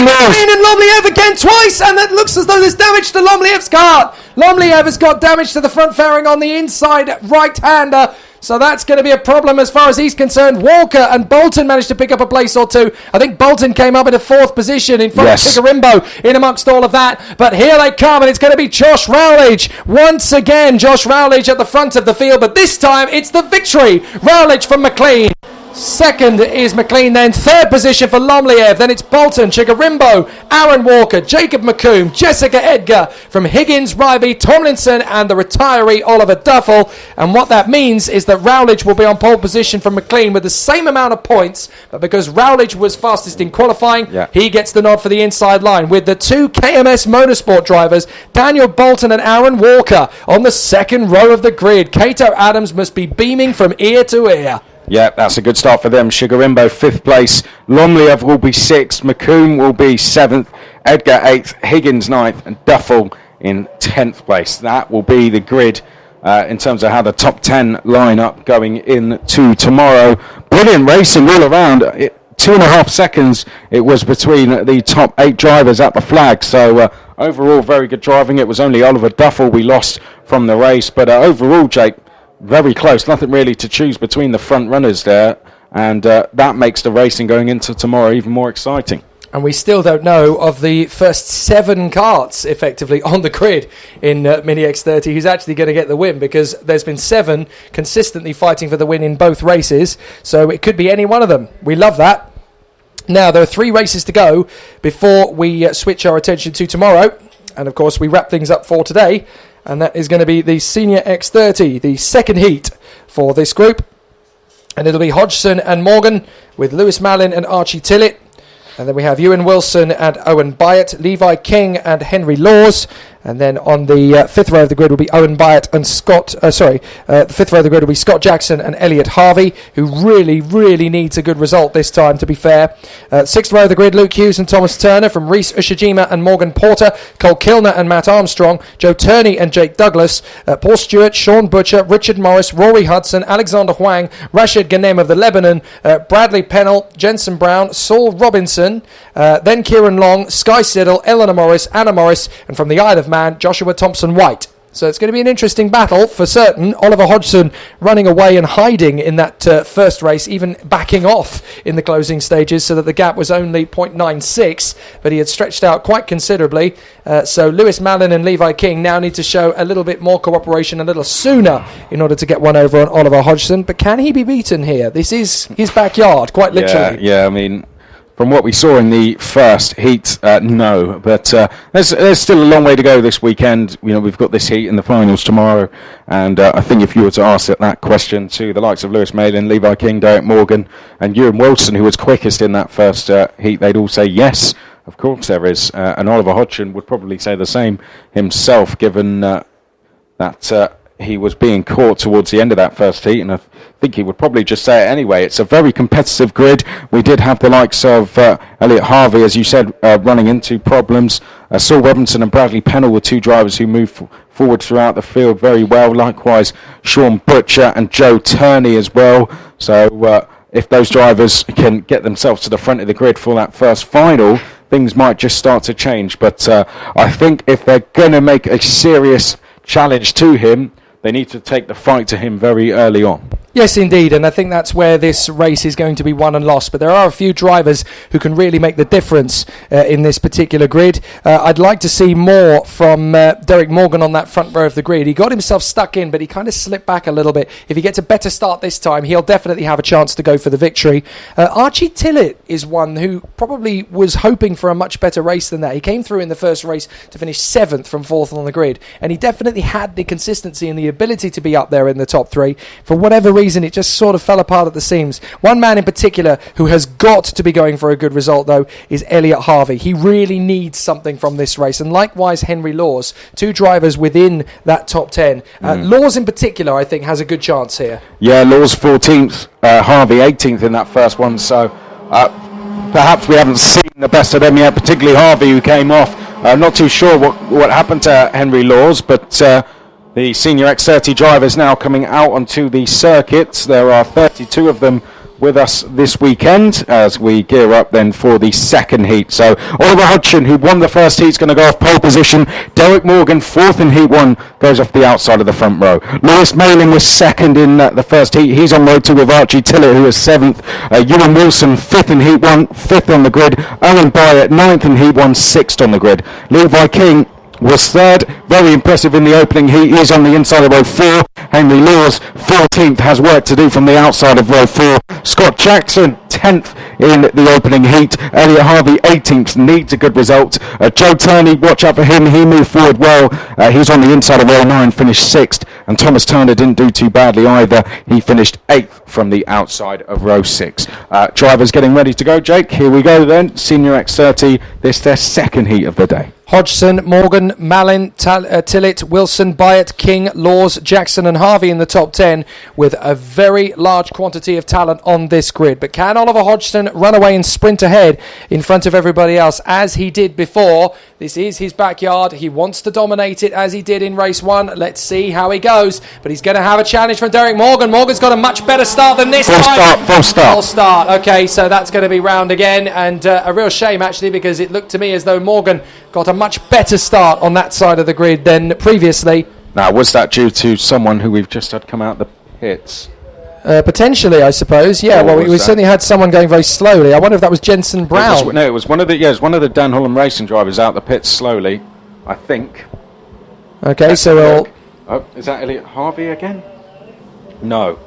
McLean and Lomliev again twice, and it looks as though there's damage to Lomliev's car. Lomliev has got damage to the front fairing on the inside right-hander, so that's going to be a problem as far as he's concerned. Walker and Bolton managed to pick up a place or two. I think Bolton came up in a fourth position in front of Chigarimbo in amongst all of that. But here they come, and it's going to be Josh Rowledge. Once again, Josh Rowledge at the front of the field, but this time it's the victory. Rowledge from McLean. Second is McLean, then third position for Lomliev, then it's Bolton, Chigarimbo, Aaron Walker, Jacob McComb, Jessica Edgar from Higgins, Ryby, Tomlinson and the retiree Oliver Duffel. And what that means is that Rowledge will be on pole position from McLean with the same amount of points, but because Rowledge was fastest in qualifying, he gets the nod for the inside line with the two KMS Motorsport drivers, Daniel Bolton and Aaron Walker, on the second row of the grid. Cato Adams must be beaming from ear to ear. Yeah, that's a good start for them. Chigarimbo 5th place, Lomliev will be 6th, McComb will be 7th, Edgar 8th, Higgins 9th and Duffel in 10th place. That will be the grid in terms of how the top 10 line up going into tomorrow. Brilliant racing all around. 2.5 seconds it was between the top 8 drivers at the flag, so overall very good driving. It was only Oliver Duffel we lost from the race, but overall, Jake, very close. Nothing really to choose between the front runners there, and that makes the racing going into tomorrow even more exciting. And we still don't know of the first 7 karts effectively on the grid in Mini X30 who's actually going to get the win, because there's been 7 consistently fighting for the win in both races, so it could be any one of them. We love that. Now, there are 3 races to go before we switch our attention to tomorrow, and of course we wrap things up for today. And that is going to be the Senior X30, the second heat for this group. And it'll be Hodgson and Morgan with Lewis Mallin and Archie Tillett. And then we have Ewan Wilson and Owen Byatt, Levi King and Henry Laws. And then on the fifth row of the grid will be Owen Byatt and the fifth row of the grid will be Scott Jackson and Elliot Harvey, who really, really needs a good result this time, to be fair. Sixth row of the grid, Luke Hughes and Thomas Turner, from Reese Ushijima and Morgan Porter, Cole Kilner and Matt Armstrong, Joe Turney and Jake Douglas, Paul Stewart, Sean Butcher, Richard Morris, Rory Hudson, Alexander Huang, Rashid Ghanem of the Lebanon, Bradley Pennell, Jensen Brown, Saul Robinson, then Kieran Long, Sky Siddle, Eleanor Morris, Anna Morris, and from the Isle of Man, Joshua Thompson-White. So it's going to be an interesting battle for certain. Oliver Hodgson running away and hiding in that first race, even backing off in the closing stages, so that the gap was only 0.96, but he had stretched out quite considerably. So Lewis Mallin and Levi King now need to show a little bit more cooperation a little sooner in order to get one over on Oliver Hodgson. But can he be beaten here? This is his backyard, quite literally. Yeah, I mean, from what we saw in the first heat, no. But there's still a long way to go this weekend. You know, we've got this heat in the finals tomorrow, and I think if you were to ask that question to the likes of Lewis Mallin, Levi King, Derek Morgan, and Ewan Wilson, who was quickest in that first heat, they'd all say yes. Of course there is, and Oliver Hodgson would probably say the same himself, given that he was being caught towards the end of that first heat, and I think he would probably just say it anyway. It's a very competitive grid. We did have the likes of Elliot Harvey, as you said, running into problems. Saul Robinson and Bradley Pennell were two drivers who moved forward throughout the field very well. Likewise, Sean Butcher and Joe Turney as well. So if those drivers can get themselves to the front of the grid for that first final, things might just start to change. But I think if they're going to make a serious challenge to him, they need to take the fight to him very early on. Yes, indeed, and I think that's where this race is going to be won and lost. But there are a few drivers who can really make the difference in this particular grid. I'd like to see more from Derek Morgan on that front row of the grid. He got himself stuck in, but he kind of slipped back a little bit. If he gets a better start this time, he'll definitely have a chance to go for the victory. Archie Tillett is one who probably was hoping for a much better race than that. He came through in the first race to finish 7th from 4th on the grid, and he definitely had the consistency and the ability to be up there in the top 3. For whatever reason, it just sort of fell apart at the seams. One man in particular who has got to be going for a good result, though, is Elliot Harvey. He really needs something from this race, and likewise Henry Laws, two drivers within that top 10. Laws in particular, I think, has a good chance here. Yeah, Laws 14th, Harvey 18th in that first one, so perhaps we haven't seen the best of them yet, particularly Harvey, who came off. I'm not too sure what happened to Henry Laws, but the senior X30 drivers now coming out onto the circuits. There are 32 of them with us this weekend as we gear up then for the second heat. So Oliver Hodgson, who won the first heat, is going to go off pole position. Derek Morgan, 4th in heat 1, goes off the outside of the front row. Lewis Mallin was 2nd in the first heat. He's on road 2 with Archie Tillett, who is 7th. Ewan Wilson, 5th in heat 1, 5th on the grid. Owen Byatt, 9th in heat 1, 6th on the grid. Levi King was 3rd, very impressive in the opening heat. He is on the inside of row 4. Henry Laws, 14th, has work to do from the outside of row 4. Scott Jackson, 10th in the opening heat. Elliot Harvey, 18th, needs a good result. Joe Turney, watch out for him. He moved forward well. He's on the inside of row 9, finished 6th. And Thomas Turner didn't do too badly either. He finished 8th from the outside of row 6. Drivers getting ready to go. Jake, here we go then. Senior X30, this their second heat of the day. Hodgson, Morgan, Mallin, Tillett, Wilson, Byatt, King, Laws, Jackson and Harvey in the top 10 with a very large quantity of talent on this grid. But can Oliver Hodgson run away and sprint ahead in front of everybody else as he did before? This is his backyard. He wants to dominate it as he did in race 1. Let's see how he goes. But he's going to have a challenge from Derek Morgan. Morgan's got a much better start than this time. Full start. Okay, so that's going to be round again. And a real shame, actually, because it looked to me as though Morgan got a much better start on that side of the grid than previously. Now, was that due to someone who we've just had come out the pits? Potentially, I suppose. Yeah, well, we certainly had someone going very slowly. I wonder if that was Jensen Brown. It was one of the Dan Holland racing drivers out the pits slowly, I think. Okay, so we'll... Oh, is that Elliot Harvey again? No.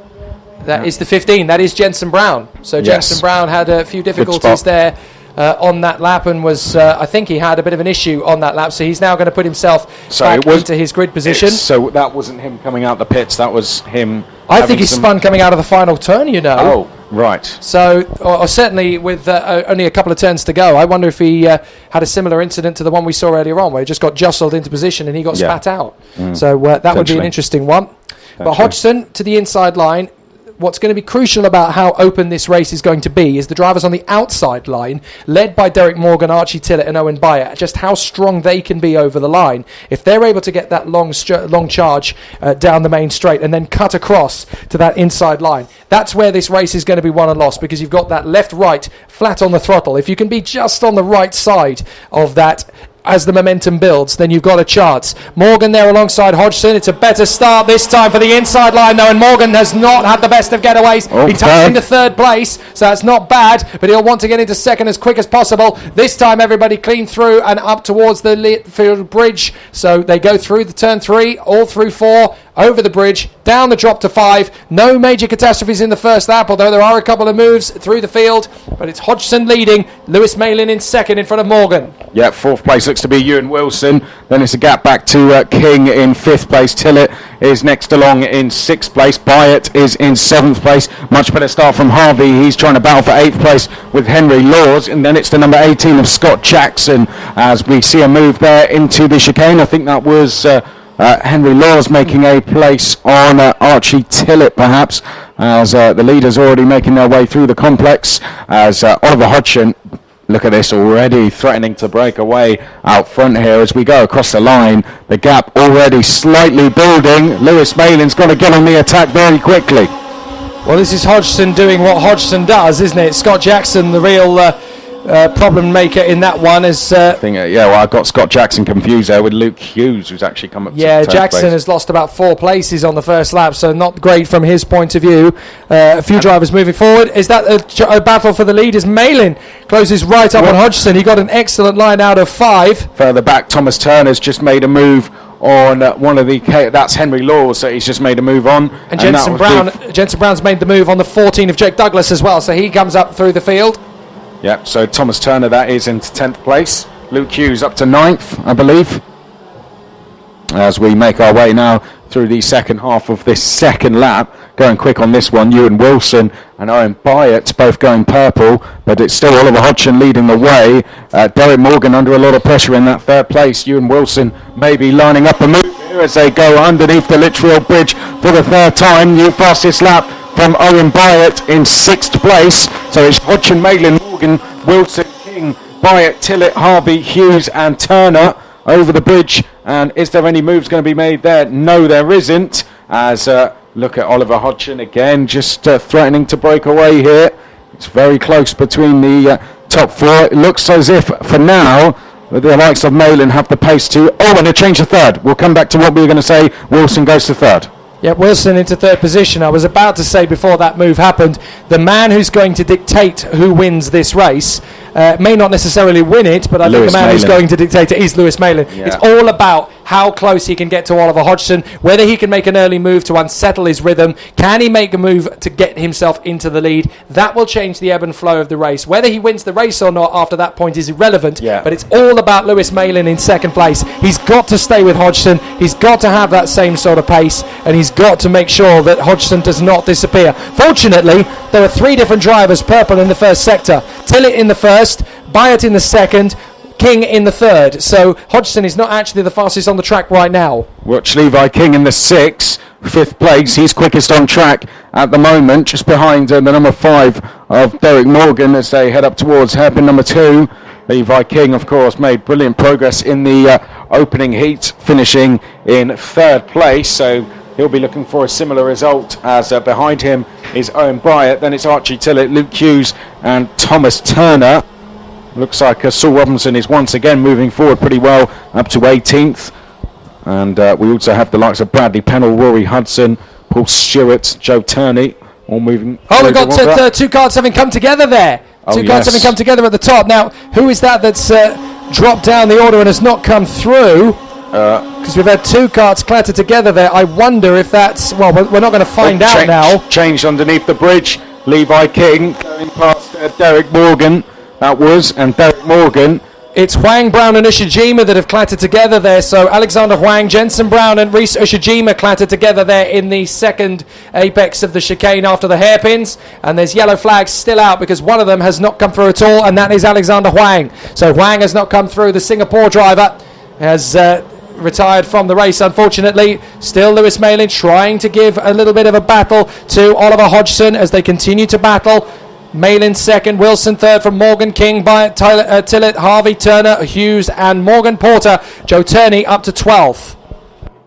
That is the 15. That is Jensen Brown. So Jensen Brown had a few difficulties there on that lap and was, I think he had a bit of an issue on that lap. So he's now going to put himself back into his grid position. So that wasn't him coming out the pits. That was him I think he's spun coming out of the final turn, you know. Oh, right. So, or certainly with only a couple of turns to go, I wonder if he had a similar incident to the one we saw earlier on, where he just got jostled into position and he got spat out. So that would be an interesting one. But Hodgson to the inside line. What's going to be crucial about how open this race is going to be is the drivers on the outside line, led by Derek Morgan, Archie Tillett and Owen Byatt, just how strong they can be over the line. If they're able to get that long charge down the main straight and then cut across to that inside line, that's where this race is going to be won and lost, because you've got that left-right flat on the throttle. If you can be just on the right side of that as the momentum builds, then you've got a chance. Morgan there alongside Hodgson. It's a better start this time for the inside line, though, and Morgan has not had the best of getaways. He tucks into third place, so that's not bad, but he'll want to get into second as quick as possible. This time everybody clean through and up towards the Litfield Bridge. So they go through the turn 3, all through 4, over the bridge, down the drop to 5. No major catastrophes in the first lap, although there are a couple of moves through the field, but it's Hodgson leading, Lewis Malin in second in front of Morgan. Yeah, 4th place looks to be Ewan Wilson. Then it's a gap back to King in 5th place. Tillett is next along in 6th place. Byatt is in 7th place. Much better start from Harvey. He's trying to battle for 8th place with Henry Laws. And then it's the number 18 of Scott Jackson as we see a move there into the chicane. I think that was Henry Laws making a place on Archie Tillett, perhaps, as the leaders already making their way through the complex, as Oliver Hodgson, look at this, already threatening to break away out front here as we go across the line. The gap already slightly building. Lewis Malin's got to get on the attack very quickly. Well, this is Hodgson doing what Hodgson does, isn't it? Scott Jackson, the real problem maker in that one, is I got Scott Jackson confused there with Luke Hughes, who's actually come up to Jackson place. has lost about 4 places on the first lap, so not great from his point of view. A few drivers moving forward. Is that a battle for the lead as Malin closes right up on Hodgson? He got an excellent line out of 5. Further back, Thomas Turner's just made a move on one of the that's Henry Laws that he's just made a move on, and Jensen Brown's made the move on the 14 of Jake Douglas as well, so he comes up through the field. Yep, so Thomas Turner, that is into 10th place. Luke Hughes up to 9th, I believe. As we make our way now through the second half of this second lap. Going quick on this one, Ewan Wilson and Owen Byatt both going purple, but it's still Oliver Hodgson leading the way. Derek Morgan under a lot of pressure in that 3rd place. Ewan Wilson maybe lining up a move here as they go underneath the Litchfield Bridge for the 3rd time. New fastest lap from Owen Byatt in 6th place. So it's Hodgson, Malin, Morgan, Wilson, King, Byatt, Tillett, Harvey, Hughes and Turner over the bridge. And is there any moves going to be made there? No, there isn't. As look at Oliver Hodgson again, just threatening to break away here. It's very close between the top 4. It looks as if, for now, the likes of Malin have the pace to... Oh, and a change to 3rd. We'll come back to what we were going to say. Wilson goes to 3rd. Yeah, Wilson into 3rd position. I was about to say before that move happened, the man who's going to dictate who wins this race may not necessarily win it, but I think the man who's going to dictate it is Lewis Malin. Yeah. It's all about how close he can get to Oliver Hodgson, whether he can make an early move to unsettle his rhythm, can he make a move to get himself into the lead. That will change the ebb and flow of the race. Whether he wins the race or not after that point is irrelevant, but it's all about Lewis Malin in 2nd place. He's got to stay with Hodgson, he's got to have that same sort of pace, and he's got to make sure that Hodgson does not disappear. Fortunately, there were 3 different drivers purple in the first sector. Tillett in the first, Byatt in the second, King in the 3rd. So Hodgson is not actually the fastest on the track right now. Watch Levi King in the 6th, 5th place. He's quickest on track at the moment, just behind the number 5 of Derek Morgan as they head up towards hairpin number 2. Levi King, of course, made brilliant progress in the opening heat, finishing in 3rd place. So he'll be looking for a similar result as behind him is Owen Byatt. Then it's Archie Tillett, Luke Hughes and Thomas Turner. Looks like Saul Robinson is once again moving forward pretty well up to 18th. And we also have the likes of Bradley Pennell, Rory Hudson, Paul Stewart, Joe Turney, all moving. Oh, we've got 2 cards having come together there. Two cards having come together at the top. Now, who is that that's dropped down the order and has not come through? Because we've had 2 carts clatter together there. I wonder if that's... Well, we're not going to find out now. Changed underneath the bridge. Levi King going past Derek Morgan. That was, and Derek Morgan It's Huang, Brown and Ushijima that have clattered together there. So Alexander Huang, Jensen Brown and Reese Ushijima clattered together there in the second apex of the chicane after the hairpins. And there's yellow flags still out because one of them has not come through at all, and that is Alexander Huang. So Huang has not come through. The Singapore driver has retired from the race, unfortunately. Still Lewis Malin trying to give a little bit of a battle to Oliver Hodgson as they continue to battle. Malin second, Wilson third from Morgan King, Byatt, Tillett, Harvey, Turner, Hughes and Morgan Porter. Joe Turney up to 12th.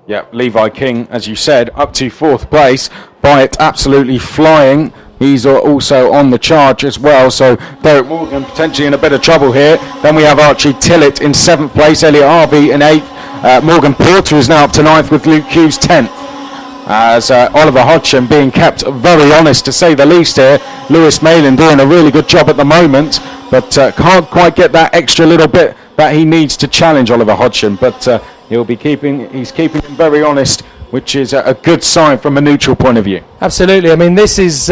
Yeah, Levi King, as you said, up to 4th place. Byatt absolutely flying. He's also on the charge as well, so Derek Morgan potentially in a bit of trouble here. Then we have Archie Tillett in 7th place, Elliot Harvey in 8th. Morgan Porter is now up to 9th with Luke Hughes 10th. As Oliver Hodgson being kept very honest, to say the least here. Lewis Malin doing a really good job at the moment, but can't quite get that extra little bit that he needs to challenge Oliver Hodgson. But he's keeping him very honest, which is a good sign from a neutral point of view. Absolutely. I mean, this is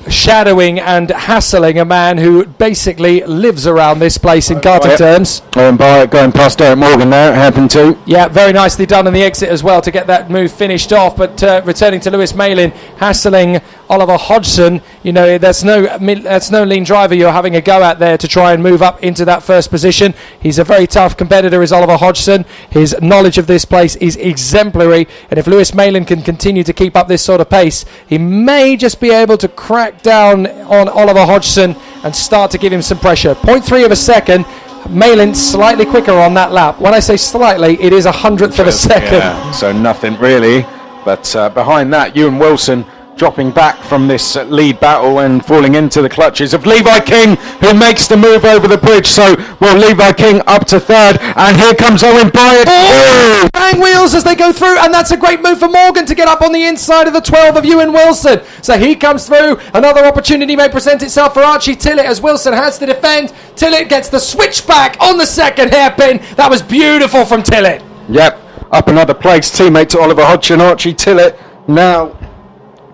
shadowing and hassling a man who basically lives around this place in Carter terms. And Byatt going past Derek Morgan there, happened to. Yeah, very nicely done on the exit as well to get that move finished off. But returning to Lewis Malin, hassling Oliver Hodgson. You know, that's no lean driver you're having a go at there to try and move up into that first position. He's a very tough competitor, is Oliver Hodgson. His knowledge of this place is exemplary, and if Lewis Malin can continue to keep up this sort of pace, he may just be able to crack down on Oliver Hodgson and start to give him some pressure. 0.3 of a second. Malin slightly quicker on that lap. When I say slightly, it is 100th of a second. Yeah, so nothing really. But behind that, Ewan Wilson dropping back from this lead battle and falling into the clutches of Levi King, who makes the move over the bridge. So, Levi King up to 3rd, and here comes Owen Byatt. Oh! Bang wheels as they go through, and that's a great move for Morgan to get up on the inside of the 12 of Ewan Wilson. So he comes through. Another opportunity may present itself for Archie Tillett as Wilson has to defend. Tillett gets the switchback on the second hairpin. That was beautiful from Tillett. Yep, up another place. Teammate to Oliver Hodgson, Archie Tillett, now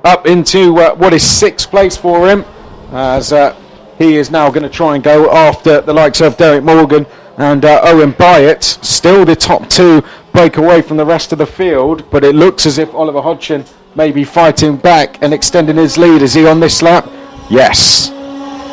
up into what is 6th place for him, as he is now going to try and go after the likes of Derek Morgan and Owen Byatt. Still the top 2 break away from the rest of the field, but it looks as if Oliver Hodgson may be fighting back and extending his lead. Is he on this lap? Yes.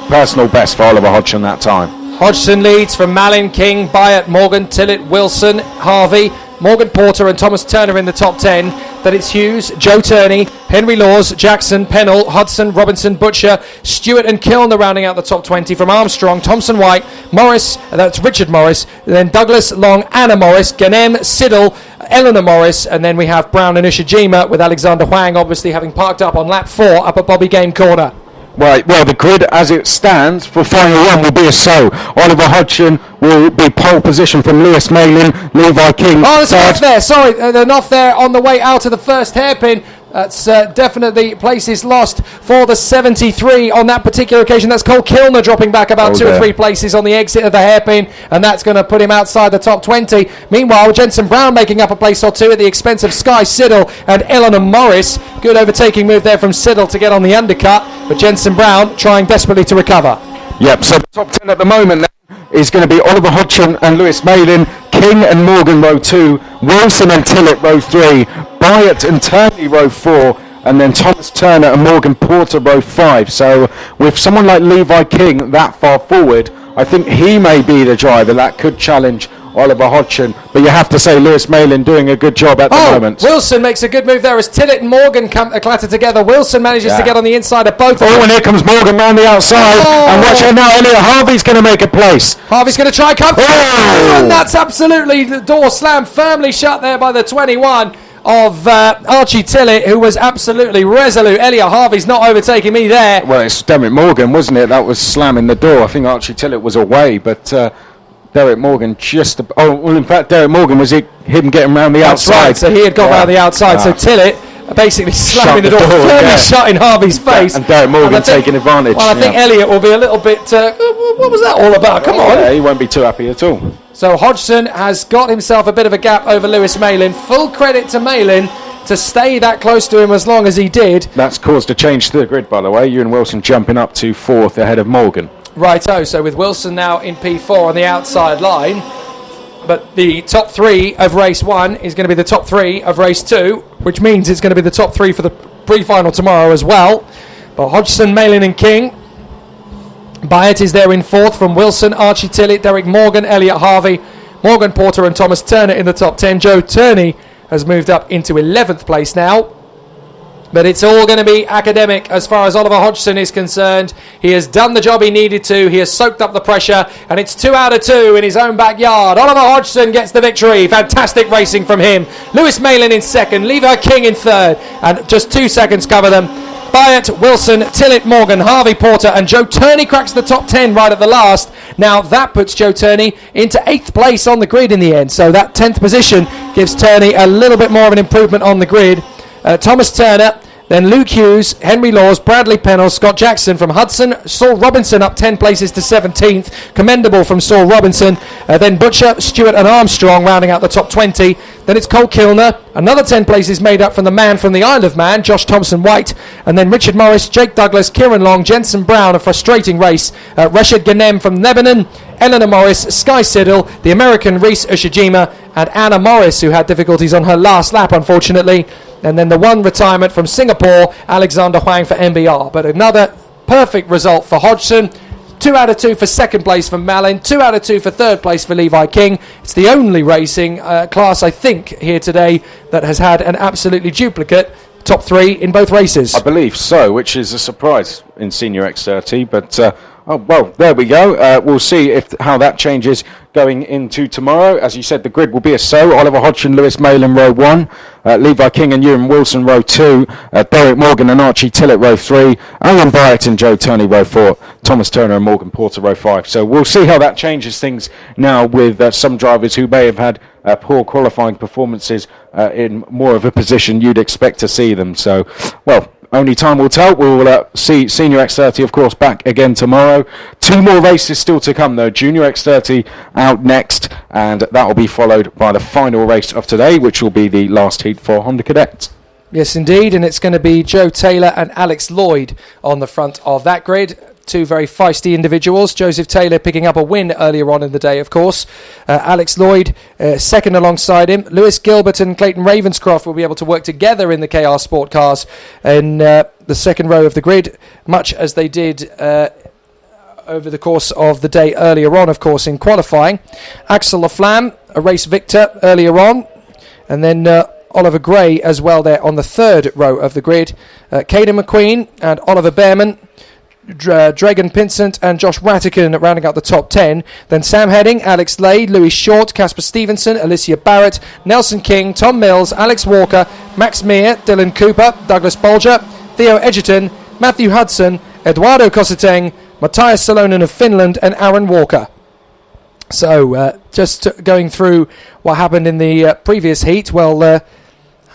Personal best for Oliver Hodgson that time. Hodgson leads from Malin, King, Byatt, Morgan, Tillett, Wilson, Harvey, Morgan Porter and Thomas Turner in the top 10. Then it's Hughes, Joe Turney, Henry Laws, Jackson, Pennell, Hudson, Robinson, Butcher, Stewart and Kilner rounding out the top 20. From Armstrong, Thompson White, Morris, that's Richard Morris, then Douglas, Long, Anna Morris, Ganem, Siddle, Eleanor Morris, and then we have Brown and Ushijima, with Alexander Huang obviously having parked up on lap 4 up at Bobby Game Corner. Right, the grid as it stands for final 1 will be as so. Oliver Hodgson will be pole position from Lewis Malin, Levi King. Oh, there's enough there. Sorry, they're off there on the way out of the first hairpin. That's definitely places lost for the 73 on that particular occasion. That's Cole Kilner dropping back about 2 or 3 places on the exit of the hairpin, and that's going to put him outside the top 20. Meanwhile, Jensen Brown making up a place or 2 at the expense of Sky Siddle and Eleanor Morris. Good overtaking move there from Siddle to get on the undercut, but Jensen Brown trying desperately to recover. Yep, so the top 10 at the moment then is going to be Oliver Hodgson and Lewis Malin, King and Morgan row 2, Wilson and Tillett row 3, Byatt and Turney row 4, and then Thomas Turner and Morgan Porter row 5. So with someone like Levi King that far forward, I think he may be the driver that could challenge Oliver Hodgson, but you have to say Lewis Malin doing a good job at the moment. Wilson makes a good move there as Tillett and Morgan clatter together. Wilson manages to get on the inside of both of them. And here comes Morgan round the outside, and watch out now, Elliot Harvey's going to make a place. Harvey's going to try and come through, and that's absolutely the door slammed firmly shut there by the 21 of Archie Tillett, who was absolutely resolute. Elliot Harvey's not overtaking me there. Well, it's Derek Morgan, wasn't it? That was slamming the door. I think Archie Tillett was away, but Derek Morgan in fact, Derek Morgan was him getting round the outside. Right, so he had got round the outside. So Tillett basically slamming the door firmly shut in Harvey's face. And Derek Morgan taking advantage. Well, I think Elliot will be a little bit, what was that all about? Come on. Yeah, he won't be too happy at all. So Hodgson has got himself a bit of a gap over Lewis Malin. Full credit to Malin to stay that close to him as long as he did. That's caused a change to the grid, by the way. Ewan Wilson jumping up to 4th ahead of Morgan. Righto, so with Wilson now in P4 on the outside line, but the top 3 of race 1 is going to be the top 3 of race 2, which means it's going to be the top 3 for the pre-final tomorrow as well. But Hodgson, Malin and King. Byatt is there in 4th from Wilson, Archie Tillett, Derek Morgan, Elliot Harvey, Morgan Porter and Thomas Turner in the top 10. Joe Turney has moved up into 11th place now. But it's all going to be academic as far as Oliver Hodgson is concerned. He has done the job he needed to. He has soaked up the pressure. And it's 2 out of 2 in his own backyard. Oliver Hodgson gets the victory. Fantastic racing from him. Lewis Malin in 2nd. Levi King in 3rd. And just 2 seconds cover them. Byatt, Wilson, Tillett, Morgan, Harvey Porter and Joe Turney cracks the top 10 right at the last. Now that puts Joe Turney into 8th place on the grid in the end. So that 10th position gives Turney a little bit more of an improvement on the grid. Thomas Turner, then Luke Hughes, Henry Laws, Bradley Pennell, Scott Jackson from Hudson, Saul Robinson up 10 places to 17th, commendable from Saul Robinson, then Butcher, Stewart and Armstrong rounding out the top 20, then it's Cole Kilner, another 10 places made up from the man from the Isle of Man, Josh Thompson-White, and then Richard Morris, Jake Douglas, Kieran Long, Jensen Brown, a frustrating race, Rashid Ghanem from Lebanon, Eleanor Morris, Sky Siddle, the American Reese Ushijima, and Anna Morris, who had difficulties on her last lap, unfortunately. And then the one retirement from Singapore, Alexander Huang for MBR. But another perfect result for Hodgson. 2 out of 2 for 2nd place for Malin. 2 out of 2 for 3rd place for Levi King. It's the only racing class, I think, here today that has had an absolutely duplicate top 3 in both races. I believe so, which is a surprise in Senior X30. But, oh, well, there we go. We'll see how that changes going into tomorrow. As you said, the grid will be as so. Oliver Hodgson, Lewis Malin, row 1. Levi King and Ewan Wilson, row 2. Derek Morgan and Archie Tillett, row 3. Alan Byatt and Joe Turney, row 4. Thomas Turner and Morgan Porter, row 5. So we'll see how that changes things now with some drivers who may have had poor qualifying performances in more of a position you'd expect to see them. So, well, only time will tell. We'll see Senior X30, of course, back again tomorrow. 2 more races still to come, though. Junior X30 out next, and that will be followed by the final race of today, which will be the last heat for Honda Cadets. Yes, indeed, and it's going to be Joe Taylor and Alex Lloyd on the front of that grid. 2 very feisty individuals. Joseph Taylor picking up a win earlier on in the day, of course. Alex Lloyd second alongside him. Lewis Gilbert and Clayton Ravenscroft will be able to work together in the KR Sport cars in the second row of the grid, much as they did over the course of the day earlier on, of course, in qualifying. Axel Laflamme, a race victor earlier on, and then Oliver Gray as well there on the third row of the grid. Caden McQueen and Oliver Behrman, Dragon Pinsent and Josh Rattican rounding out the top 10. Then Sam Heading, Alex Lade, Louis Short, Casper Stevenson, Alicia Barrett, Nelson King, Tom Mills, Alex Walker, Max Meir, Dylan Cooper, Douglas Bolger, Theo Edgerton, Matthew Hudson, Eduardo Cosseteng, Matthias Salonen of Finland and Aaron Walker. So just going through what happened in the previous heat, well,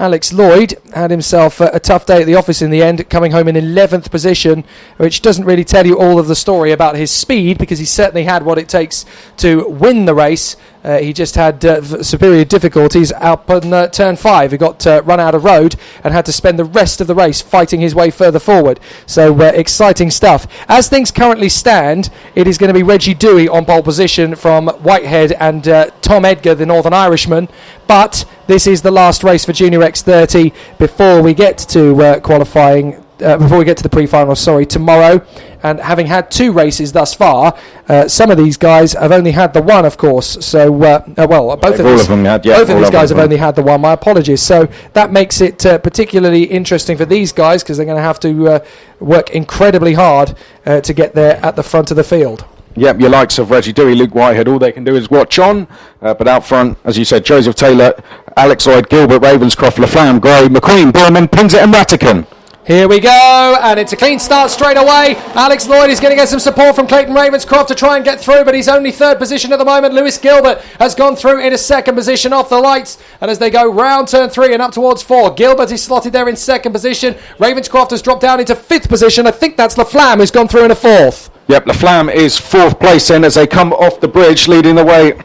Alex Lloyd had himself a tough day at the office in the end, coming home in 11th position, which doesn't really tell you all of the story about his speed, because he certainly had what it takes to win the race. He just had superior difficulties out on turn 5. He got run out of road and had to spend the rest of the race fighting his way further forward. So exciting stuff. As things currently stand, it is going to be Reggie Dewey on pole position from Whitehead and Tom Edgar, the Northern Irishman. But this is the last race for Junior X30 before we get to qualifying. Before we get to the pre-final, tomorrow. And having had 2 races thus far, some of these guys have only had the one, of course. So, both of these guys have only had the one. My apologies. So that makes it particularly interesting for these guys, because they're going to have to work incredibly hard to get there at the front of the field. Yep, your likes of Reggie Dewey, Luke Whitehead, all they can do is watch on. But out front, as you said, Joseph Taylor, Alex Lloyd, Gilbert, Ravenscroft, Laflamme, Gray, McQueen, Berman, Pinsett and Rattican. Here we go, and it's a clean start straight away. Alex Lloyd is going to get some support from Clayton Ravenscroft to try and get through, but he's only 3rd position at the moment. Lewis Gilbert has gone through in a 2nd position off the lights, and as they go round turn 3 and up towards 4, Gilbert is slotted there in 2nd position. Ravenscroft has dropped down into 5th position. I think that's Laflamme who's gone through in a 4th. Yep, Laflamme is 4th place in as they come off the bridge, leading the way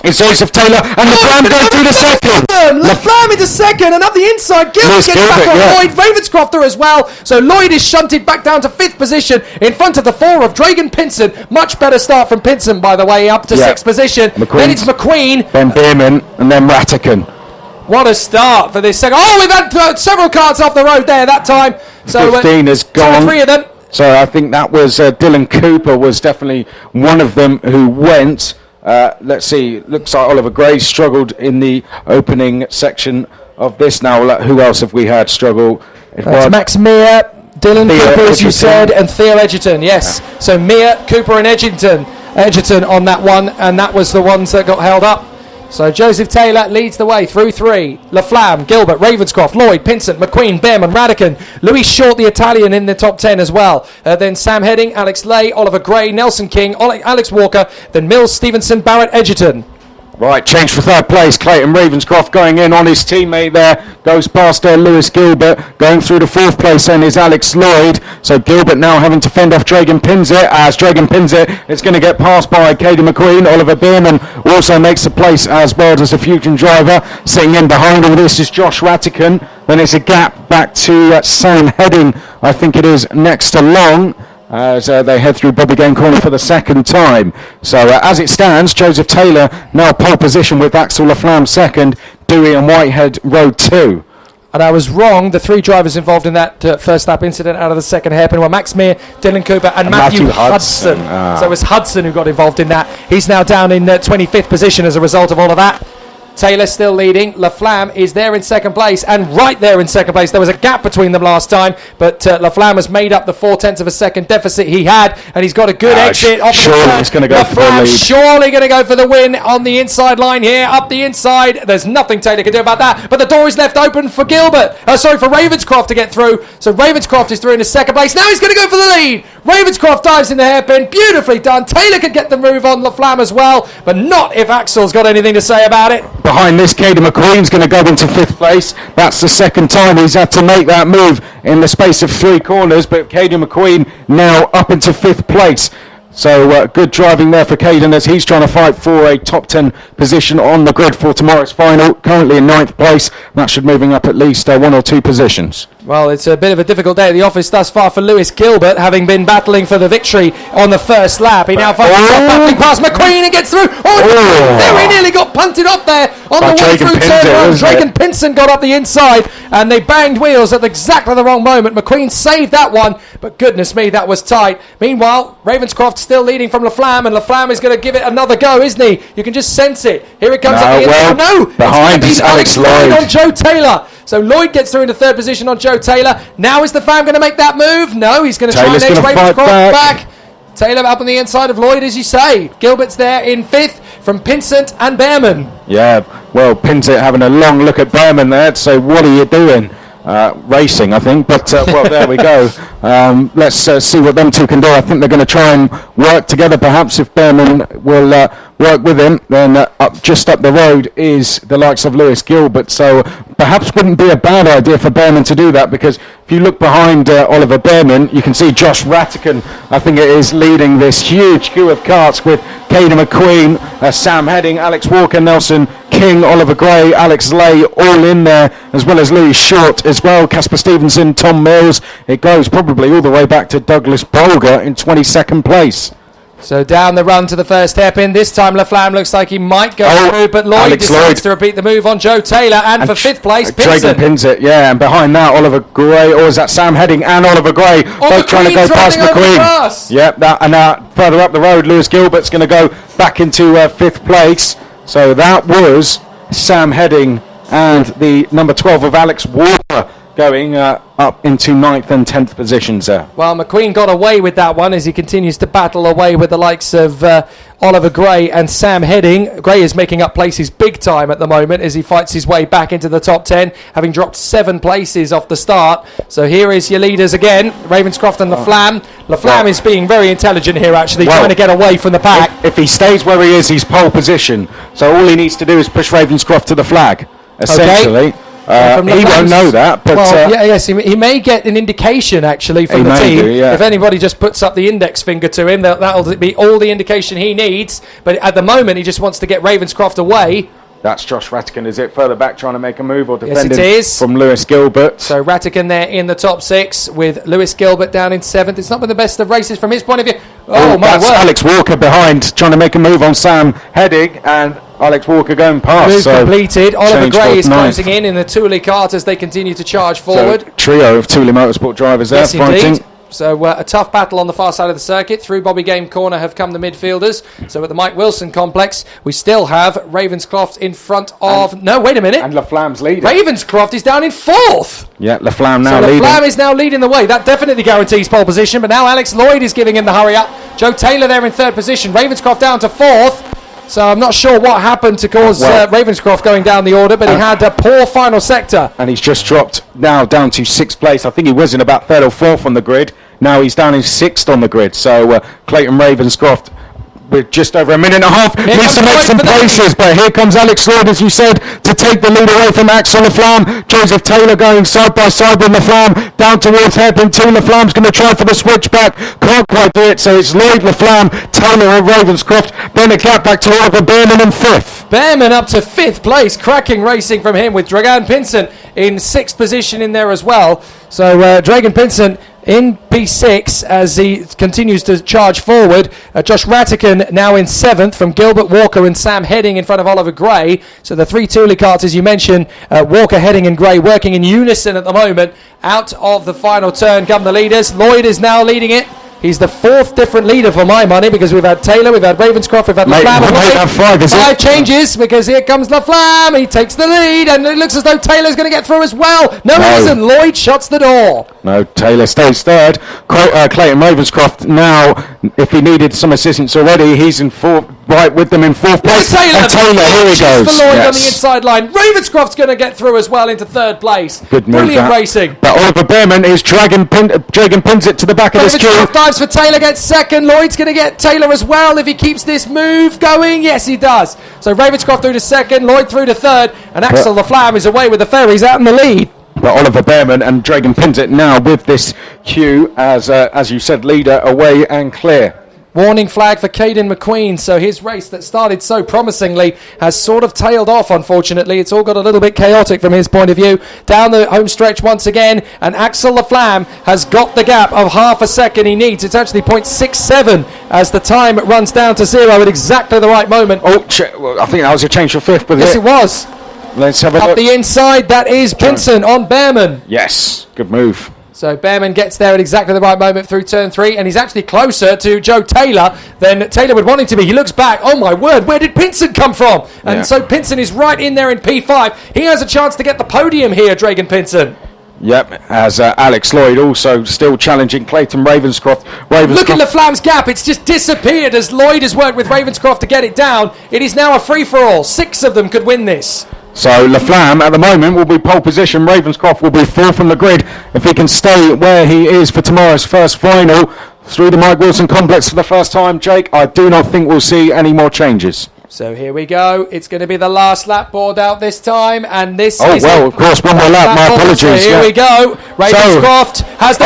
It's Joseph Taylor, and LaFlamme goes through the second. LaFlamme into second, and up the inside, Gilbert gets back on Lloyd. Ravenscroft through as well. So Lloyd is shunted back down to 5th position in front of the 4 of Dragan Pinson. Much better start from Pinson, by the way, up to 6th position. Then it's McQueen. Then Bierman, and then Ratican. What a start for this second. Oh, we've had several cars off the road there that time. So 15 has gone. 2 or 3 of them. So I think that was Dylan Cooper was definitely one of them who went. Let's see. Looks like Oliver Gray struggled in the opening section of this. Now, who else have we had struggle? That's Max Mear, Dylan Cooper, as you said, and Theo Edgerton. Yes. Yeah. So Mear, Cooper, and Edgerton on that one, and that was the ones that got held up. So Joseph Taylor leads the way through 3. LaFlamme, Gilbert, Ravenscroft, Lloyd, Pinsent, McQueen, Behrman, Radican, Louis Short, the Italian, in the top 10 as well. Then Sam Heading, Alex Lay, Oliver Gray, Nelson King, Alex Walker, then Mills, Stevenson, Barrett, Edgerton. Right, change for 3rd place. Clayton Ravenscroft going in on his teammate there. Goes past Lewis Gilbert. Going through to 4th place then is Alex Lloyd. So Gilbert now having to fend off Dragan Pinzet, as Dragan Pinzet is going to get passed by Caden McQueen. Oliver Bierman also makes a place as well as a Fusion driver. Sitting in behind all this is Josh Ratican. Then it's a gap back to Sam Heading, I think it is, next along, as they head through Bobby Game Corner for the second time. So as it stands, Joseph Taylor now pole position with Axel LaFlamme second, Dewey and Whitehead row 2. And I was wrong. The 3 drivers involved in that first lap incident out of the second hairpin were Max Mear, Dylan Cooper, and Matthew Hudson. So it was Hudson who got involved in that. He's now down in 25th position as a result of all of that. Taylor still leading. LaFlamme is there in 2nd place, and right there in 2nd place. There was a gap between them last time, but LaFlamme has made up the 0.4 of a second deficit he had, and he's got a good exit off surely the he's going to go for the lead. Surely going to go for the win on the inside line here, up the inside. There's nothing Taylor can do about that, but the door is left open for for Ravenscroft to get through. So Ravenscroft is through into 2nd place. Now he's going to go for the lead. Ravenscroft dives in the hairpin. Beautifully done. Taylor could get the move on LaFlamme as well, but not if Axel's got anything to say about it. Behind this, Caden McQueen's going to go into 5th place. That's the second time he's had to make that move in the space of 3 corners, but Caden McQueen now up into 5th place. So good driving there for Caden as he's trying to fight for a top 10 position on the grid for tomorrow's final. Currently in 9th place. That should moving up at least 1 or 2 positions. Well, it's a bit of a difficult day at the office thus far for Lewis Gilbert, having been battling for the victory on the first lap. He now finds himself battling past McQueen and gets through. Very nearly got punted off there on the way through turn 1. Drake and Pinson got up the inside and they banged wheels at exactly the wrong moment. McQueen saved that one, but goodness me, that was tight. Meanwhile, Ravenscroft still leading from LaFlamme, and LaFlamme is going to give it another go, isn't he? You can just sense it. Here it comes at the end. No, behind is Alex Lloyd on Joe Taylor. So Lloyd gets through into 3rd position on Joe Taylor. Now is LaFlamme going to make that move? No, he's going to try and edge Ravenscroft back. Taylor up on the inside of Lloyd, as you say. Gilbert's there in 5th from Pinsent and Behrman. Yeah, well, Pinsent having a long look at Behrman there to say, what are you doing? Racing, I think, but well, there we go. Let's see what them two can do. I think they're going to try and work together. Perhaps if Behrman will work with him, then just up the road is the likes of Lewis Gilbert. So perhaps wouldn't be a bad idea for Behrman to do that, because if you look behind Oliver Behrman, you can see Josh Ratican, I think it is, leading this huge queue of karts with Caden McQueen, Sam Heading, Alex Walker, Nelson King, Oliver Gray, Alex Lay, all in there, as well as Louis Short as well, Casper Stevenson, Tom Mills. It goes probably all the way back to Douglas Bolger in 22nd place. So down the run to the first hairpin. This time LaFlamme looks like he might go through, but Lloyd decides to repeat the move on Joe Taylor, and for 5th place, Pinson. Pinson, yeah, and behind that, Oliver Gray, or is that Sam Heading and Oliver Gray, both trying to go past McQueen. Yep, and further up the road, Lewis Gilbert's going to go back into 5th place. So that was Sam Heading and the number 12 of Alex Walker going up into 9th and 10th positions there. Well, McQueen got away with that one as he continues to battle away with the likes of Oliver Gray and Sam Heading. Gray is making up places big time at the moment as he fights his way back into the top 10, having dropped 7 places off the start. So here is your leaders again, Ravenscroft and LaFlamme. LaFlamme is being very intelligent here, actually, trying to get away from the pack. If he stays where he is, he's pole position. So all he needs to do is push Ravenscroft to the flag, essentially. Okay. He won't know that, but he may get an indication actually from the team. If anybody just puts up the index finger to him, that'll be all the indication he needs. But at the moment, he just wants to get Ravenscroft away. That's Josh Ratigan, is it? Further back trying to make a move or defending it is. From Lewis Gilbert. So Ratigan there in the top 6 with Lewis Gilbert down in 7th. It's not been the best of races from his point of view. Oh my word. Alex Walker behind, trying to make a move on Sam Heading, and Alex Walker going past. Move completed. Oliver Gray is 9th. closing in the Thule cart as they continue to charge forward. So, trio of Thule Motorsport drivers there fighting. Indeed. So a tough battle on the far side of the circuit. Through Bobby Game Corner have come the midfielders. So at the Mike Wilson complex, we still have Ravenscroft in front of... no, wait a minute. And Laflamme's leading. Ravenscroft is down in 4th. Yeah, Laflamme now leading. So Laflamme is now leading the way. That definitely guarantees pole position. But now Alex Lloyd is giving him the hurry up. Joe Taylor there in 3rd position. Ravenscroft down to 4th. So I'm not sure what happened to cause Ravenscroft going down the order, but he had a poor final sector. And he's just dropped now down to 6th place. I think he was in about 3rd or 4th on the grid. Now he's down in 6th on the grid. So Clayton Ravenscroft, with just over a minute and a half, needs to make some paces. But here comes Alex Lloyd, as you said, to take the lead away from Axel Laflamme. Joseph Taylor going side by side with Laflamme down towards hairpin 2. Laflamme's going to try for the switchback. Can't quite do it. So it's Lloyd, Laflamme, Taylor and Ravenscroft. Then a gap back to Oliver Behrman in 5th. Behrman up to 5th place. Cracking racing from him with Dragan Pinson in 6th position in there as well. So Dragan Pinson in P6 as he continues to charge forward. Josh Ratigan now in 7th from Gilbert Walker and Sam Heading in front of Oliver Gray. So the 3 Thule carts, as you mentioned, Walker, Heading and Gray working in unison at the moment. Out of the final turn come the leaders. Lloyd is now leading it. He's the 4th different leader for my money, because we've had Taylor, we've had Ravenscroft, we've had Laflamme. 5 changes, because here comes Laflamme. He takes the lead, and it looks as though Taylor's going to get through as well. No, he isn't. Lloyd shuts the door. No, Taylor stays 3rd. Clayton Ravenscroft now, if he needed some assistance already, he's in 4th, right with them in 4th place. And Taylor, here he goes. For Lloyd on the inside line. Ravenscroft's going to get through as well into 3rd place. Good move. Brilliant racing. But Oliver Behrman is dragging pins it to the back of this queue. Dives for Taylor, gets 2nd. Lloyd's going to get Taylor as well if he keeps this move going. Yes, he does. So Ravenscroft through to 2nd, Lloyd through to 3rd, and Axel Laflamme is away with the ferries out in the lead. But Oliver Behrman and Dragan Pinzit now with this queue as you said, leader away and clear. Warning flag for Caden McQueen. So his race that started so promisingly has sort of tailed off, unfortunately. It's all got a little bit chaotic from his point of view. Down the home stretch once again, and Axel Laflamme has got the gap of half a second he needs. It's actually 0.67 as the time runs down to 0 at exactly the right moment. I think that was a change for 5th. But yes, it was. Let's have a look. Up the inside, that is Pinson on Behrman. Yes, good move. So Behrman gets there at exactly the right moment through turn 3, and he's actually closer to Joe Taylor than Taylor would want him to be. He looks back, oh my word, where did Pinson come from? And so Pinson is right in there in P5. He has a chance to get the podium here, Dragan Pinson. Yep, as Alex Lloyd also still challenging Clayton Ravenscroft. Look at Laflamme's gap, it's just disappeared as Lloyd has worked with Ravenscroft to get it down. It is now a free-for-all. 6 of them could win this. So Laflamme at the moment will be pole position. Ravenscroft will be 4th on the grid if he can stay where he is for tomorrow's first final through the Mike Wilson complex for the first time. Jake, I do not think we'll see any more changes. So here we go. It's going to be the last lap board out this time, and this is... Oh, well, of course, one more lap. My apologies. So here we go. Ravenscroft has the...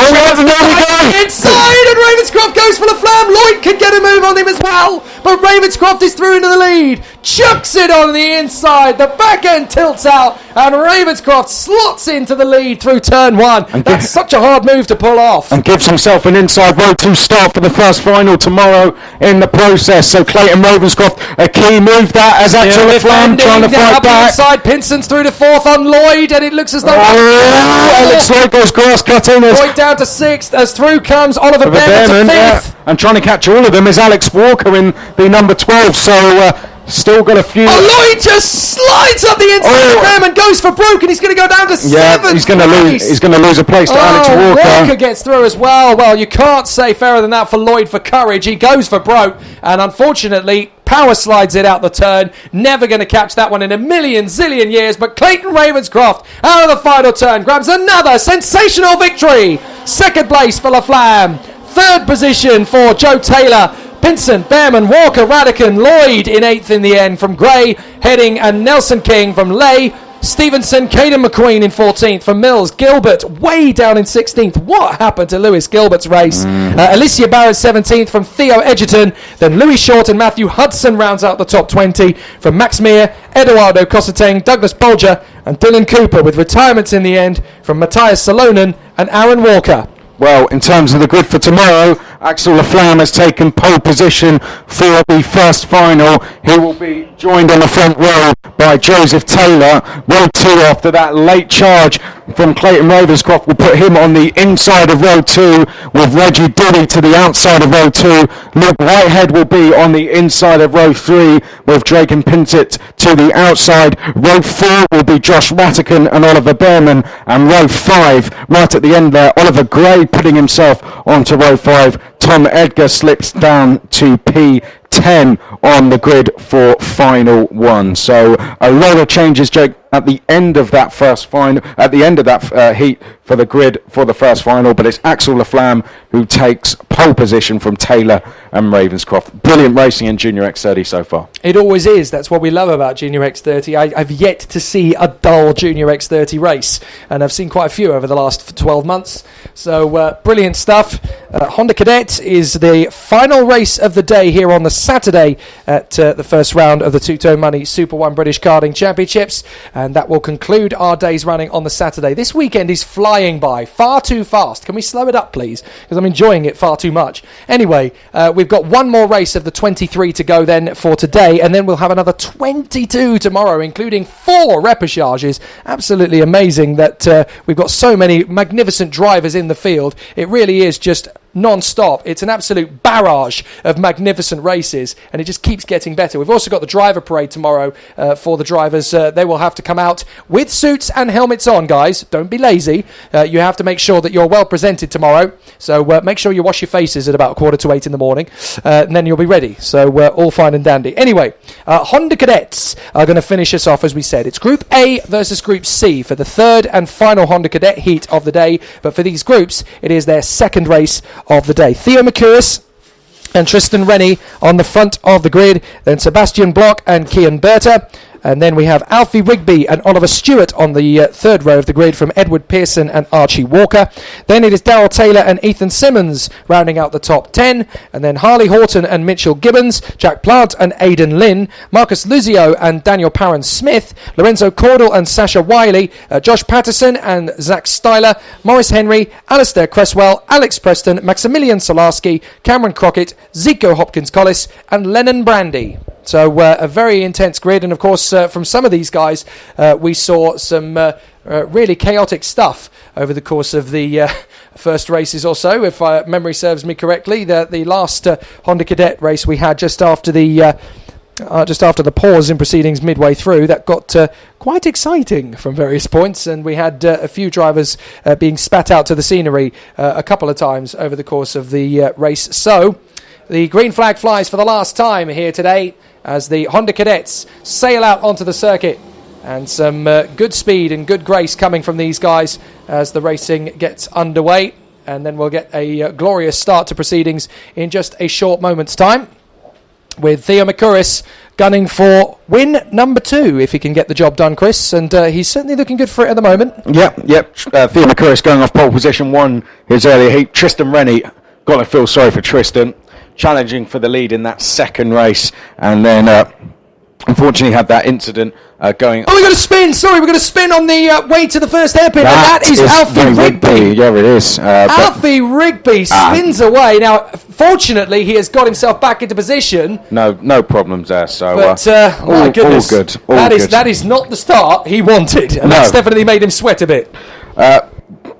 inside, and Ravenscroft goes for Laflamme. Lloyd could get a move on him as well, but Ravenscroft is through into the lead. Chucks it on the inside. The back end tilts out, and Ravenscroft slots into the lead through turn 1. And that's such a hard move to pull off. And gives himself an inside road to start for the first final tomorrow in the process. So Clayton Ravenscroft, a key move that as Axel Laflamme trying to fight back. Inside, Pinson's through to 4th on Lloyd, and it looks as though... Alex Lloyd goes grass cutting. Lloyd down to 6th as through comes Oliver Behrman to 5th. And trying to catch all of them is Alex Walker in the number 12. So... still got a few... Oh, Lloyd just slides up the inside. Behrman goes for broke, and he's going to go down to 7th. Yeah, he's going to lose. He's going to lose a place to Alex Walker. Walker gets through as well. Well, you can't say fairer than that for Lloyd for courage. He goes for broke, and unfortunately, power slides it out the turn. Never going to catch that one in a million zillion years. But Clayton Ravenscroft out of the final turn grabs another sensational victory. 2nd place for Laflamme. 3rd position for Joe Taylor. Pinson, Behrman, Walker, Ratigan, Lloyd in 8th in the end from Gray, Heading and Nelson King from Lay. Stevenson, Caden McQueen in 14th. For Mills, Gilbert way down in 16th. What happened to Lewis Gilbert's race? Alicia Barrett 17th from Theo Edgerton. Then Louis Short and Matthew Hudson rounds out the top 20. From Max Meir, Eduardo Cosseteng, Douglas Bolger and Dylan Cooper, with retirements in the end from Matthias Salonen and Aaron Walker. Well, in terms of the grid for tomorrow, Axel Laflamme has taken pole position for the first final. He will be joined on the front row by Joseph Taylor. Row 2, after that late charge from Clayton Ravenscroft, will put him on the inside of row 2, with Reggie Diddy to the outside of row 2. Luke Whitehead will be on the inside of row 3, with Drake and Pintet to the outside. Row 4 will be Josh Rattican and Oliver Behrman, and row 5, right at the end there, Oliver Gray putting himself onto row 5. Tom Edgar slips down to P10 on the grid for final 1. So a lot of changes, Jake, at the end of that first final, at the end of that heat for the grid for the first final. But it's Axel Laflamme who takes pole position from Taylor and Ravenscroft. Brilliant racing in Junior X30 so far. It always is. That's what we love about Junior X30. I've yet to see a dull Junior X30 race, and I've seen quite a few over the last 12 months. So brilliant stuff. Honda Cadet is the final race of the day here on the Saturday at the first round of the Two-Tone Money Super 1 British Karting Championships, and that will conclude our day's running on the Saturday. This weekend is flying by far too fast. Can we slow it up, please? Because I'm enjoying it far too much. Anyway, we've got one more race of the 23 to go then for today, and then we'll have another 22 tomorrow, including 4 repostages. Absolutely amazing that we've got so many magnificent drivers in the field. It really is just non-stop. It's an absolute barrage of magnificent races, and it just keeps getting better. We've also got the driver parade tomorrow for the drivers. They will have to come out with suits and helmets on, guys. Don't be lazy. You have to make sure that you're well presented tomorrow, so make sure you wash your faces at about 7:45 in the morning, and then you'll be ready. So all fine and dandy. Anyway, Honda Cadets are going to finish us off. As we said, it's Group A versus Group C for the third and final Honda Cadet heat of the day, but for these groups it is their second race of the day. Theo McCurris and Tristan Rennie on the front of the grid, then Sebastian Bloch and Kian Berta, and then we have Alfie Rigby and Oliver Stewart on the third row of the grid from Edward Pearson and Archie Walker. Then it is Darryl Taylor and Ethan Simmons rounding out the top 10, and then Harley Horton and Mitchell Gibbons, Jack Plant and Aidan Lynn, Marcus Luzio and Daniel Parran-Smith, Lorenzo Cordell and Sasha Wiley, Josh Patterson and Zach Styler, Morris Henry, Alistair Cresswell, Alex Preston, Maximilian Solarski, Cameron Crockett, Zico Hopkins-Collis and Lennon Brandy. So a very intense grid, and of course from some of these guys we saw some really chaotic stuff over the course of the first races or so, if memory serves me correctly. The last Honda Cadet race we had just after the pause in proceedings midway through, that got quite exciting from various points, and we had a few drivers being spat out to the scenery a couple of times over the course of the race. So the green flag flies for the last time here today as the Honda Cadets sail out onto the circuit, and some good speed and good grace coming from these guys as the racing gets underway, and then we'll get a glorious start to proceedings in just a short moment's time, with Theo McCurris gunning for win number 2 if he can get the job done, Chris, and he's certainly looking good for it at the moment. Yep. Theo McCurris going off pole position 1 his earlier heat. Tristan Rennie, got to feel sorry for Tristan, challenging for the lead in that second race, and then unfortunately had that incident going. Oh, we're going to spin! Sorry, we're going to spin on the way to the first hairpin, and that is Alfie Rigby. Yeah, it is. Alfie Rigby spins away. Now, fortunately, he has got himself back into position. No problems there. So, but my goodness, all good. That is not the start he wanted, and that's definitely made him sweat a bit.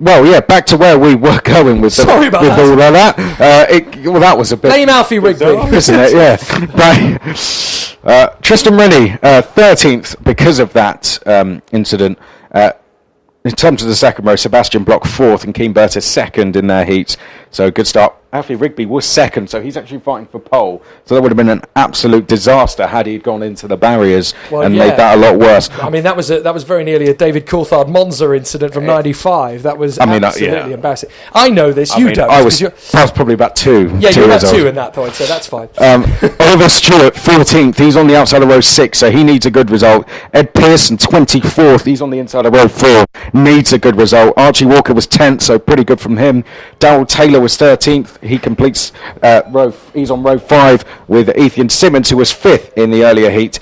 Well, yeah, back to where we were going with all of that. That was a bit... Blame Alfie Rigby. Isn't it? Yeah. Tristan Rennie, 13th because of that incident. In terms of the second row, Sebastian Bloch 4th and Keen Berta 2nd in their heats. So good start. Alfie Rigby was second, so he's actually fighting for pole. So that would have been an absolute disaster had he gone into the barriers and made that a lot worse. I mean, that was very nearly a David Coulthard Monza incident from '95. That was absolutely embarrassing. I know this, you don't. I was probably about 2. Yeah, you were about 2 in that point, so that's fine. Oliver Stewart, 14th. He's on the outside of row 6, so he needs a good result. Ed Pearson, 24th. He's on the inside of row 4. Needs a good result. Archie Walker was 10th, so pretty good from him. Darryl Taylor was 13th. He completes he's on row 5 with Ethan Simmons, who was 5th in the earlier heat.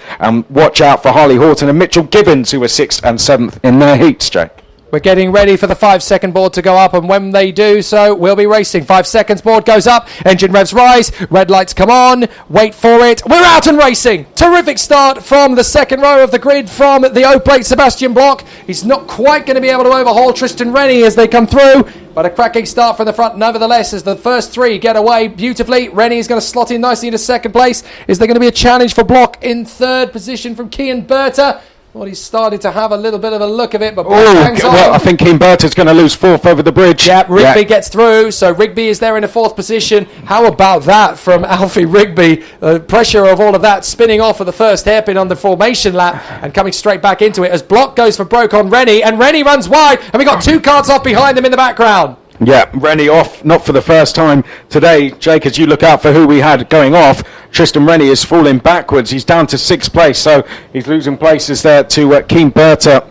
Watch out for Harley Horton and Mitchell Gibbons, who were 6th and 7th in their heats, Jake. We're getting ready for the 5-second board to go up, and when they do so, we'll be racing. 5 seconds board goes up, engine revs rise, red lights come on, wait for it. We're out and racing. Terrific start from the second row of the grid from the O-Plate Sebastian Bloch. He's not quite going to be able to overhaul Tristan Rennie as they come through, but a cracking start from the front nevertheless as the first 3 get away beautifully. Rennie is going to slot in nicely into second place. Is there going to be a challenge for Bloch in third position from Kian Berta? Well, he's started to have a little bit of a look of it, but hangs on. Well, I think Keane Berta's going to lose 4th over the bridge. Yeah, Rigby gets through, so Rigby is there in a 4th position. How about that from Alfie Rigby? The pressure of all of that spinning off of the first hairpin on the formation lap and coming straight back into it as Bloch goes for broke on Rennie, and Rennie runs wide, and we got 2 carts off behind them in the background. Yeah, Rennie off, not for the first time today. Jake, as you look out for who we had going off, Tristan Rennie is falling backwards. He's down to 6th place, so he's losing places there to Keane Berta.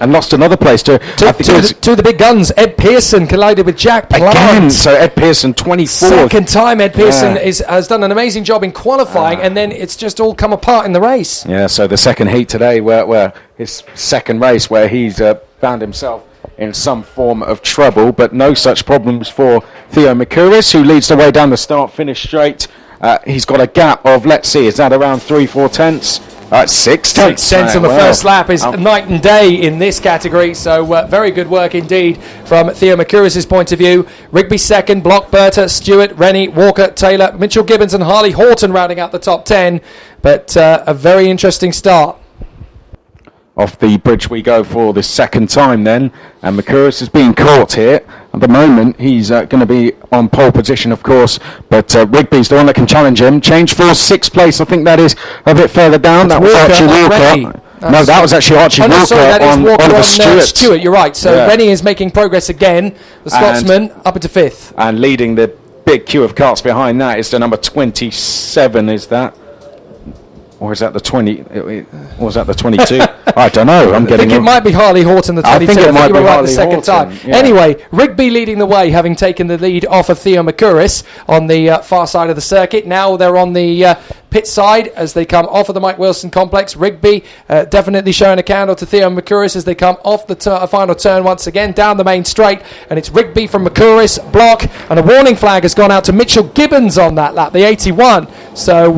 And lost another place to the big guns. Ed Pearson collided with Jack Plant. Again, so Ed Pearson, 24th. Second time Ed Pearson has done an amazing job in qualifying, and then it's just all come apart in the race. Yeah, so the second heat today, where his second race, where he's found himself in some form of trouble, but no such problems for Theo McCouris, who leads the way down the start-finish straight. He's got a gap of, let's see, is that around 3-4 tenths? 6 tenths. 6 tenths on the first lap is night and day in this category, so very good work indeed from Theo McCouris' point of view. Rigby second, Bloch, Berta, Stewart, Rennie, Walker, Taylor, Mitchell Gibbons and Harley Horton rounding out the top 10, but a very interesting start. Off the bridge we go for the second time then, and McCouris is being caught here. At the moment, he's going to be on pole position, of course, but Rigby's the one that can challenge him. Change for 6th place, I think that is a bit further down. That was Archie Walker. No, that was actually Archie Walker on Oliver Stewart. You're right, so Rennie is making progress again. The Scotsman up into 5th. And leading the big queue of carts behind that is the number 27, is that? Or is that the 20? Or was that the 22? I don't know. I think it might be Harley Horton, the 22. I think it might be Harley the second Horton. time. Yeah. Anyway, Rigby leading the way, having taken the lead off of Theo McCouris on the far side of the circuit. Now they're on the pit side as they come off of the Mike Wilson complex. Rigby definitely showing a candle to Theo McCouris as they come off the final turn once again down the main straight, and it's Rigby from McCouris, Bloch, and a warning flag has gone out to Mitchell Gibbons on that lap, the 81. So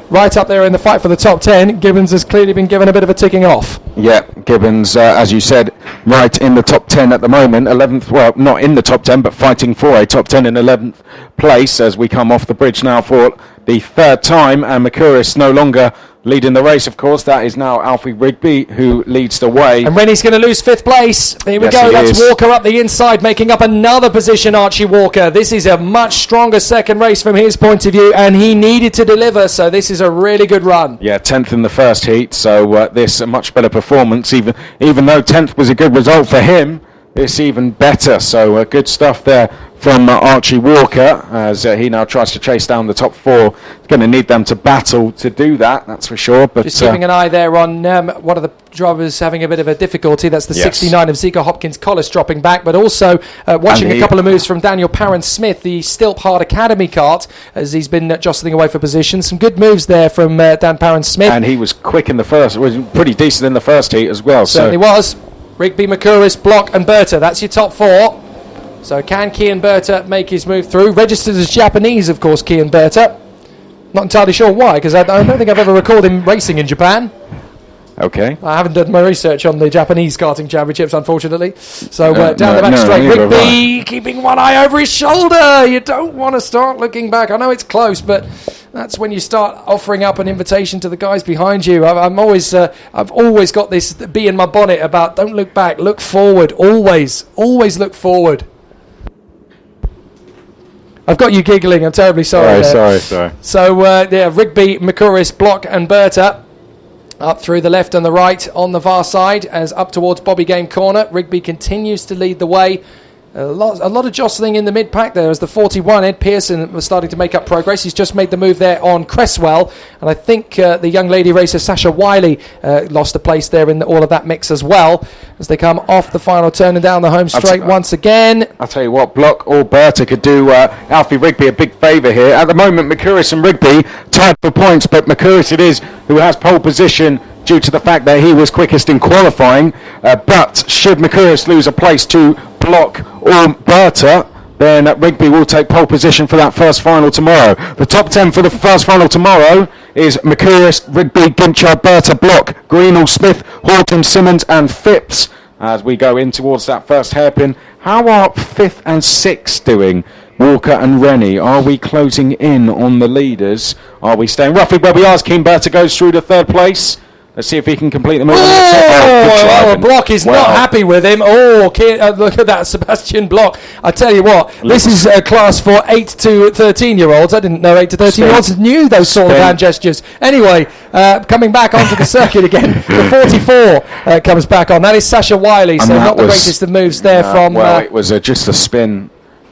right up there in the fight for the top 10, Gibbons has clearly been given a bit of a ticking off. Yeah, Gibbons, as you said, right in the top 10 at the moment. 11th, well, not in the top 10, but fighting for a top 10 in 11th place as we come off the bridge now for the third time. And McCouris no longer leading the race, of course. That is now Alfie Rigby who leads the way. And Rennie's going to lose 5th place. Here we go. That's Walker up the inside, making up another position, Archie Walker. This is a much stronger second race from his point of view, and he needed to deliver, so this is a really good run. Yeah, 10th in the first heat, so this a much better performance. Even though 10th was a good result for him, it's even better. So good stuff there from Archie Walker as he now tries to chase down the top 4. He's going to need them to battle to do that, that's for sure. But just keeping an eye there on one of the drivers having a bit of a difficulty. That's the 69 of Zico Hopkins Collis dropping back, but also watching a couple of moves from Daniel Parent-Smith, the Stilphard Academy kart, as he's been jostling away for position. Some good moves there from Dan Parent-Smith. And he was quick in the first, was pretty decent in the first heat as well. Certainly was. Rigby, McCouris, Bloch and Berta. That's your top 4. So can Kian Berta make his move through? Registered as Japanese, of course, Kian Berta. Not entirely sure why, because I don't think I've ever recalled him racing in Japan. Okay. I haven't done my research on the Japanese karting championships, unfortunately. So down the back straight, Rigby keeping one eye over his shoulder. You don't want to start looking back. I know it's close, but that's when you start offering up an invitation to the guys behind you. I've always got this bee in my bonnet about don't look back, look forward. Always look forward. I've got you giggling. I'm terribly sorry. Sorry. So, Rigby, McCouris, Block and Berta up through the left and the right on the far side as up towards Bobby Game Corner. Rigby continues to lead the way. A lot of jostling in the mid-pack there as the 41, Ed Pearson, was starting to make up progress. He's just made the move there on Cresswell. And I think the young lady racer Sasha Wiley lost a place there in all of that mix as well as they come off the final turn and down the home straight once again. I'll tell you what, Block or Berta could do Alfie Rigby a big favour here. At the moment, McCouris and Rigby tied for points, but McCouris it is who has pole position due to the fact that he was quickest in qualifying. But should McCouris lose a place to Block or Berta, then Rigby will take pole position for that first final tomorrow. The top 10 for the first final tomorrow is McCouris, Rigby, Ginchard, Berta, Block, Greenall, Smith, Horton, Simmons and Phipps as we go in towards that first hairpin. How are 5th and 6th doing? Walker and Rennie, are we closing in on the leaders? Are we staying roughly where we are as Keen Berta goes through to 3rd place? Let's see if he can complete the move. Block is not happy with him. Look at that, Sebastian Block. I tell you what, this is a class for 8 to 13-year-olds. I didn't know 8 to 13-year-olds knew those sort of hand gestures. Anyway, coming back onto the circuit again, the 44 comes back on. That is Sasha Wiley, so not the greatest of moves there from... it was just a spin.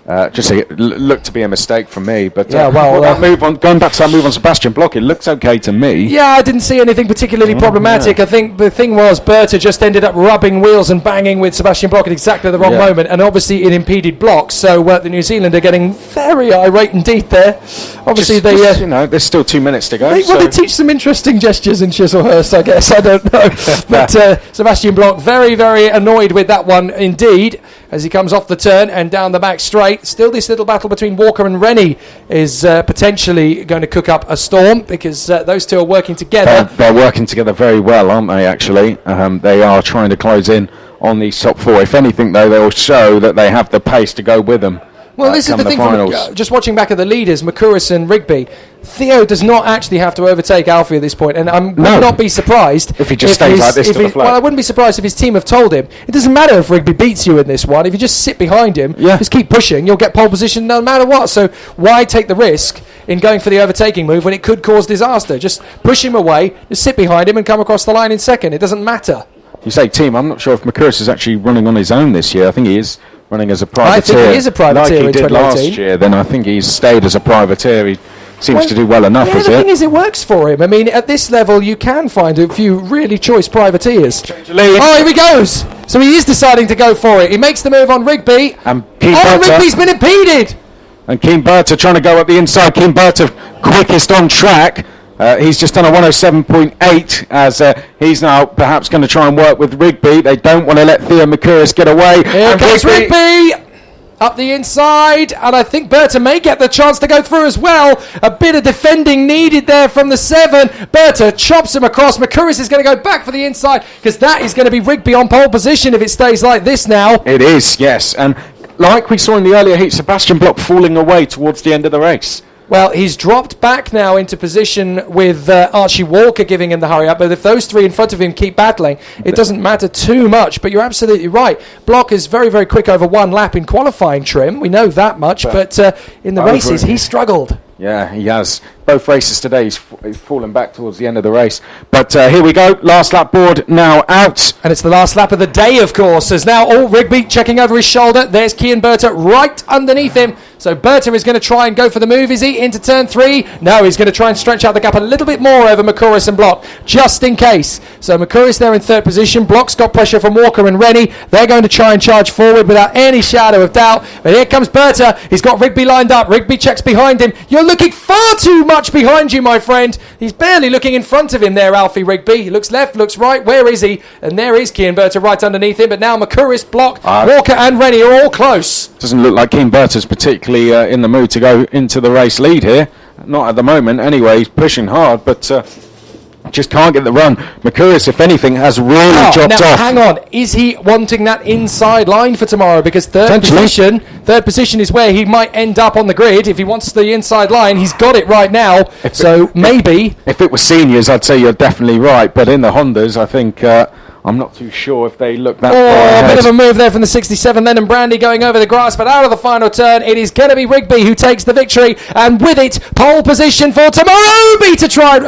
Looked to be a mistake from me, but that move on, going back to that move on Sebastian Block, it looks okay to me. Yeah, I didn't see anything particularly problematic. I think the thing was Berta just ended up rubbing wheels and banging with Sebastian Block at exactly the wrong moment, and obviously it impeded Block. So the New Zealander getting very irate indeed there. Obviously there's still 2 minutes to go. They teach some interesting gestures in Chislehurst, I guess. I don't know, but Sebastian Block very, very annoyed with that one indeed as he comes off the turn and down the back straight. Still this little battle between Walker and Rennie is potentially going to cook up a storm because those two are working together. They're working together very well, aren't they, actually? They are trying to close in on the top 4. If anything, though, they'll show that they have the pace to go with them. Well, this is the thing, just watching back at the leaders, McCouris and Rigby, Theo does not actually have to overtake Alfie at this point, and I would not be surprised if he just stays like this to the flag. Well, I wouldn't be surprised if his team have told him, it doesn't matter if Rigby beats you in this one, if you just sit behind him, just keep pushing, you'll get pole position no matter what, so why take the risk in going for the overtaking move when it could cause disaster? Just push him away, just sit behind him and come across the line in second, it doesn't matter. You say team, I'm not sure if McCouris is actually running on his own this year. I think he is running as a privateer. I think he is a privateer like he did last year, then I think he's stayed as a privateer. He seems to do well enough, the thing is, it works for him. I mean, at this level, you can find a few really choice privateers. Oh, here he goes! So he is deciding to go for it. He makes the move on Rigby. And Rigby's been impeded! And Keen Berta trying to go up the inside. Keen Berta quickest on track. He's just done a 107.8 as he's now perhaps going to try and work with Rigby. They don't want to let Theo McCouris get away. Here comes Rigby! Up the inside, and I think Berta may get the chance to go through as well. A bit of defending needed there from the 7. Berta chops him across. McCouris is going to go back for the inside because that is going to be Rigby on pole position if it stays like this now. It is, yes. And like we saw in the earlier heat, Sebastian Block falling away towards the end of the race. Well, he's dropped back now into position with Archie Walker giving him the hurry up. But if those three in front of him keep battling, it doesn't matter too much. But you're absolutely right. Block is very, very quick over one lap in qualifying trim. We know that much. But in the races, he struggled. Yeah, he has. Both races today, he's fallen back towards the end of the race. But here we go. Last lap board now out. And it's the last lap of the day, of course. As now Rigby checking over his shoulder. There's Kian Berta right underneath him. So Berta is going to try and go for the move, is he? Into turn 3? No, he's going to try and stretch out the gap a little bit more over McCouris and Block, just in case. So McCouris there in 3rd position. Block's got pressure from Walker and Rennie. They're going to try and charge forward without any shadow of doubt. But here comes Berta. He's got Rigby lined up. Rigby checks behind him. You're looking far too much behind you, my friend. He's barely looking in front of him there, Alfie Rigby. He looks left, looks right. Where is he? And there is Kian Berta right underneath him. But now McCouris, Block, Walker and Rennie are all close. Doesn't look like Kian Berta's particularly in the mood to go into the race lead here. Not at the moment anyway. He's pushing hard, but just can't get the run. McCouris, if anything, has really dropped off. Hang on. Is he wanting that inside line for tomorrow? Because third position is where he might end up on the grid. If he wants the inside line, he's got it right now. Maybe. If it was seniors, I'd say you're definitely right. But in the Hondas, I think I'm not too sure if they look that far ahead. A bit of a move there from the 67. Lennon Brandy going over the grass, but out of the final turn, it is going to be Rigby who takes the victory, and with it, pole position for tomorrow.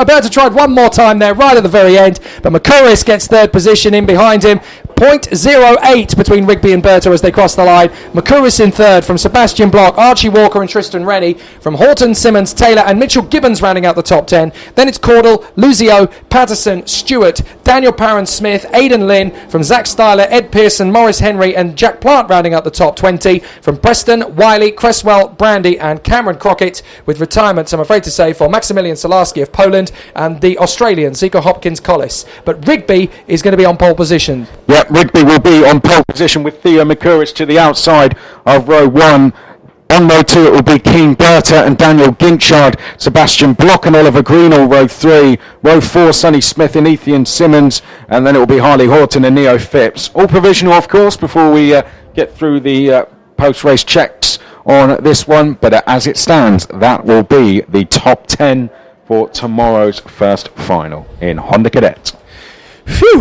About to try one more time there, right at the very end, but McCurris gets third position in behind him. 0.08 between Rigby and Berto as they cross the line. McCurris in third from Sebastian Block, Archie Walker and Tristan Rennie, from Horton, Simmons, Taylor and Mitchell Gibbons rounding out the top 10. Then it's Cordell, Luzio, Patterson, Stewart, Daniel Parron-Smith, Aidan Lynn, from Zach Styler, Ed Pearson, Morris Henry and Jack Plant rounding out the top 20. From Preston, Wiley, Cresswell, Brandy and Cameron Crockett, with retirements, I'm afraid to say, for Maximilian Solarski of Poland and the Australian Zico Hopkins-Collis. But Rigby is going to be on pole position. Yep, Rigby will be on pole position with Theo McCurris to the outside of row 1. On row 2 it will be Keane Berta and Daniel Ginchard, Sebastian Block and Oliver Greenall, row 3. Row 4, Sonny Smith and Ethan Simmons, and then it will be Harley Horton and Neo Phipps. All provisional, of course, before we get through the post-race checks on this one, but as it stands, that will be the top 10 for tomorrow's first final in Honda Cadet. Phew,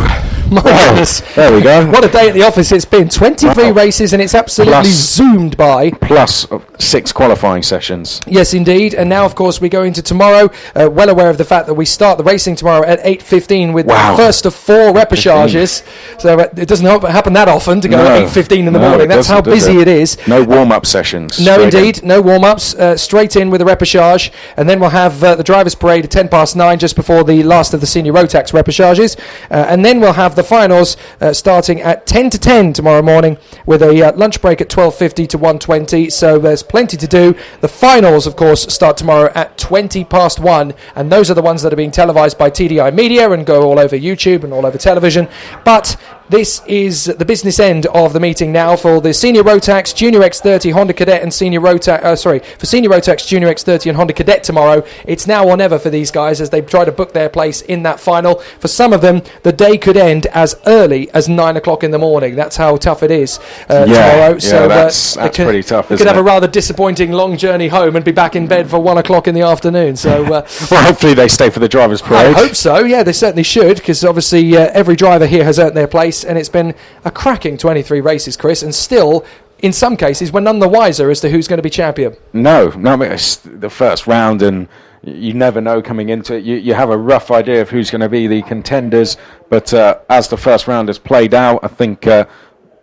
my goodness. There we go. What a day at the office it's been. 23 races and it's absolutely zoomed by. Plus 6 qualifying sessions. Yes, indeed. And now, of course, we go into tomorrow, well aware of the fact that we start the racing tomorrow at 8:15 with the first of 4 repêchages. So it doesn't happen that often to go at 8:15 in the morning. That's how busy it is. No warm-up sessions. No, indeed. No warm-ups. Straight in with the repêchage. And then we'll have the drivers' parade at 9:10, just before the last of the senior Rotax repêchages. And then we'll have the finals starting at 10 to 10 tomorrow morning, with a lunch break at 12:50 to 1:20. So there's plenty to do. The finals, of course, start tomorrow at 1:20, and those are the ones that are being televised by TDI Media and go all over YouTube and all over television. But this is the business end of the meeting now for the Senior Rotax, Junior X30, Honda Cadet and Senior Rotax, for Senior Rotax, Junior X30 and Honda Cadet tomorrow. It's now or never for these guys as they try to book their place in that final. For some of them, the day could end as early as 9 o'clock in the morning. That's how tough it is tomorrow. So that's pretty tough, isn't it? You could have a rather disappointing long journey home and be back in bed for 1 o'clock in the afternoon. So, well, hopefully they stay for the drivers' parade. I hope so. Yeah, they certainly should, because obviously every driver here has earned their place, and it's been a cracking 23 races, Chris, and still, in some cases, we're none the wiser as to who's going to be champion. No, it's the first round, and you never know coming into it. You have a rough idea of who's going to be the contenders, but as the first round has played out, I think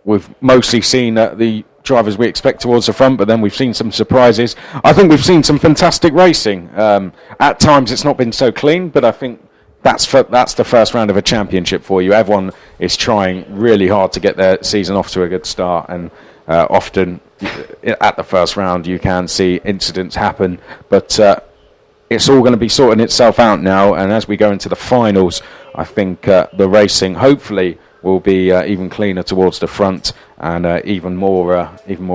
we've mostly seen the drivers we expect towards the front, but then we've seen some surprises. I think we've seen some fantastic racing. At times it's not been so clean, but I think that's the first round of a championship for you. Everyone is trying really hard to get their season off to a good start, and often at the first round you can see incidents happen, but it's all going to be sorting itself out now, and as we go into the finals, I think the racing hopefully will be even cleaner towards the front and even more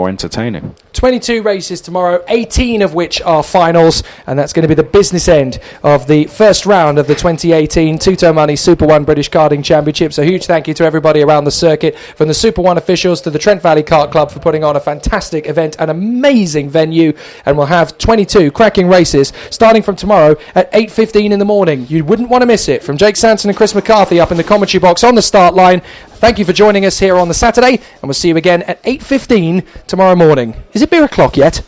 entertaining. 22 races tomorrow, 18 of which are finals, and that's going to be the business end of the first round of the 2018 Tuto Money Super 1 British Karting Championship. So huge thank you to everybody around the circuit, from the Super 1 officials to the Trent Valley Kart Club, for putting on a fantastic event, an amazing venue, and we'll have 22 cracking races starting from tomorrow at 8:15 in the morning. You wouldn't want to miss it. From Jake Sanson and Chris McCarthy up in the commentary box on the start line, thank you for joining us here on the Saturday, and we'll see you again at 8:15 tomorrow morning. Is it beer o'clock yet?